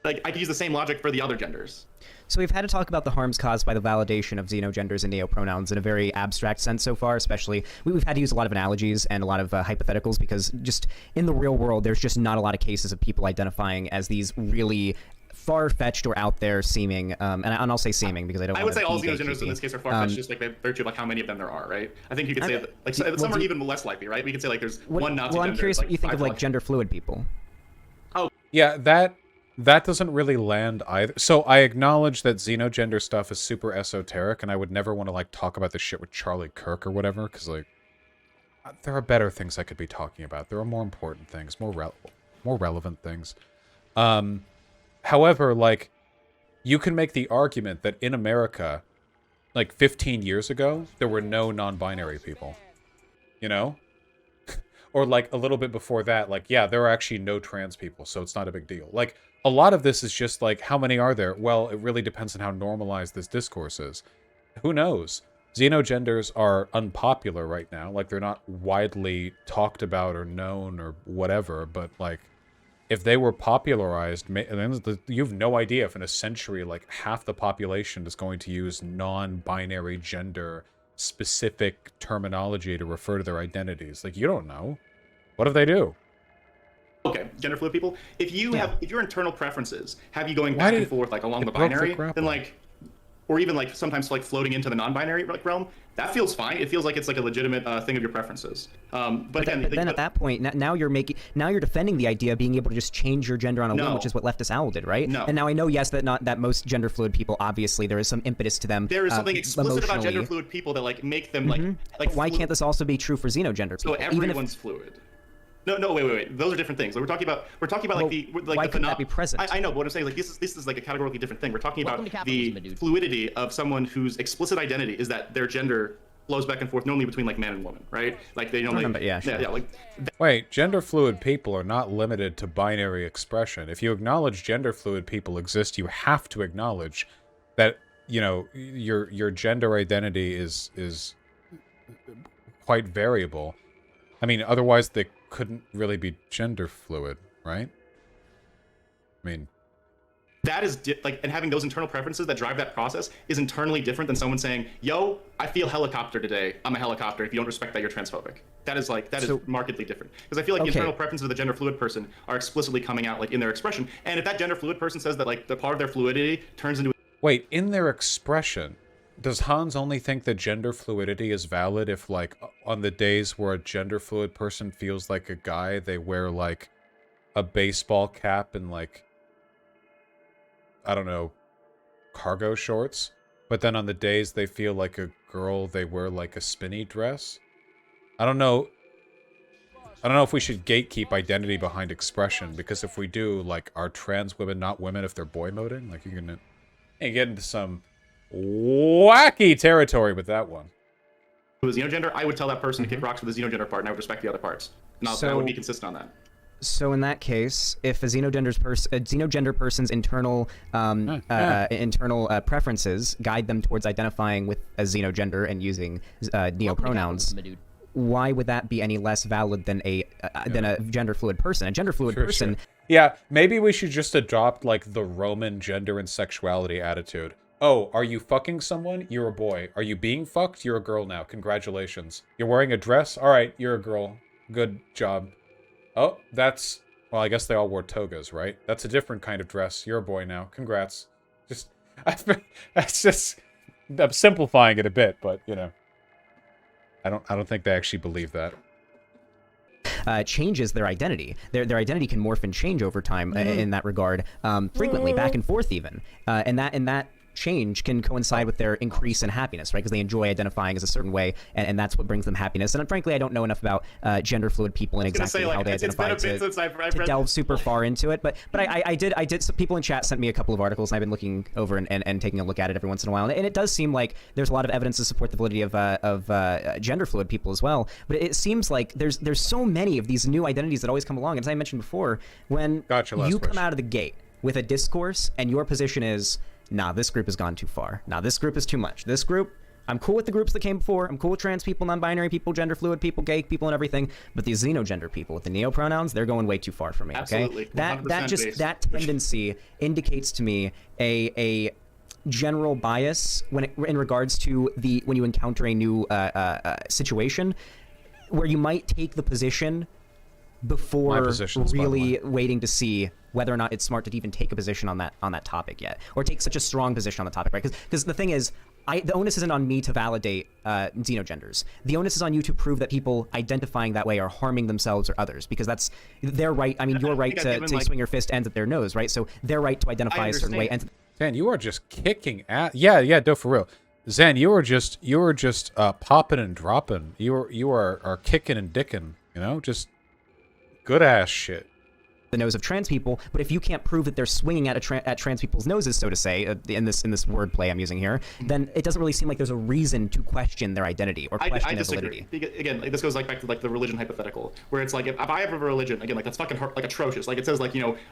Like, I could use the same logic for the other genders. So we've had to talk about the harms caused by the validation of xenogenders and neopronouns in a very abstract sense so far, especially. We've had to use a lot of analogies and a lot of hypotheticals, because just in the real world, there's just not a lot of cases of people identifying as these really far-fetched or out there seeming, and I'll say seeming because I would say all xenogenders in this case are far-fetched, just like by virtue of like how many of them there are, right? I think you could say that, like some are even less likely, right? We could say like there's one Nazi Well, I'm gender, curious like what you think of like gender-fluid people. Oh, yeah, that doesn't really land either. So I acknowledge that xenogender stuff is super esoteric, and I would never want to like talk about this shit with Charlie Kirk or whatever, because like there are better things I could be talking about. There are more important things, more relevant things. However, like, you can make the argument that in America, like 15 years ago, there were no non-binary people. You know? Or like a little bit before that, like, yeah, there are actually no trans people, so it's not a big deal. Like, a lot of this is just like, how many are there? Well, it really depends on how normalized this discourse is. Who knows? Xenogenders are unpopular right now. Like, they're not widely talked about or known or whatever, but like, if they were popularized, you have no idea if in a century, like, half the population is going to use non-binary gender-specific terminology to refer to their identities. Like, you don't know. What if they do? Okay, gender fluid people. If your internal preferences have you going back and forth like along the binary, then like, or even like sometimes like floating into the non-binary like realm, that feels fine. It feels like it's like a legitimate thing of your preferences. But then at that point, now you're defending the idea of being able to just change your gender on a whim, which is what leftist Owl did, right? No. And now I know, yes, that most gender fluid people, obviously, there is some impetus to them. There is something explicit about gender fluid people that like make them like why can't this also be true for xenogender people? So everyone's fluid. No, wait. Those are different things. We're talking about well, why couldn't that be present? I know, but what I'm saying, like, this is like a categorically different thing. We're talking about the fluidity of someone whose explicit identity is that their gender flows back and forth normally between like man and woman, right? Like they normally, Wait, gender fluid people are not limited to binary expression. If you acknowledge gender fluid people exist, you have to acknowledge that, you know, your gender identity is quite variable. I mean, otherwise they couldn't really be gender fluid, right? I mean, that is and having those internal preferences that drive that process is internally different than someone saying, "Yo, I feel helicopter today. I'm a helicopter. If you don't respect that, you're transphobic." That is markedly different, because I feel like the internal preferences of the gender fluid person are explicitly coming out like in their expression. And if that gender fluid person says that like the part of their fluidity turns into in their expression. Does Hanz only think that gender fluidity is valid if, like, on the days where a gender fluid person feels like a guy, they wear, like, a baseball cap and, like, I don't know, cargo shorts? But then on the days they feel like a girl, they wear, like, a spinny dress? I don't know if we should gatekeep identity behind expression, because if we do, like, are trans women not women if they're boy moding? Like, you can get into some wacky territory with that one. If it was xenogender, I would tell that person to kick rocks with the xenogender part, and I would respect the other parts. I would be consistent on that. So in that case, if a xenogender person's internal preferences guide them towards identifying with a xenogender and using neopronouns, why would that be any less valid than a gender fluid person? A gender fluid person. Sure. Yeah, maybe we should just adopt like the Roman gender and sexuality attitude. Oh, are you fucking someone? You're a boy. Are you being fucked? You're a girl now. Congratulations. You're wearing a dress? Alright, you're a girl. Good job. Oh, well, I guess they all wore togas, right? That's a different kind of dress. You're a boy now. Congrats. I'm simplifying it a bit, but, you know. I don't think they actually believe that. changes their identity. Their identity can morph and change over time in that regard, frequently, back and forth even. And that change can coincide with their increase in happiness, right? Because they enjoy identifying as a certain way, and that's what brings them happiness. And frankly, I don't know enough about gender fluid people and exactly how they identify to delve super far into it. But I did. Some people in chat sent me a couple of articles, and I've been looking over and taking a look at it every once in a while. And it does seem like there's a lot of evidence to support the validity of gender fluid people as well. But it seems like there's so many of these new identities that always come along. And as I mentioned before, when you come out of the gate with a discourse and your position is, nah, this group has gone too far. Nah, this group is too much. This group, I'm cool with the groups that came before. I'm cool with trans people, non-binary people, gender fluid people, gay people, and everything. But these xenogender people with the neo-pronouns, they're going way too far for me. Okay, absolutely. that tendency indicates to me a general bias in regards to when you encounter a new situation where you might take the position before really waiting to see whether or not it's smart to even take a position on that topic yet, or take such a strong position on the topic, right? Because the thing is, the onus isn't on me to validate xenogenders. The onus is on you to prove that people identifying that way are harming themselves or others, because that's their right. I mean, your right to swing your fist ends at their nose, right? So their right to identify a certain way. And Zan, you are just kicking at. Yeah, no, for real. Zan, you were just popping and dropping. You are kicking and dicking. You know, just good ass shit. The nose of trans people, but if you can't prove that they're swinging at trans people's noses, so to say, in this wordplay I'm using here, then it doesn't really seem like there's a reason to question their identity or question their validity. Again, like, this goes back to the religion hypothetical, where it's like if I have a religion, again, like that's fucking atrocious. Like it says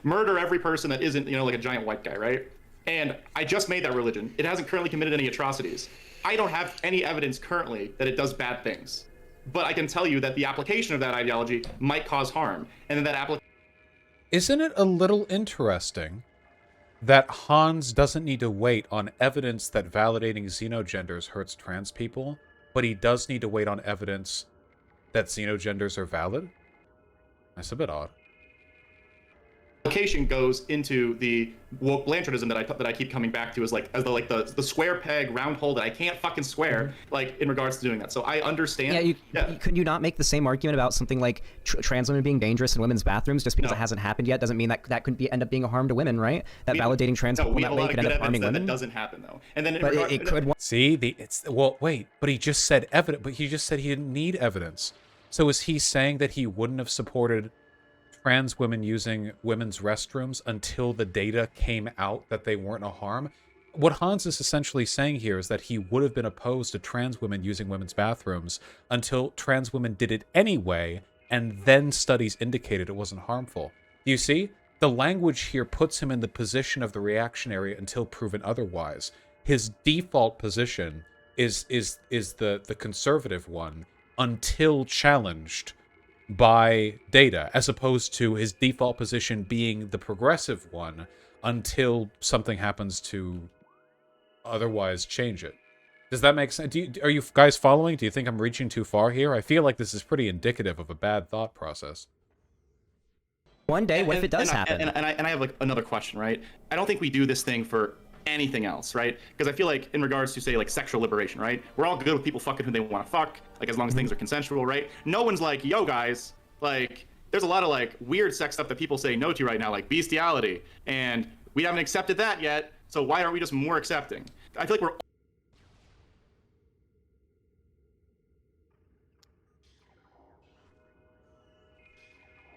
murder every person that isn't like a giant white guy, right? And I just made that religion. It hasn't currently committed any atrocities. I don't have any evidence currently that it does bad things, but I can tell you that the application of that ideology might cause harm, and then that application. Isn't it a little interesting that Hanz doesn't need to wait on evidence that validating xenogenders hurts trans people, but he does need to wait on evidence that xenogenders are valid? That's a bit odd. Application goes into the woke Blanchardism that I keep coming back to as the square peg round hole that I can't fucking square, like in regards to doing that. So I understand. Could you not make the same argument about something like trans women being dangerous in women's bathrooms? Just because it hasn't happened yet doesn't mean that couldn't end up being a harm to women, right? That validating trans people that way could end up harming women. That doesn't happen though. And then it could. See, wait, but he just said evidence. But he just said he didn't need evidence. So is he saying that he wouldn't have supported trans women using women's restrooms until the data came out that they weren't a harm? What Hanz is essentially saying here is that he would have been opposed to trans women using women's bathrooms until trans women did it anyway, and then studies indicated it wasn't harmful. Do you see? The language here puts him in the position of the reactionary until proven otherwise. His default position is the conservative one until challenged by data, as opposed to his default position being the progressive one until something happens to otherwise change it. Does that make sense? Are you guys following? Do you think I'm reaching too far here? I feel like this is pretty indicative of a bad thought process. One day, what if it does happen? And I have like another question, right? I don't think we do this thing for anything else, right? Because I feel like in regards to, say, like sexual liberation, right? We're all good with people fucking who they want to fuck, like as long as things are consensual, right? No one's like, yo guys, like there's a lot of like weird sex stuff that people say no to right now, like bestiality, and we haven't accepted that yet, so why aren't we just more accepting? I feel like we're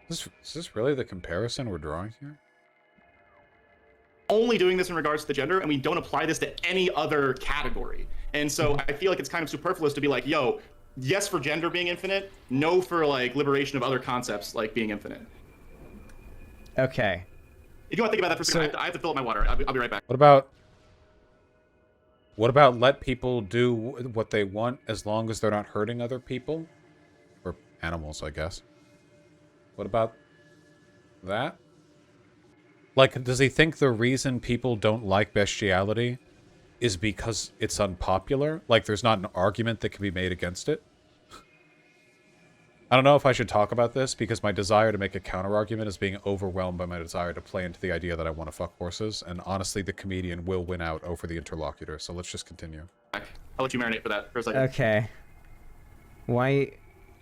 Is this really the comparison we're drawing here? Only doing this in regards to the gender, and we don't apply this to any other category. And so I feel like it's kind of superfluous to be like, yo, yes for gender being infinite, no for like liberation of other concepts like being infinite. Okay. If you want to think about that for a second, I have to fill up my water. I'll be right back. What about let people do what they want as long as they're not hurting other people? Or animals, I guess. What about that? Like, does he think the reason people don't like bestiality is because it's unpopular? Like, there's not an argument that can be made against it? I don't know if I should talk about this, because my desire to make a counter-argument is being overwhelmed by my desire to play into the idea that I want to fuck horses, and honestly, the comedian will win out over the interlocutor, so let's just continue. I'll let you marinate for that for a second. Okay. Why...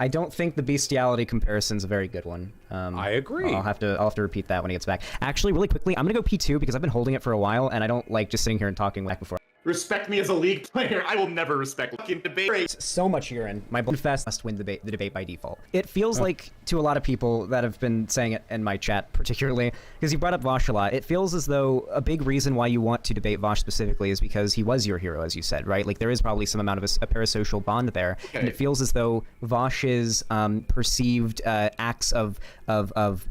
I don't think the bestiality comparison's a very good one. I agree. I'll have to repeat that when he gets back. Actually, really quickly, I'm gonna go P2 because I've been holding it for a while, and I don't like just sitting here and talking back before. Respect me as a League player. I will never respect fucking debate. So much urine. My Bloodfest must win the debate by default. It feels like, to a lot of people that have been saying it in my chat particularly, because you brought up Vaush a lot, it feels as though a big reason why you want to debate Vaush specifically is because he was your hero, as you said, right? Like, there is probably some amount of a parasocial bond there, and it feels as though Vaush's perceived acts of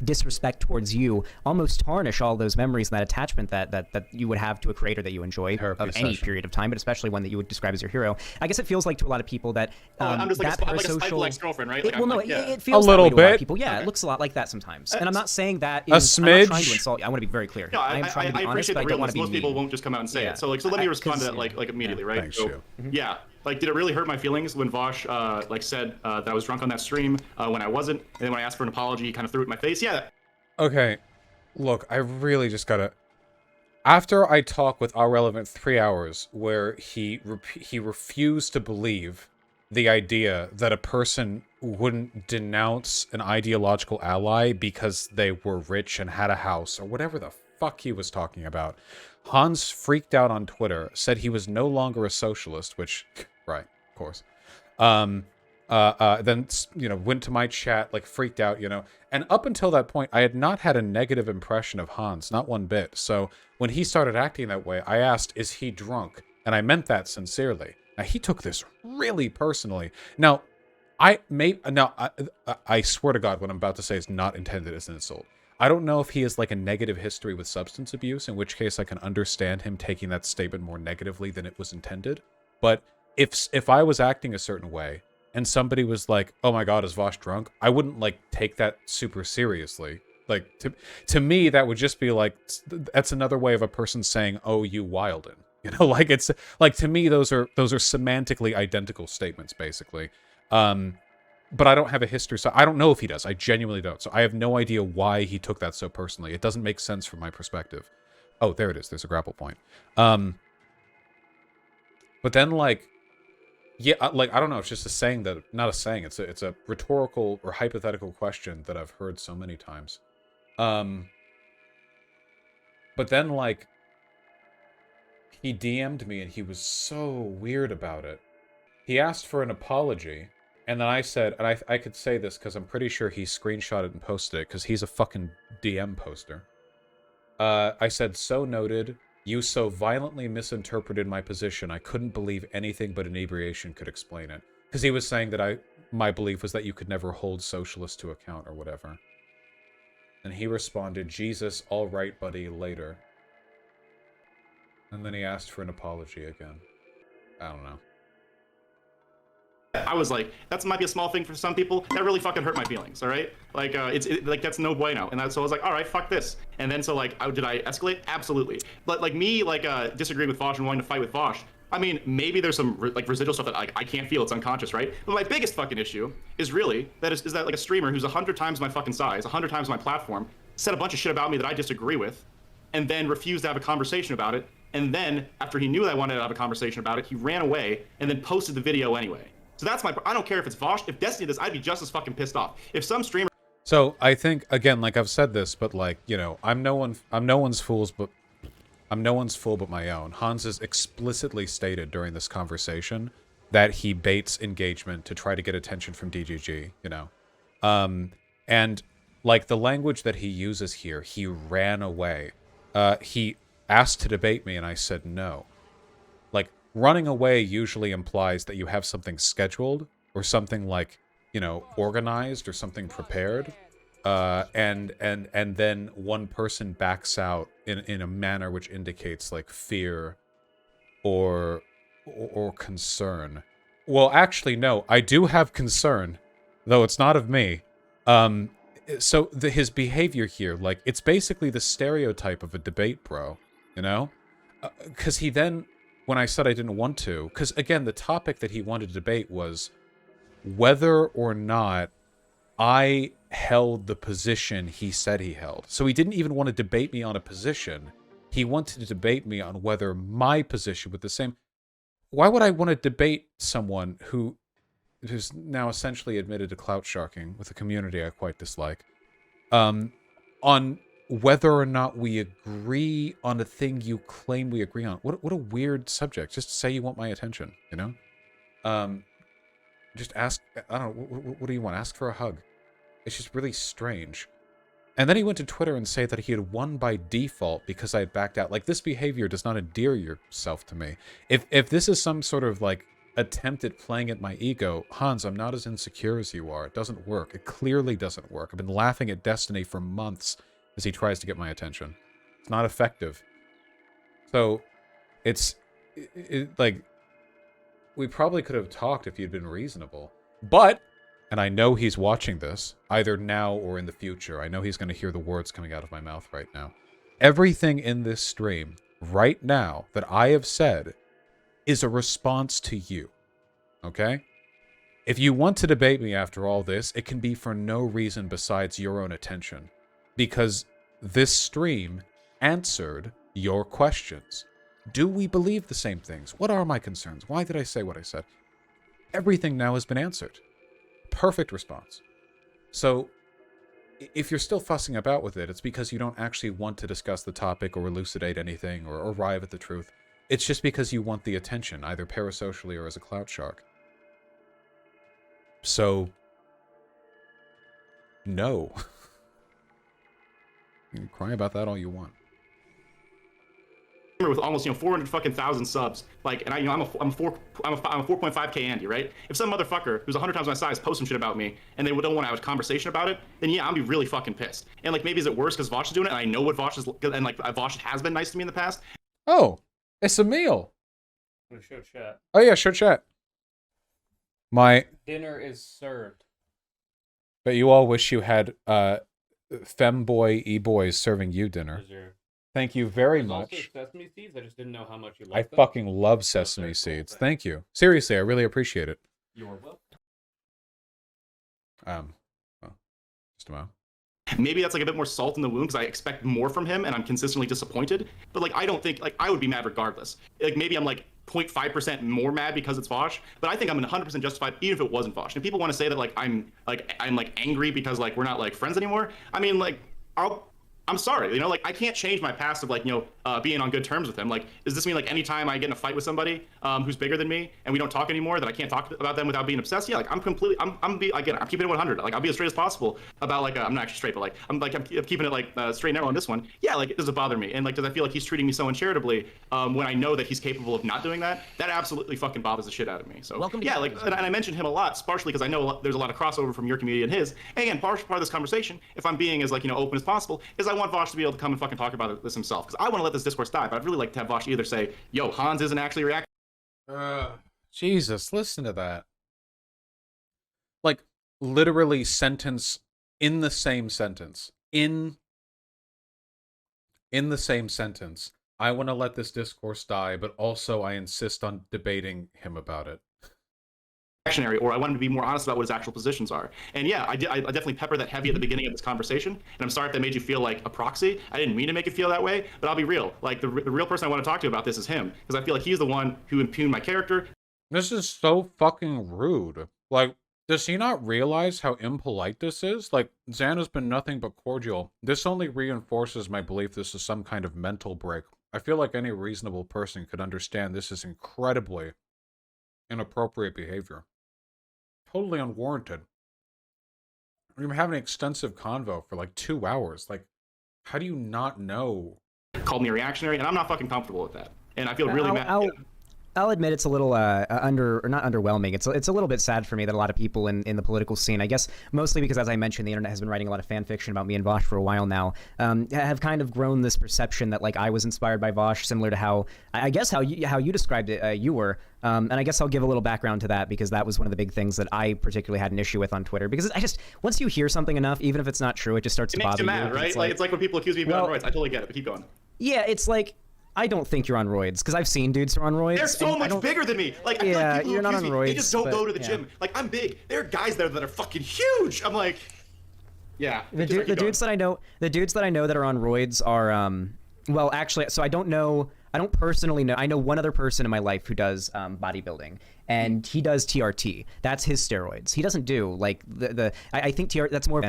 disrespect towards you almost tarnish all those memories and that attachment that you would have to a creator that you enjoy of any period of time, but especially one that you would describe as your hero. I guess it feels like to a lot of people that I'm just like that a spiteful ex-girlfriend, right? It feels a little that way to a lot of bit. people. Yeah, it looks a lot like that sometimes. And I'm not saying that a is, smidge. I'm not trying to insult you. I want to be very clear. No, I am trying to be honest, but I don't want to be most mean. people won't just come out and say it. So let me respond to that like immediately, right? Thanks, so, yeah. Like, did it really hurt my feelings when Vaush said that I was drunk on that stream when I wasn't, and then when I asked for an apology, he kind of threw it in my face? Yeah. Okay, look, I really just gotta. After I talk with Irrelevant 3 hours, where he refused to believe the idea that a person wouldn't denounce an ideological ally because they were rich and had a house or whatever the fuck he was talking about. Hanz freaked out on Twitter, said he was no longer a socialist, which, right, of course. Then, went to my chat, like, freaked out, And up until that point, I had not had a negative impression of Hanz, not one bit. So when he started acting that way, I asked, is he drunk? And I meant that sincerely. Now, he took this really personally. Now, I swear to God, what I'm about to say is not intended as an insult. I don't know if he has, like, a negative history with substance abuse, in which case I can understand him taking that statement more negatively than it was intended. But if I was acting a certain way, and somebody was like, oh my God, is Vaush drunk? I wouldn't, like, take that super seriously. Like, to me, that would just be like, that's another way of a person saying, oh, you wildin'. Like, it's, like, to me, those are semantically identical statements, basically. But I don't have a history, so I don't know if he does. I genuinely don't. So I have no idea why he took that so personally. It doesn't make sense from my perspective. Oh, there it is. There's a grapple point. But then, like, yeah, like, I don't know. It's just a saying that, not a saying. It's a rhetorical or hypothetical question that I've heard so many times. But then, like, he DM'd me and he was so weird about it. He asked for an apology. And then I said, and I could say this because I'm pretty sure he screenshotted and posted it because he's a fucking DM poster. I said, so noted. You so violently misinterpreted my position. I couldn't believe anything but inebriation could explain it. Because he was saying that my belief was that you could never hold socialists to account or whatever. And he responded, Jesus, all right, buddy, later. And then he asked for an apology again. I don't know. I was like, that might be a small thing for some people. That really fucking hurt my feelings, all right? Like, like, that's no bueno. And so I was like, all right, fuck this. And then so, like, did I escalate? Absolutely. But, like, me, like, disagreeing with Vaush and wanting to fight with Vaush, I mean, maybe there's some, like, residual stuff that, like, I can't feel. It's unconscious, right? But my biggest fucking issue is really is that, like, a streamer who's 100 times my fucking size, 100 times my platform, said a bunch of shit about me that I disagree with, and then refused to have a conversation about it. And then, after he knew that I wanted to have a conversation about it, he ran away and then posted the video anyway. So that's I don't care if it's Vaush. If Destiny does, I'd be just as fucking pissed off. If some streamer. So I think, again, like I've said this, but, like, I'm no one's fool but my own. Hanz has explicitly stated during this conversation that he baits engagement to try to get attention from DGG, and, like, the language that he uses here, he ran away. He asked to debate me and I said no. Like, running away usually implies that you have something scheduled or something, like, organized or something prepared. And then one person backs out in a manner which indicates, like, fear or concern. Well, actually, no, I do have concern, though it's not of me. So his behavior here, like, it's basically the stereotype of a debate bro, because he then, when I said I didn't want to, because, again, the topic that he wanted to debate was whether or not I held the position he said he held. So he didn't even want to debate me on a position. He wanted to debate me on whether my position was the same. Why would I want to debate someone who who's now essentially admitted to clout sharking with a community I quite dislike, on whether or not we agree on a thing you claim we agree on. What a weird subject. Just say you want my attention, you know? Just ask, I don't know, what do you want? Ask for a hug. It's just really strange. And then he went to Twitter and said that he had won by default because I had backed out. Like, this behavior does not endear yourself to me. If this is some sort of, like, attempt at playing at my ego, Hans, I'm not as insecure as you are. It doesn't work. It clearly doesn't work. I've been laughing at Destiny for months as he tries to get my attention. It's not effective. So, it's like, we probably could have talked if you'd been reasonable. But, and I know he's watching this, either now or in the future. I know he's going to hear the words coming out of my mouth right now. Everything in this stream, right now, that I have said, is a response to you. Okay? If you want to debate me after all this, it can be for no reason besides your own attention. Because this stream answered your questions. Do we believe the same things? What are my concerns? Why did I say what I said? Everything now has been answered. Perfect response. So, if you're still fussing about with it, it's because you don't actually want to discuss the topic or elucidate anything or arrive at the truth. It's just because you want the attention, either parasocially or as a clout shark. So, no. You can cry about that all you want. With almost 400 fucking thousand subs, like, and I'm a 4.5k Andy, right? If some motherfucker who's 100 times my size posts some shit about me and they don't want to have a conversation about it, then yeah, I'll be really fucking pissed. And like, maybe is it worse because Vaush is doing it and I know what Vaush is, and like Vaush has been nice to me in the past. Oh, it's a meal. I'm gonna show chat. Oh yeah, show chat. My dinner is served. But you all wish you had femboy e-boys serving you dinner. Thank you very much. Also sesame seeds. I just didn't know how much you liked them. Fucking love sesame seeds. Thank you. Seriously, I really appreciate it. You're welcome. Well, just a moment. Maybe that's like a bit more salt in the wound because I expect more from him and I'm consistently disappointed. But like, I don't think, like, I would be mad regardless. Like, maybe I'm like 0.5% more mad because it's Vaush, but I think I'm 100% justified even if it wasn't Vaush. And if people want to say that like I'm angry because like we're not like friends anymore, I mean, like, I'm sorry, like, I can't change my past of like, being on good terms with him. Like, does this mean like anytime I get in a fight with somebody who's bigger than me and we don't talk anymore, that I can't talk about them without being obsessed? Yeah, like, I'm keeping it 100. Like, I'll be as straight as possible about like, I'm not actually straight, but like, I'm keeping it like straight and narrow on this one. Yeah, like, it doesn't bother me. And like, does I feel like he's treating me so uncharitably when I know that he's capable of not doing that? That absolutely fucking bothers the shit out of me. So yeah, like, and I mentioned him a lot, partially because I know there's a lot of crossover from your community and his. And again, part of this conversation, if I'm being as like, open as possible, is I want Vaush to be able to come and fucking talk about this himself, because I want to let this discourse die, but I'd really like to have Vaush either say, yo, Hans isn't actually reacting. Jesus, listen to that. Like, literally sentence in the same sentence. In the same sentence. I want to let this discourse die, but also I insist on debating him about it. Or I want him to be more honest about what his actual positions are. And yeah, I definitely pepper that heavy at the beginning of this conversation. And I'm sorry if that made you feel like a proxy. I didn't mean to make it feel that way, but I'll be real. Like, the real person I want to talk to about this is him, because I feel like he's the one who impugned my character. This is so fucking rude. Like, does he not realize how impolite this is? Like, Xan has been nothing but cordial. This only reinforces my belief this is some kind of mental break. I feel like any reasonable person could understand this is incredibly inappropriate behavior. Totally unwarranted. We were having an extensive convo for like 2 hours. Like, how do you not know? Called me a reactionary, and I'm not fucking comfortable with that. And I feel really mad. I'll admit it's a little not underwhelming. It's a little bit sad for me that a lot of people in the political scene, I guess mostly because, as I mentioned, the internet has been writing a lot of fan fiction about me and Vaush for a while now, have kind of grown this perception that like I was inspired by Vaush, similar to how I guess how you described it, you were. And I guess I'll give a little background to that, because that was one of the big things that I particularly had an issue with on Twitter. Because once you hear something enough, even if it's not true, it just starts to bother you. It makes you mad, right? It's like when people accuse me of being on roids. I totally get it, but keep going. Yeah, it's like, I don't think you're on roids, because I've seen dudes who are on roids. They're so much bigger than me. Like, I feel like people you're not on roids. They just don't go to the gym. Like, I'm big. There are guys there that are fucking huge. I'm like, yeah. The dudes that I know that are on roids are well, actually, so I don't know I don't personally know. I know one other person in my life who does bodybuilding, and he does TRT. That's his steroids. He doesn't do like I think TRT. That's more.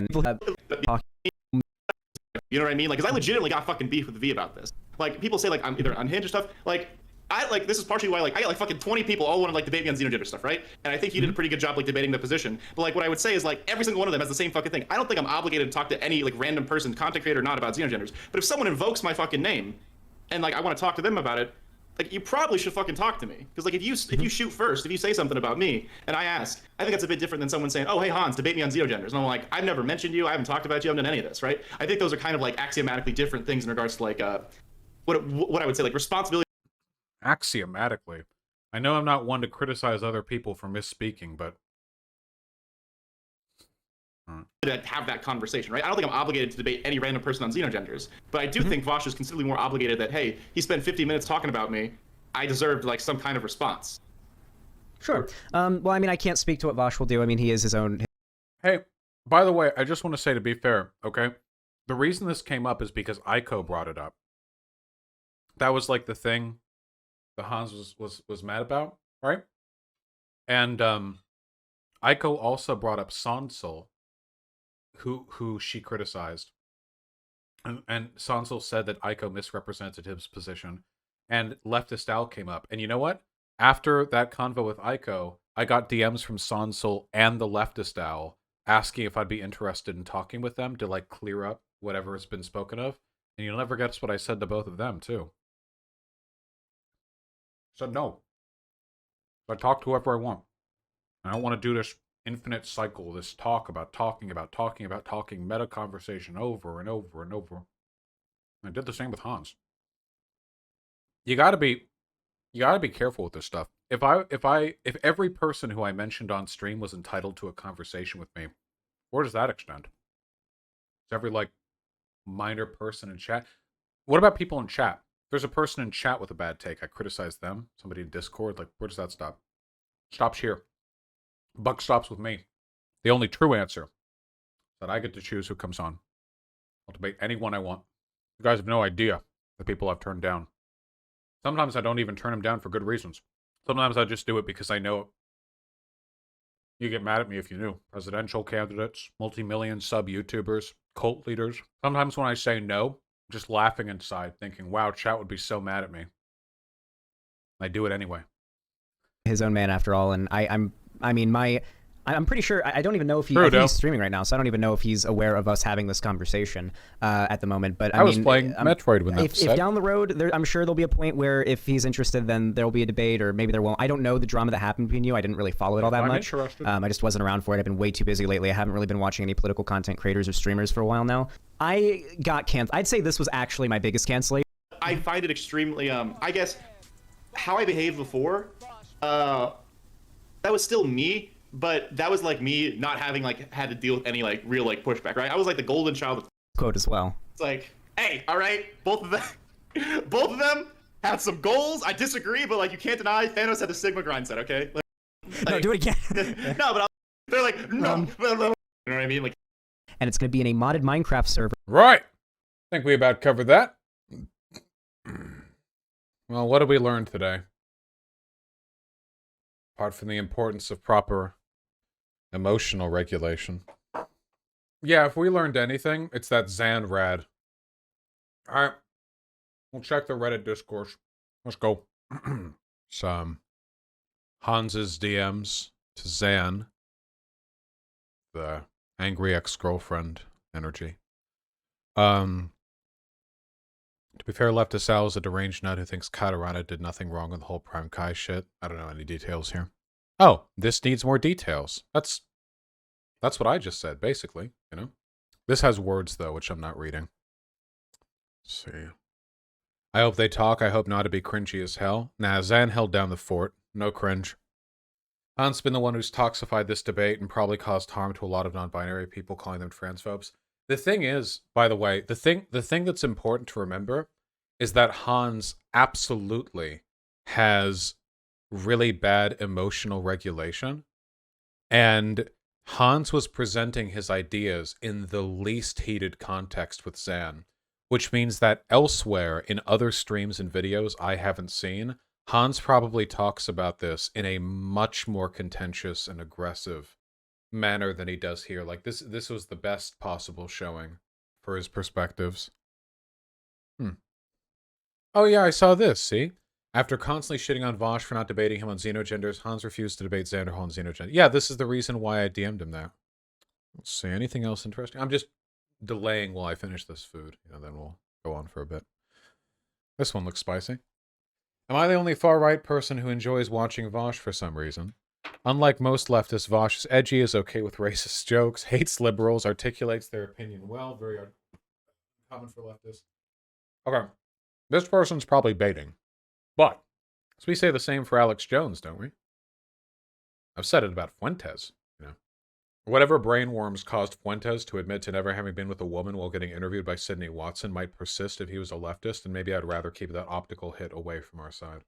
You know what I mean? Like, because I legitimately got fucking beef with V about this. Like, people say like I'm either unhinged or stuff. Like, this is partially why like I got like fucking 20 people all want to like debate me on Xenogender stuff, right? And I think he did a pretty good job like debating the position. But like what I would say is like every single one of them has the same fucking thing. I don't think I'm obligated to talk to any like random person, content creator or not, about Xenogenders. But if someone invokes my fucking name and like I want to talk to them about it, like you probably should fucking talk to me. Because like if you shoot first, if you say something about me and I ask, I think that's a bit different than someone saying, oh hey Hanz, debate me on Xenogenders. And I'm like, I've never mentioned you, I haven't talked about you, I haven't done any of this, right? I think those are kind of like axiomatically different things in regards to like what I would say like responsibility. Axiomatically. I know I'm not one to criticize other people for misspeaking, but to have that conversation, right? I don't think I'm obligated to debate any random person on Xenogenders, but I do think Vaush is considerably more obligated that, hey, he spent 50 minutes talking about me. I deserved like some kind of response. Sure. Well, I mean, I can't speak to what Vaush will do. I mean, he is his own. Hey, by the way, I just want to say, to be fair, okay? The reason this came up is because Aiko brought it up. That was like the thing the Hanz was mad about, right? And Aiko also brought up Sansul, who she criticized. And Sansul said that Aiko misrepresented his position. And Leftist Al came up. And you know what? After that convo with Aiko, I got DMs from Sansul and the Leftist Al asking if I'd be interested in talking with them to like clear up whatever has been spoken of. And you'll never guess what I said to both of them, too. I said no. So I talk to whoever I want. I don't want to do this infinite cycle, this talk about talking, meta conversation over and over and over. And I did the same with Hanz. You gotta be careful with this stuff. If every person who I mentioned on stream was entitled to a conversation with me, where does that extend? Is every like minor person in chat? What about people in chat? There's a person in chat with a bad take. I criticize them. Somebody in Discord. Like, where does that stop? Stops here. Buck stops with me. The only true answer is that I get to choose who comes on. I'll debate anyone I want. You guys have no idea the people I've turned down. Sometimes I don't even turn them down for good reasons. Sometimes I just do it because I know you get mad at me if you knew. Presidential candidates, multi-million sub YouTubers, cult leaders. Sometimes when I say no, I'm just laughing inside, thinking, wow, chat would be so mad at me. I do it anyway. His own man after all, and I'm pretty sure, I don't even know if I think he's streaming right now, so I don't even know if he's aware of us having this conversation at the moment. But I was playing Metroid when that was said. If down the road, I'm sure there'll be a point where if he's interested, then there'll be a debate, or maybe there won't. I don't know the drama that happened between you. I didn't really follow it all that much. I just wasn't around for it. I've been way too busy lately. I haven't really been watching any political content creators or streamers for a while now. I got canceled. I'd say this was actually my biggest cancellation. I find it extremely, I guess, how I behaved before, that was still me. But that was like me not having like had to deal with any like real like pushback, right? I was like the golden child. Quote as well. It's like, hey, all right, both of them had some goals. I disagree, but like you can't deny Thanos had the Sigma grind set, okay? Like, no, do it again. No, but they're like, no, you know what I mean? Like, and it's gonna be in a modded Minecraft server. Right. I think we about covered that. Well, what did we learn today? Apart from the importance of proper emotional regulation. Yeah, if we learned anything, it's that Xan rad. Alright. We'll check the Reddit discourse. Let's go. Some Hans's DMs to Xan. The angry ex-girlfriend energy. To be fair, Leftist Al is a deranged nut who thinks Katarana did nothing wrong with the whole Prime Kai shit. I don't know any details here. Oh, this needs more details. That's what I just said, basically, you know? This has words, though, which I'm not reading. Let's see. I hope they talk. I hope not to be cringy as hell. Nah, Xan held down the fort. No cringe. Han's been the one who's toxified this debate and probably caused harm to a lot of non-binary people, calling them transphobes. The thing is, by the way, the thing that's important to remember is that Hanz absolutely has really bad emotional regulation, and Hanz was presenting his ideas in the least heated context with Xan, which means that elsewhere in other streams and videos I haven't seen, Hanz probably talks about this in a much more contentious and aggressive manner than he does here. Like, this was the best possible showing for his perspectives. Oh yeah, I saw this, see? After constantly shitting on Vaush for not debating him on Xenogenders, Hanz refused to debate Xanderhal on Xenogenders. Yeah, this is the reason why I DM'd him there. Let's see, anything else interesting? I'm just delaying while I finish this food. Then we'll go on for a bit. This one looks spicy. Am I the only far-right person who enjoys watching Vaush for some reason? Unlike most leftists, Vaush is edgy, is okay with racist jokes, hates liberals, articulates their opinion well, very common for leftists. Okay, this person's probably baiting. But, as we say the same for Alex Jones, don't we? I've said it about Fuentes, Whatever brainworms caused Fuentes to admit to never having been with a woman while getting interviewed by Sydney Watson might persist if he was a leftist, and maybe I'd rather keep that optical hit away from our side.